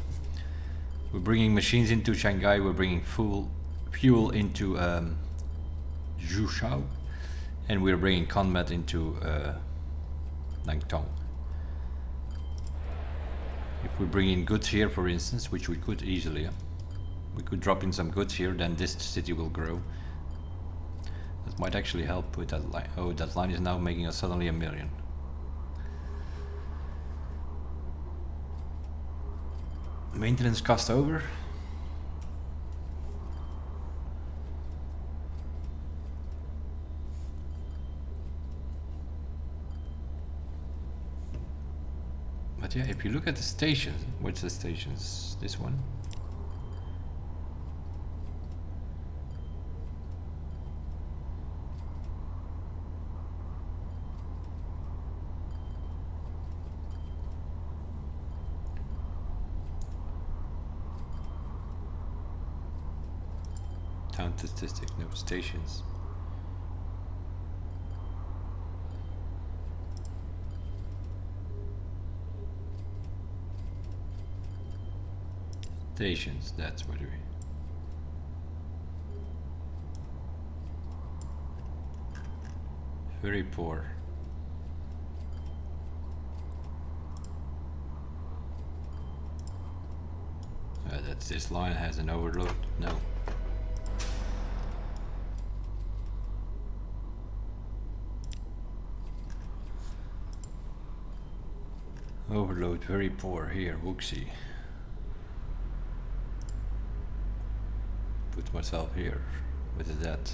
We're bringing machines into Shanghai, we're bringing fuel into Zhuhai, and we're bringing combat into Nantong. If we bring in goods here, for instance, which we could easily, we could drop in some goods here, then this city will grow. That might actually help with that line. Oh, that line is now making us suddenly 1 million. Maintenance cost over. But yeah, if you look at the stations, what's the stations? This one. Town statistics, no stations. Stations, that's what we... Very poor. That's this line has an overload. No. Overload very poor here, whoopsie. Put myself here. What is that?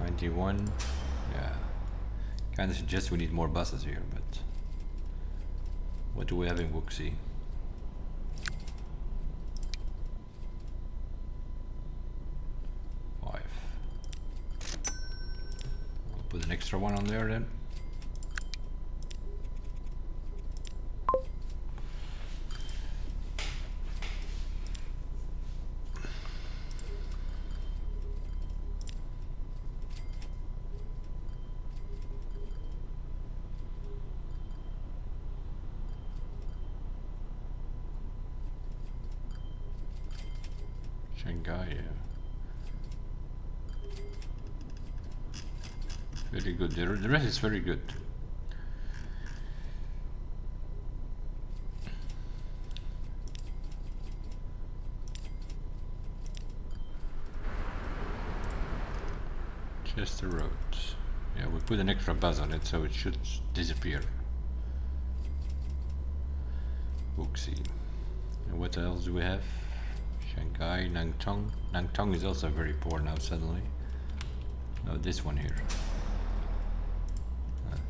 91. Yeah. Kinda suggests we need more buses here, but what do we have in Wuxi? Put an extra one on there then. Shangai, yeah. Very good. The rest is very good. Just the road. Yeah, we put an extra buzz on it, so it should disappear. Oopsie. And what else do we have? Shanghai, Nangtong. Nangtong is also very poor now suddenly. Oh, this one here.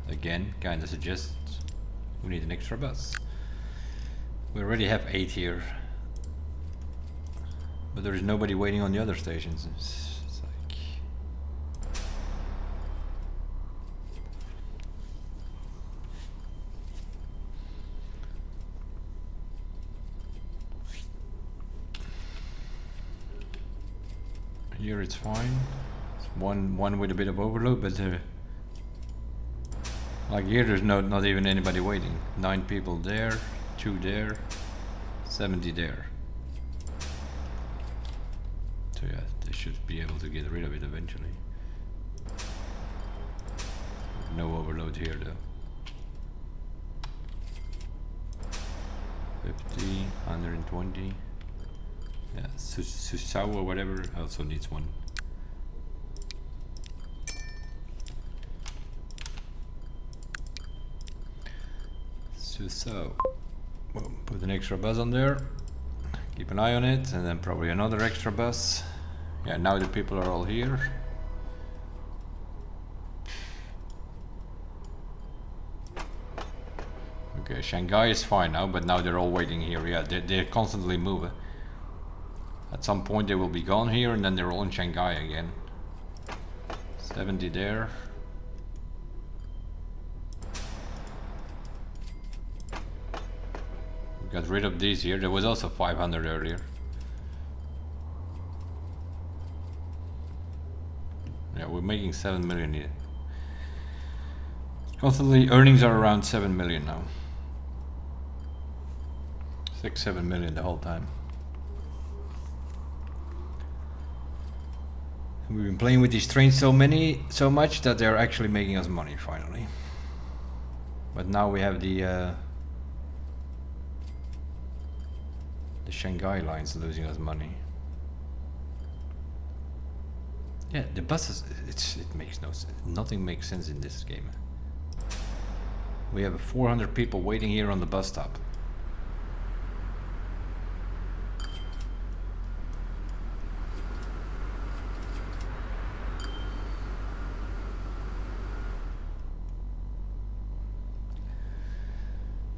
Again, kinda suggests we need an extra bus. We already have 8 here. But there is nobody waiting on the other stations. It's like... Here it's fine. It's one with a bit of overload, but like here there's not even anybody waiting. 9 people there, 2 there, 70 there. So yeah, they should be able to get rid of it eventually. No overload here though. 50, 120. Yeah, Susao or whatever also needs one. Susao. Well, put an extra bus on there. Keep an eye on it, and then probably another extra bus. Yeah, now the people are all here. Okay, Shanghai is fine now, but now they're all waiting here. Yeah, they're constantly moving. At some point they will be gone here, and then they're all in Shanghai again. 70 there. We got rid of these here. There was also 500 earlier. Yeah, we're making 7 million here. Constantly, earnings are around 7 million now. 6-7 million the whole time. We've been playing with these trains so much that they're actually making us money finally. But now we have the Shanghai lines losing us money. Yeah, the buses, it makes no sense. Nothing makes sense in this game. We have 400 people waiting here on the bus stop.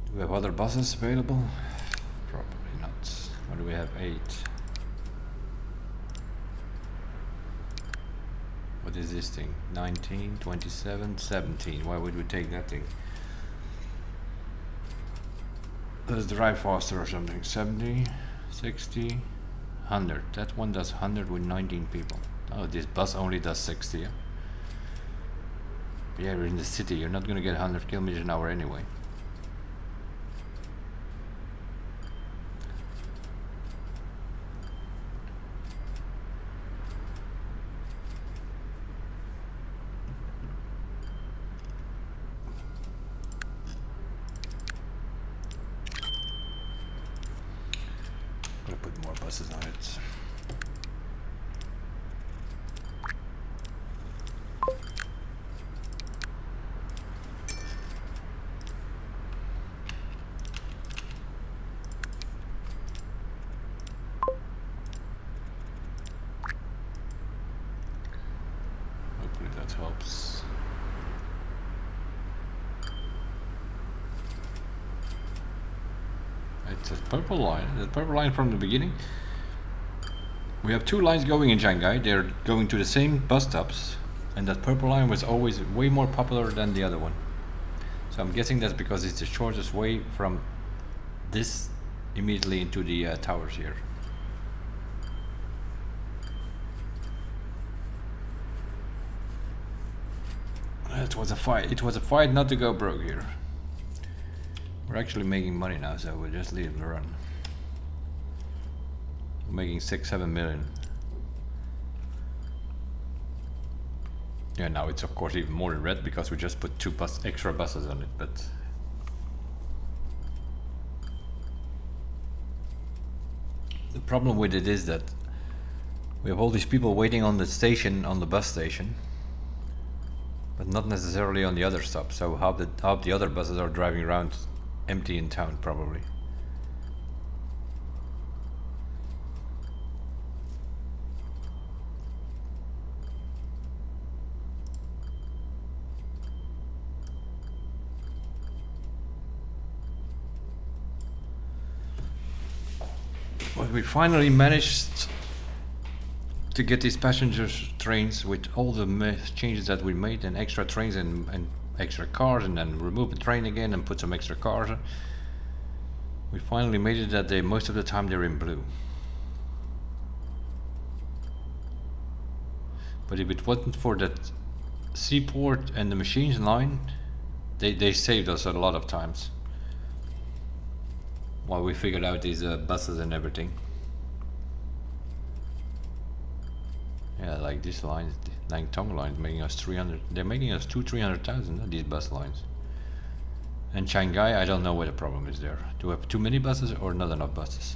Do we have other buses available? Probably not. What do we have? 8. What is this thing? 19, 27, 17. Why would we take that thing? Let's drive faster or something. 70, 60, 100. That one does 100 with 19 people. Oh, this bus only does 60. Yeah, but yeah, we're in the city. You're not gonna get 100 kilometers an hour anyway. On it. Hopefully that helps. It's a purple line. The purple line from the beginning. We have 2 lines going in Shanghai. They're going to the same bus stops. And that purple line was always way more popular than the other one. So I'm guessing that's because it's the shortest way from this immediately into the towers here. It was a fight. It was a fight not to go broke here. We're actually making money now, so we'll just leave it run. We're making 6-7 million. Yeah, now it's of course even more in red because we just put 2 extra buses on it, but the problem with it is that we have all these people waiting on the station, on the bus station, but not necessarily on the other stop. So how the other buses are driving around empty in town probably. But we finally managed to get these passenger trains with all the changes that we made, and extra trains and extra cars, and then remove the train again and put some extra cars. We finally made it that most of the time they're in blue. But if it wasn't for that seaport and the machines line, they saved us a lot of times while we figured out these buses and everything. Yeah, like this line, the Langtong line, making us 300. They're making us 200,000-300,000. These bus lines. And Shanghai, I don't know what the problem is there. Do we have too many buses or not enough buses?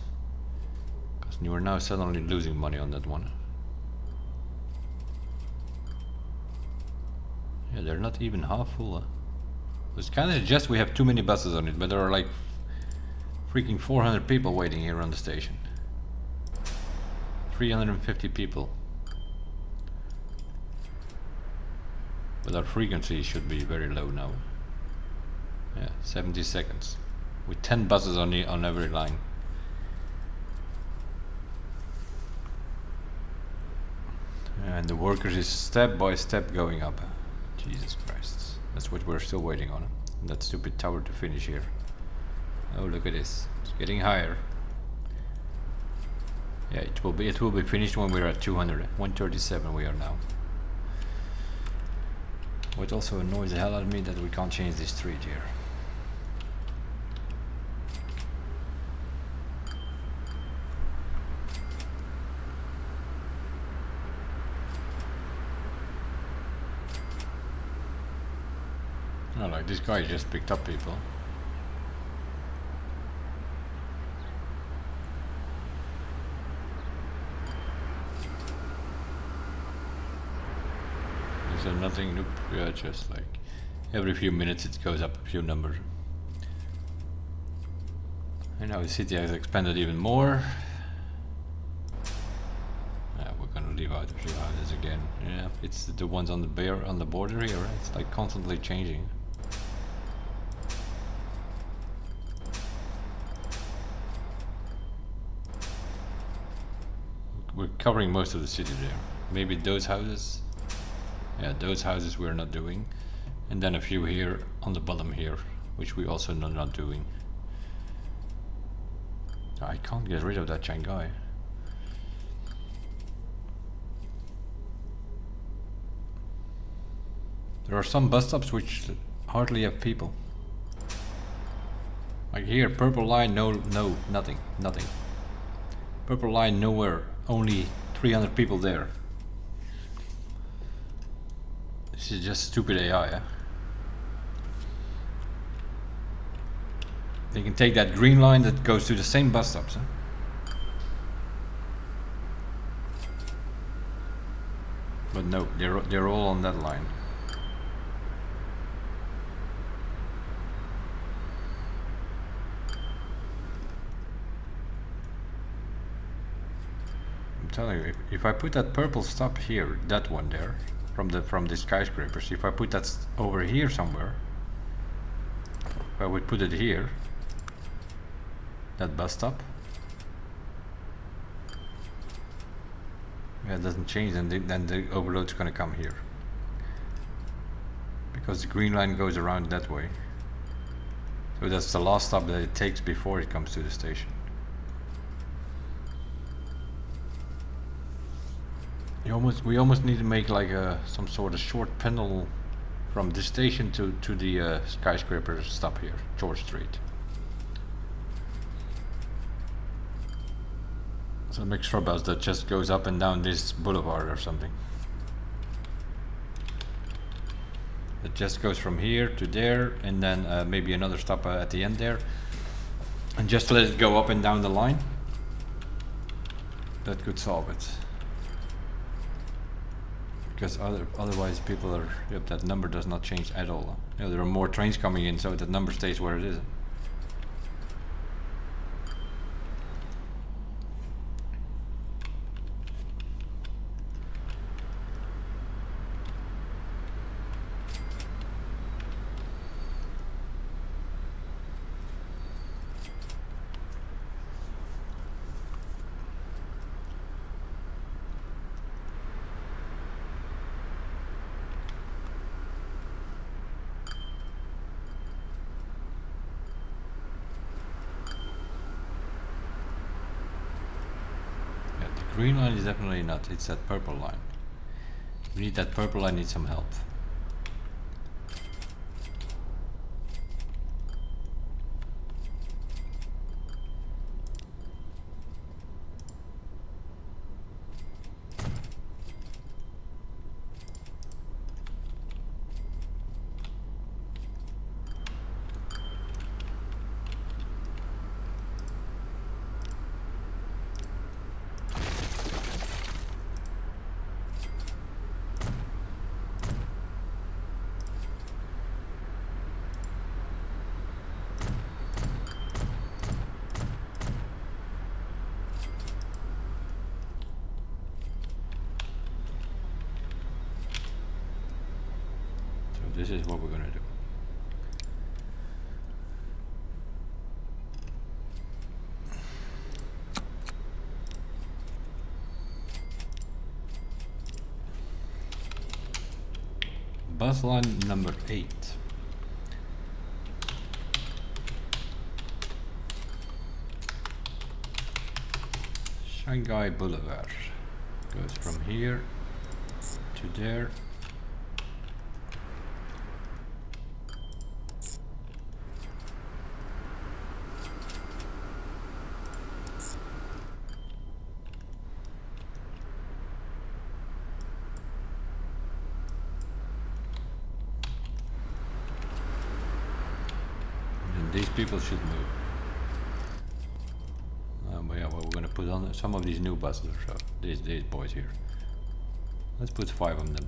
Because we're now suddenly losing money on that one. Yeah, they're not even half full. It's kind of suggests we have too many buses on it, but there are like freaking 400 people waiting here on the station. 350 people. But our frequency should be very low now. Yeah, 70 seconds. With 10 buses on every line. And the workers is step by step going up. Jesus Christ. That's what we're still waiting on. That stupid tower to finish here. Oh, look at this. It's getting higher. Yeah, it will be finished when we're at 200. 137 we are now. What also annoys the hell out of me that we can't change this street here. Oh, like this guy just picked up people. Is there nothing? Nope. Yeah, just like every few minutes it goes up a few numbers. And now the city has expanded even more. Yeah, we're gonna leave out a few houses again. Yeah, it's the ones on the border here, right? It's like constantly changing. We're covering most of the city there. Maybe those houses. Yeah, those houses we're not doing. And then a few here on the bottom here, which we also not doing. I can't get rid of that Shanghai. There are some bus stops which hardly have people. Like here, purple line, no, nothing. Purple line, nowhere. Only 300 people there. This is just stupid AI. Eh? They can take that green line that goes to the same bus stops. Eh? But no, they're all on that line. I'm telling you, if I put that purple stop here, that one there, from the skyscrapers, if I put that over here somewhere, if I would put it here, that bus stop, yeah, it doesn't change, and then the overload's gonna come here. because the green line goes around that way. So that's the last stop that it takes before it comes to the station. We almost need to make like some sort of short pendulum from this station to the skyscraper stop here, George Street. So a mixed bus that just goes up and down this boulevard or something. It just goes from here to there, and then maybe another stop at the end there, and just let it go up and down the line. That could solve it. Because otherwise people are, yep, that number does not change at all. You know, there are more trains coming in, so that number stays where it is. Green line is definitely not, it's that purple line. We need that purple line, needs some help. This is what we're gonna do. Bus line number 8. Shangai Boulevard goes from here to there. These people should move. But yeah, well, we're gonna put on some of these new buses. So these boys here. Let's put 5 of them.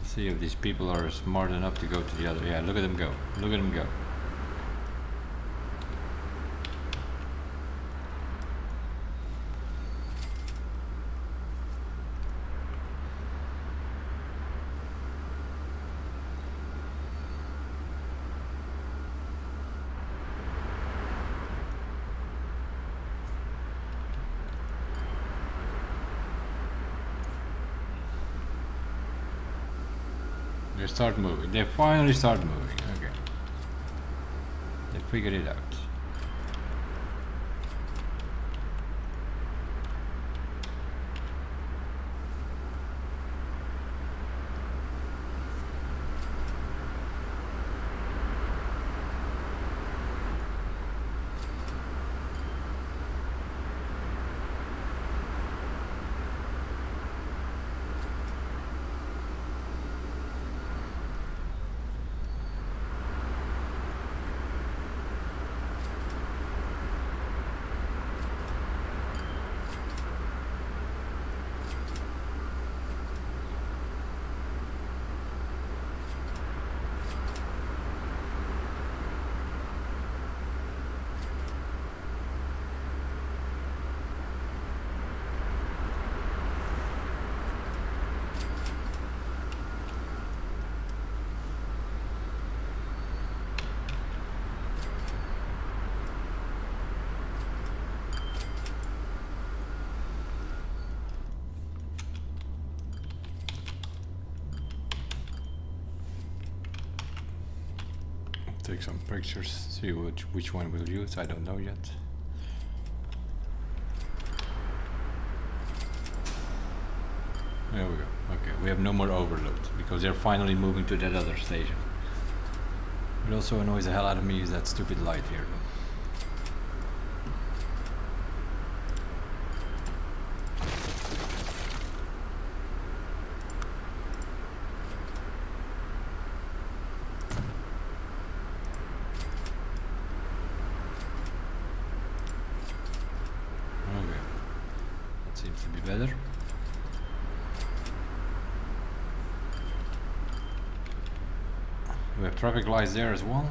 See if these people are smart enough to go to the other. Yeah, look at them go. Look at them go. They start moving. They finally start moving. Okay. They figured it out. Take some pictures, see which one we'll use. I don't know yet. There we go. Okay, we have no more overload because they're finally moving to that other station. It also annoys the hell out of me is that stupid light here though. Okay, that seems to be better. We have traffic lights there as well.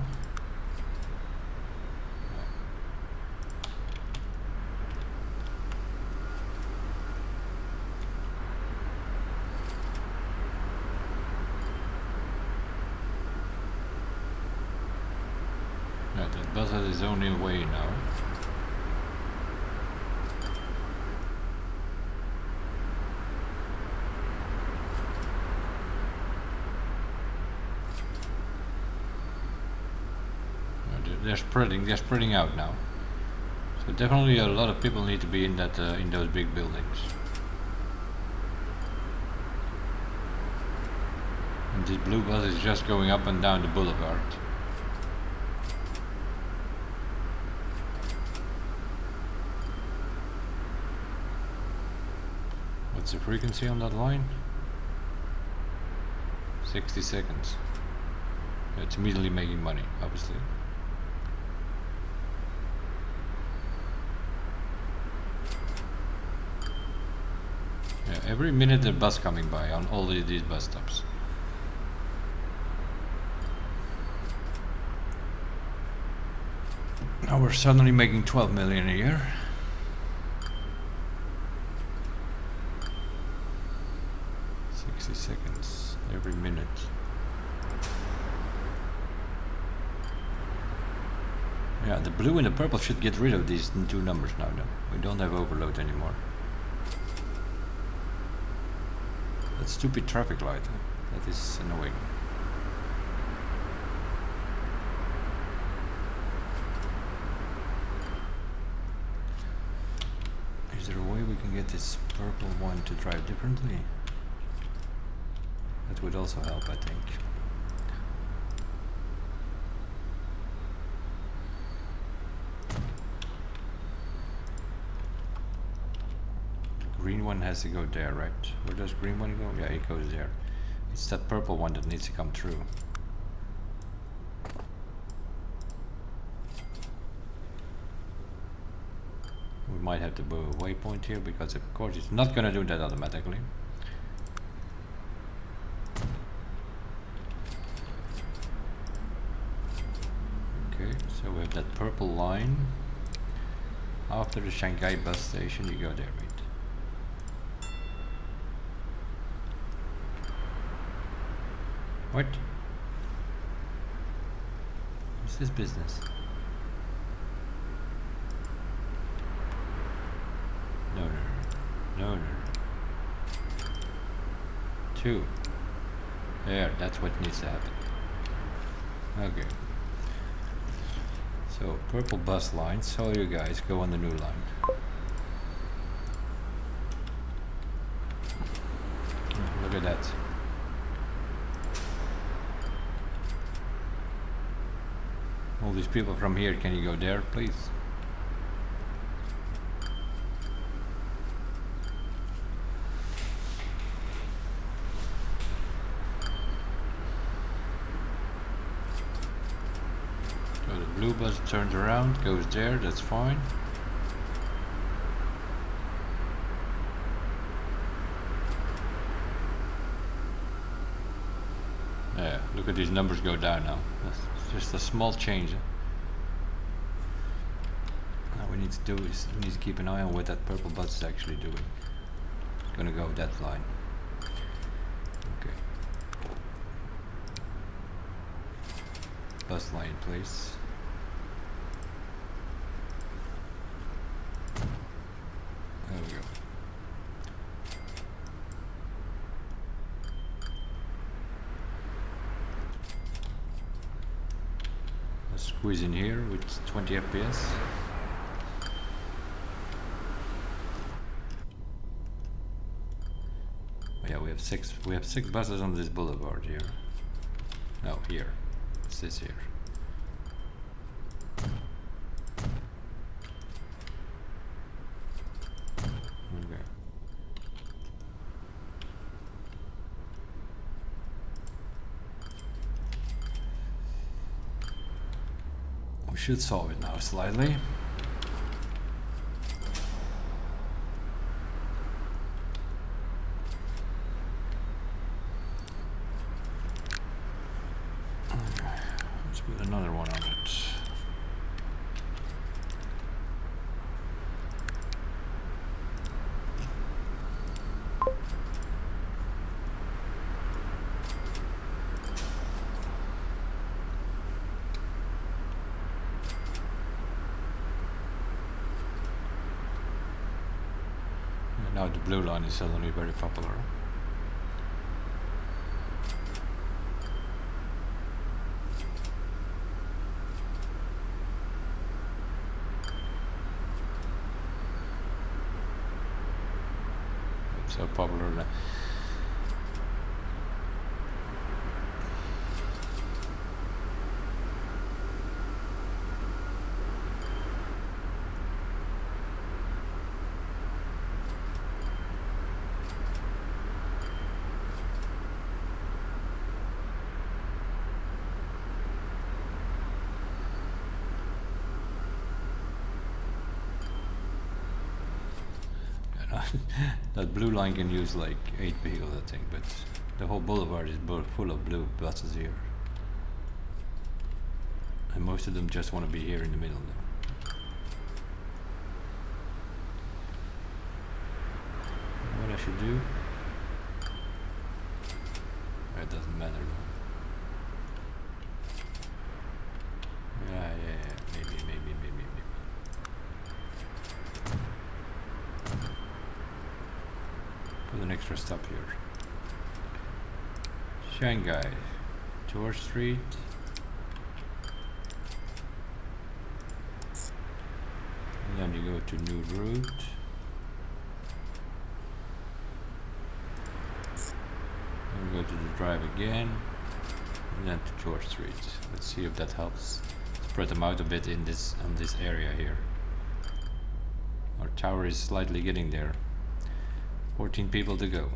Yeah, that bus has its own way now. They're spreading out now. So definitely a lot of people need to be in that in those big buildings. And this blue bus is just going up and down the boulevard. What's the frequency on that line? 60 seconds. It's immediately making money, obviously. Yeah, every minute there's a bus coming by on all these bus stops. Now we're suddenly making 12 million a year. Seconds every minute. Yeah, the blue and the purple should get rid of these two numbers now though. We don't have overload anymore. That stupid traffic light, huh? That is annoying. Is there a way we can get this purple one to drive differently? That would also help, I think. The green one has to go there, right? Where does green one go? Yeah, it goes there. It's that purple one that needs to come through. We might have to do a waypoint here because of course it's not gonna do that automatically. So we have that purple line. After the Shangai bus station, you go there, right? What? What's this business? No. 2. There, that's what needs to happen. Okay. So, purple bus lines, all you guys go on the new line. Look at that. All these people from here, can you go there, please? Blue bus turns around, goes there, that's fine. Yeah, look at these numbers go down now. That's just a small change. All we need to do is we need to keep an eye on what that purple bus is actually doing. It's gonna go that line. Okay. Bus line, please. There we go. squeeze in here with 20 FPS. Yeah, we have six buses on this boulevard here. No, here. It's this here. Okay. We should solve it now slightly. Let's put another one on it. Now the blue line is suddenly very popular. It's so popular now. That blue line can use like 8 vehicles, I think, but the whole boulevard is full of blue buses here. And most of them just want to be here in the middle now. What I should do? It doesn't matter. Yeah, maybe. Put an extra stop here. Shangai, George Street. And then you go to new route. And we go to the drive again. And then to George Street. Let's see if that helps. Spread them out a bit in this area here. Our tower is slightly getting there. 14 people to go.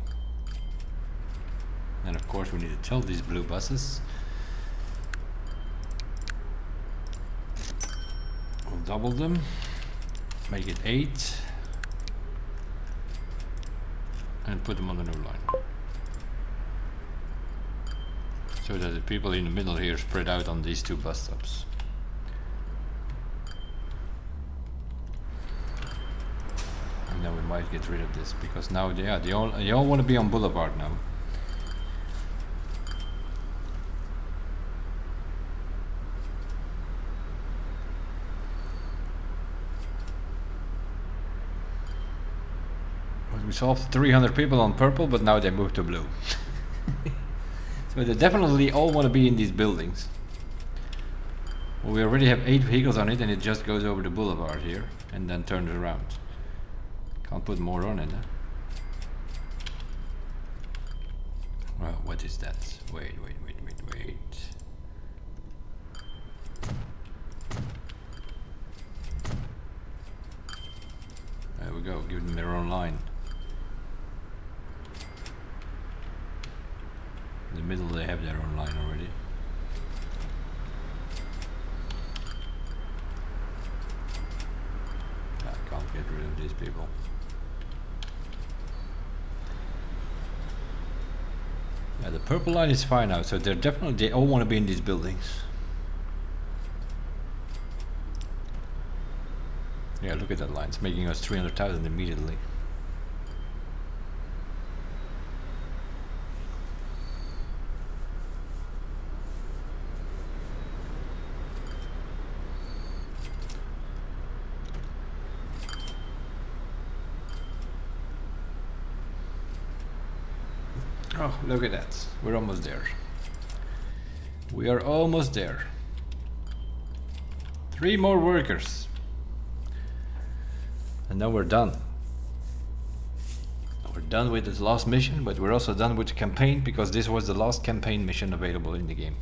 And of course we need to tell these blue buses. We'll double them. Make it 8. And put them on the new line. So that the people in the middle here spread out on these 2 bus stops. And then we might get rid of this, because now they all want to be on Boulevard now. But we solved 300 people on purple, but now they moved to blue. So they definitely all want to be in these buildings. Well, we already have 8 vehicles on it, and it just goes over the boulevard here and then turns around. Can't put more on it, huh? Well, what is that? Wait. There we go, give them their own line. In the middle they have their own line already. I can't get rid of these people. Yeah, the purple line is fine now, so they all want to be in these buildings. Yeah, look at that line, it's making us 300,000 immediately. Oh, look at that. We're almost there. We are almost there. 3 more workers. And then we're done. We're done with this last mission, but we're also done with the campaign because this was the last campaign mission available in the game.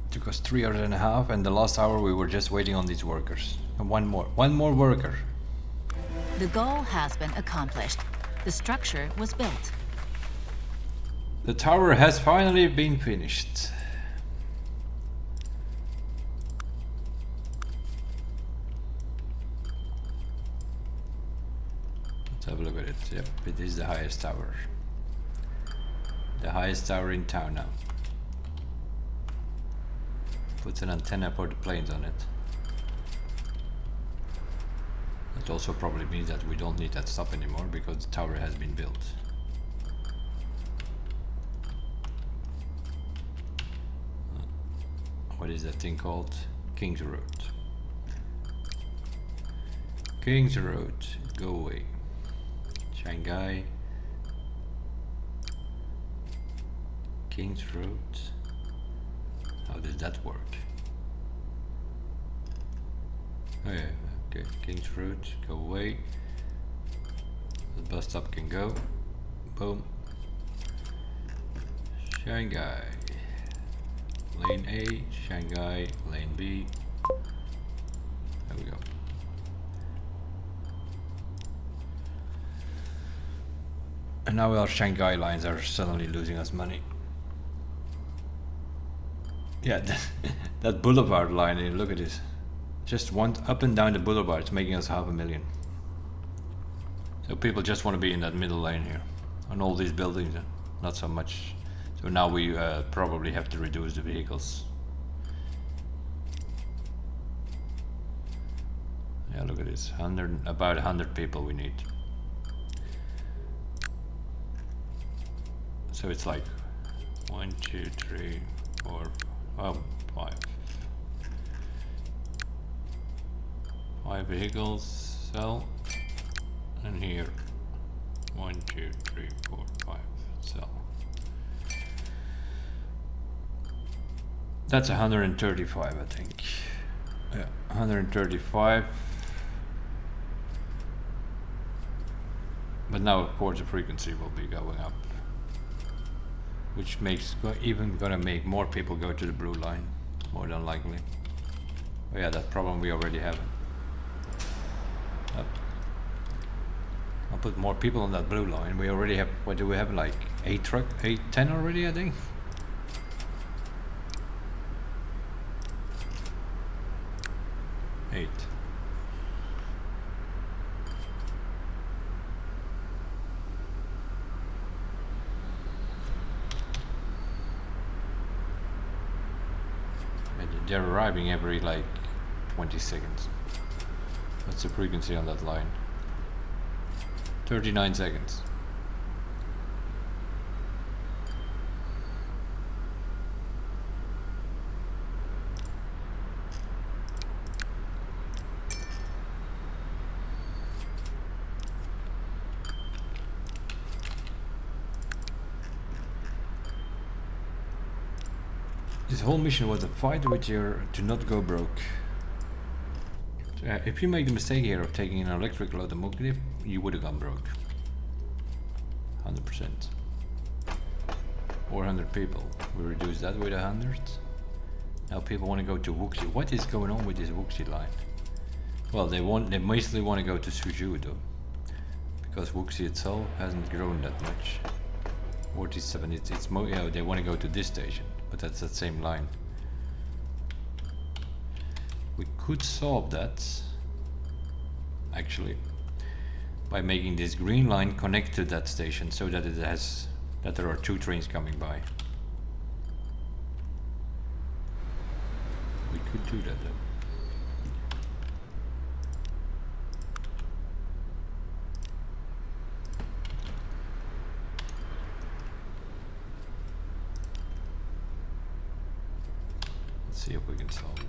It took us 3 hours and a half, and the last hour we were just waiting on these workers. And one more worker. The goal has been accomplished. The structure was built. The tower has finally been finished. Let's have a look at it. Yep, it is the highest tower. The highest tower in town now. Puts an antenna for the planes on it. That also probably means that we don't need that stuff anymore because the tower has been built. What is that thing called? King's Road. King's Road, go away. Shangai. King's Road. How does that work? Oh yeah, okay. King's Road, go away. The bus stop can go. Boom. Shangai. Lane A, Shanghai, lane B. There we go. And now our Shanghai lines are suddenly losing us money. Yeah, that boulevard line, look at this. Just one up and down the boulevard, it's making us $500,000. So people just want to be in that middle lane here. On all these buildings, not so much. So now we probably have to reduce the vehicles. Yeah, look at this. About 100 people we need. So it's like 1, 2, 3, 4, 5. 5 vehicles, sell. And here 1, 2, 3, 4, 5, sell. That's 135, I think. Yeah, 135. But now, of course, the frequency will be going up, which makes even gonna make more people go to the blue line, more than likely. Oh yeah, that problem we already have. Yep. I'll put more people on that blue line. We already have. What do we have? Like 10 already, I think. They're arriving every like 20 seconds. What's the frequency on that line? 39 seconds. This whole mission was a fight with your to not go broke. If you make the mistake here of taking an electric locomotive, you would have gone broke. 100%. 400 people. We reduced that with 100. Now people want to go to Wuxi. What is going on with this Wuxi line? Well, they mostly want to go to Suzhou though, because Wuxi itself hasn't grown that much. 47. It's more. Yeah, they want to go to this station. But that's that same line. We could solve that actually by making this green line connect to that station so that there are 2 trains coming by. We could do that though. See if we can solve it.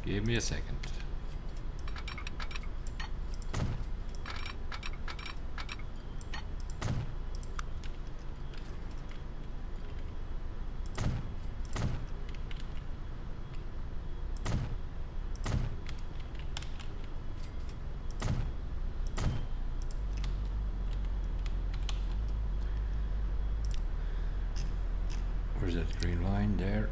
Give me a second. Where's that green line? There.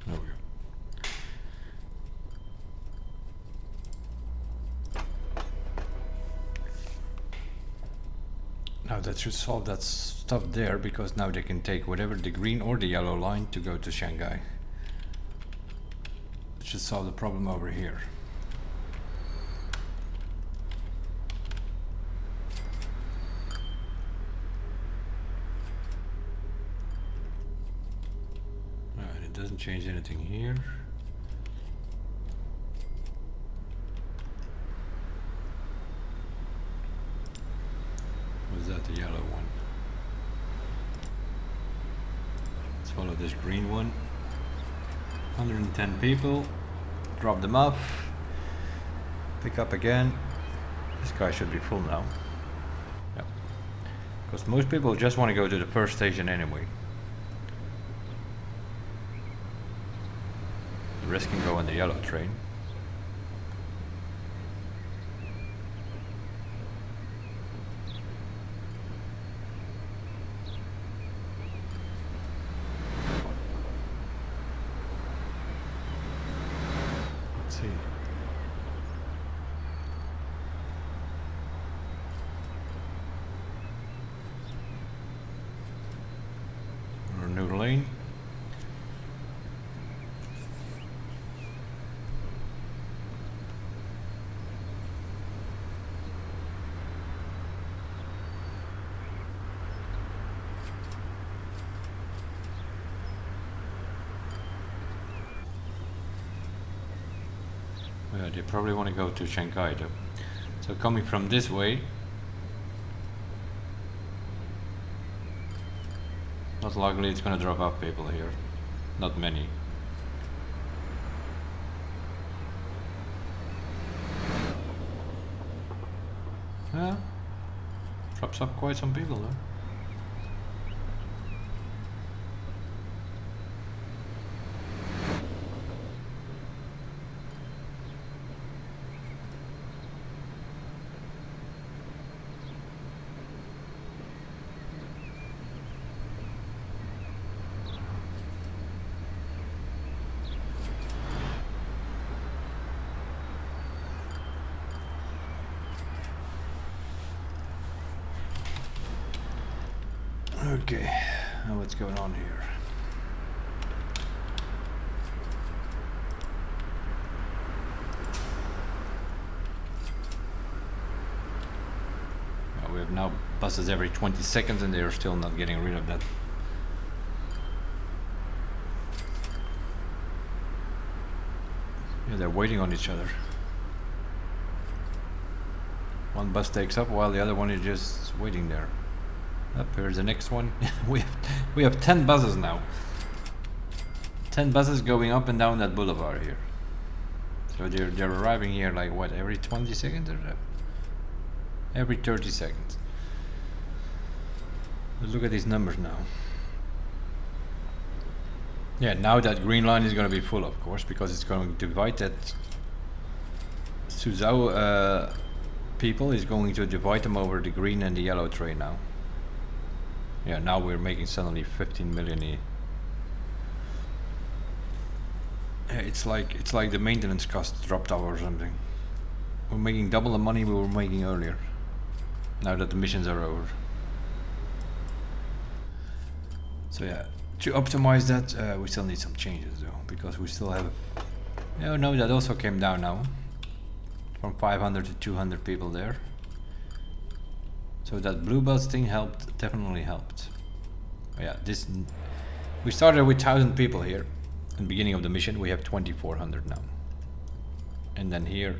There we go. Now that should solve that stuff there, because now they can take whatever the green or the yellow line to go to Shanghai. It should solve the problem over here. Alright, it doesn't change anything here. Was that the yellow one? Let's follow this green one. 110 people. Drop them off. Pick up again. This guy should be full now. Yep. Because most people just want to go to the first station anyway. The rest can go on the yellow train. New lane. Yeah, they probably want to go to Shanghai though. So coming from this way, most likely it's gonna drop off people here. Not many. Yeah, drops off quite some people though. Okay, now what's going on here? We have now buses every 20 seconds and they are still not getting rid of that. Yeah, they're waiting on each other. One bus takes up while the other one is just waiting there. Up here's the next one. we have 10 buses now. 10 buses going up and down that boulevard here. So they're arriving here like what, every 20 seconds or so? Every 30 seconds. But look at these numbers now. Yeah, now that green line is going to be full, of course, because it's going to divide that Suzhou people is going to divide them over the green and the yellow train now. Yeah, now we're making suddenly 15 million. It's like the maintenance cost dropped out or something. We're making double the money we were making earlier. Now that the missions are over. So yeah, to optimize that, we still need some changes though, because we still have. Oh no, that also came down now. From 500 to 200 people there. So that blue bus thing helped, definitely helped. Yeah, this we started with 1,000 people here in the beginning of the mission. We have 2,400 now, and then here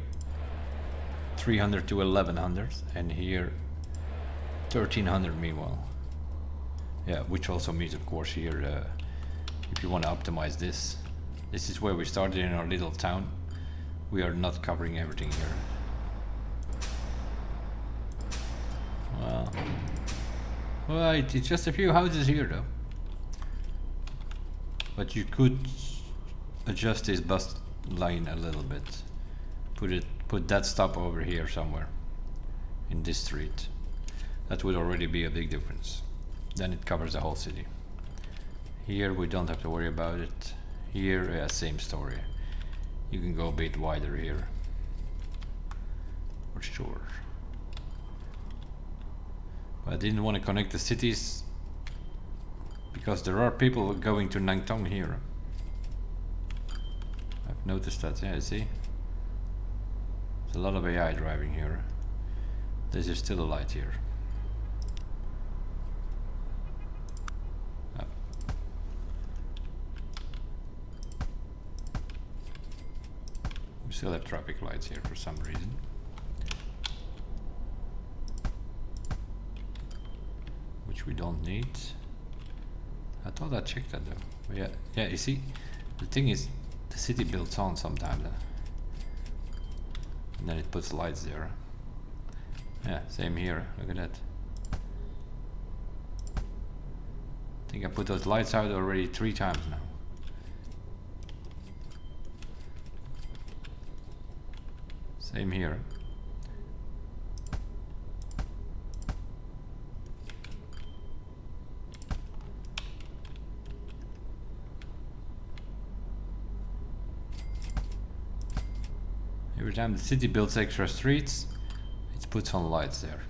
300 to 1,100, and here 1,300 meanwhile. Yeah, which also means, of course, here if you want to optimize this, this is where we started in our little town. We are not covering everything here. Well, it's just a few houses here though. But you could adjust this bus line a little bit. Put that stop over here somewhere in this street. That would already be a big difference. Then it covers the whole city. Here we don't have to worry about it. Here, yeah, same story. You can go a bit wider here, for sure. But I didn't want to connect the cities because there are people going to Nantong here. I've noticed that, yeah, see? There's a lot of AI driving here. This is still a light here. Oh. We still have traffic lights here for some reason. Which we don't need. I thought I checked that though. But yeah, you see, the thing is, the city builds on sometimes, and then it puts lights there. Yeah, same here. Look at that. I think I put those lights out already 3 times now. Same here. Every time the city builds extra streets, it puts on lights there.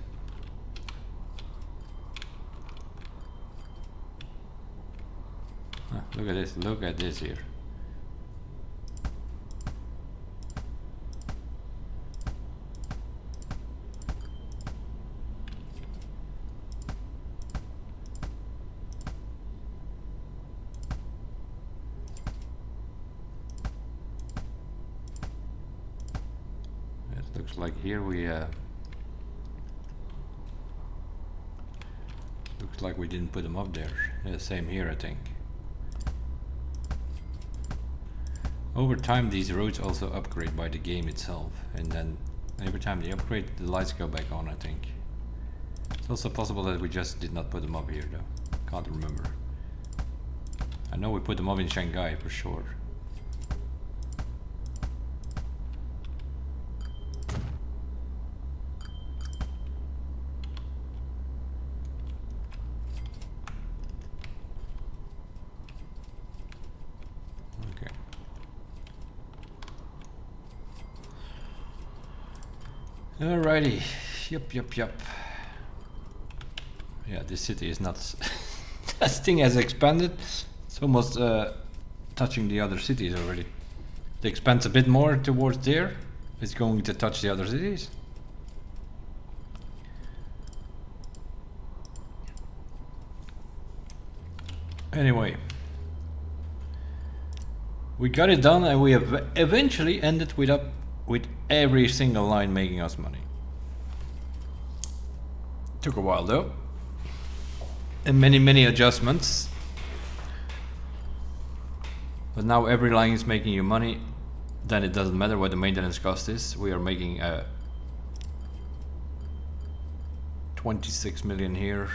Ah, look at this here. Looks like here we looks like we didn't put them up there. Yeah, same here, I think. Over time these roads also upgrade by the game itself, and then every time they upgrade the lights go back on, I think. It's also possible that we just did not put them up here though. Can't remember. I know we put them up in Shanghai for sure. Alrighty, yup. Yeah, this city is nuts. This thing has expanded. It's almost touching the other cities already. It expands a bit more towards there. It's going to touch the other cities. Anyway, we got it done, and we have eventually ended with every single line making us money. Took a while though. and many adjustments. But now every line is making you money. Then it doesn't matter what the maintenance cost is. We are making 26 million here,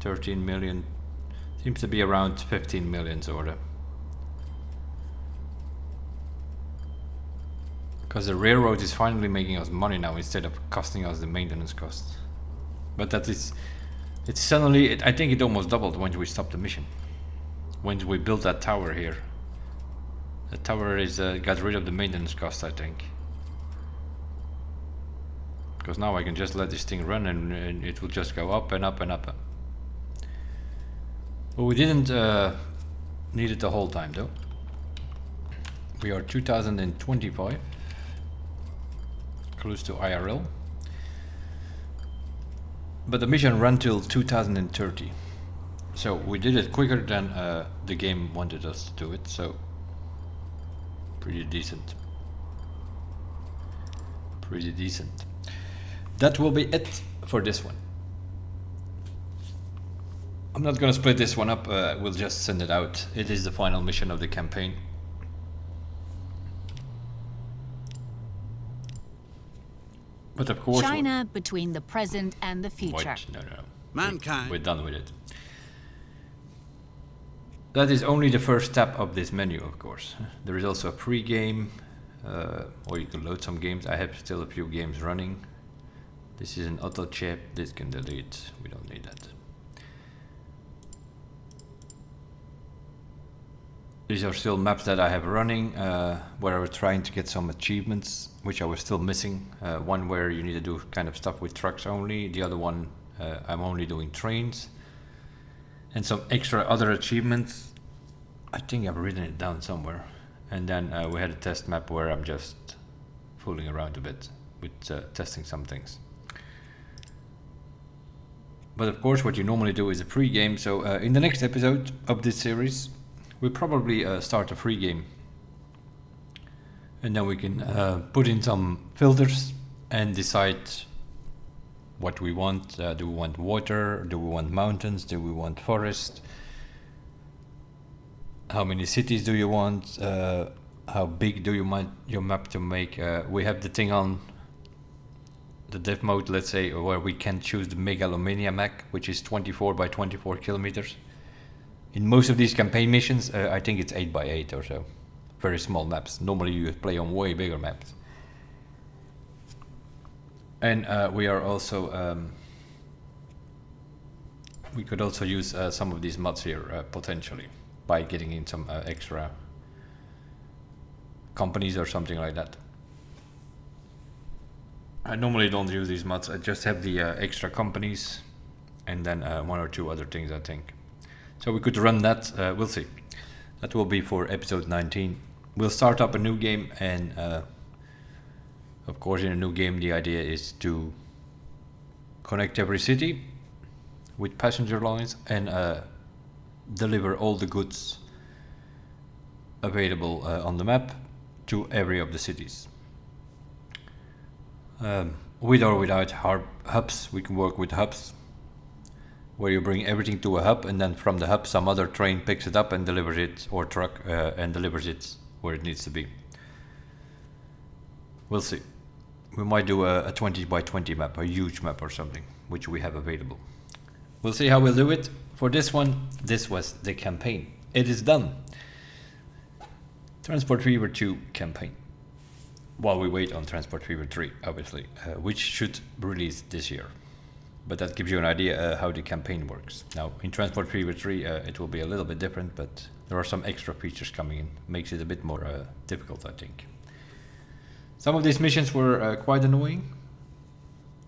13 million. Seems to be around 15 million sort of. Because the railroad is finally making us money now instead of costing us the maintenance costs. But that is, it's suddenly, I think it almost doubled when we stopped the mission. When we built that tower here. The tower is got rid of the maintenance cost, I think. Because now I can just let this thing run and it will just go up and up and up. But we didn't need it the whole time though. We are 2025. Close to IRL. But the mission ran till 2030. So we did it quicker than the game wanted us to do it, so pretty decent. Pretty decent. That will be it for this one. I'm not gonna split this one up, we'll just send it out. It is the final mission of the campaign. But of course, China between the present and the future. Wait, no. Mankind. We're done with it. That is only the first step of this menu, of course. There is also a pre-game, or you can load some games. I have still a few games running. This is an auto chip. This can delete. We don't need that. These are still maps that I have running, where I was trying to get some achievements, which I was still missing. One where you need to do kind of stuff with trucks only. The other one, I'm only doing trains. And some extra other achievements. I think I've written it down somewhere. And then we had a test map where I'm just fooling around a bit with testing some things. But of course, what you normally do is a pre-game. So in the next episode of this series, we'll probably start a free game. And then we can put in some filters and decide what we want. Do we want water? Do we want mountains? Do we want forest? How many cities do you want? How big do you want your map to make? We have the thing on the dev mode, let's say, where we can choose the Megalomania map, which is 24 by 24 kilometers. In most of these campaign missions, I think it's 8 by 8 or so. Very small maps. Normally you play on way bigger maps. And we are also... we could also use some of these mods here, potentially, by getting in some extra companies or something like that. I normally don't use these mods, I just have the extra companies and then one or two other things, I think. So we could run that, we'll see. That will be for episode 19. We'll start up a new game, and of course in a new game the idea is to connect every city with passenger lines and deliver all the goods available on the map to every of the cities. With or without hubs, we can work with hubs, where you bring everything to a hub, and then from the hub some other train picks it up and delivers it, or truck and delivers it where it needs to be. We'll see. We might do a 20 by 20 map, a huge map or something, which we have available. We'll see how we'll do it. For this one, this was the campaign. It is done. Transport Fever 2 campaign. While we wait on Transport Fever 3, obviously, which should release this year. But that gives you an idea how the campaign works. Now, in Transport Fever 3, it will be a little bit different, but there are some extra features coming in. Makes it a bit more difficult, I think. Some of these missions were quite annoying.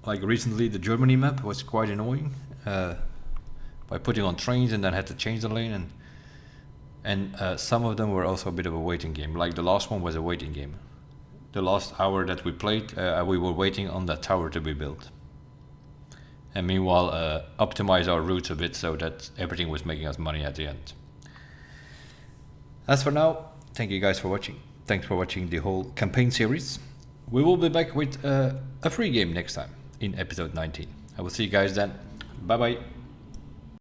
Like recently, the Germany map was quite annoying. By putting on trains and then had to change the lane. And some of them were also a bit of a waiting game. Like the last one was a waiting game. The last hour that we played, we were waiting on that tower to be built. And meanwhile, optimize our routes a bit so that everything was making us money at the end. As for now, thank you guys for watching. Thanks for watching the whole campaign series. We will be back with a free game next time in episode 19. I will see you guys then. Bye bye.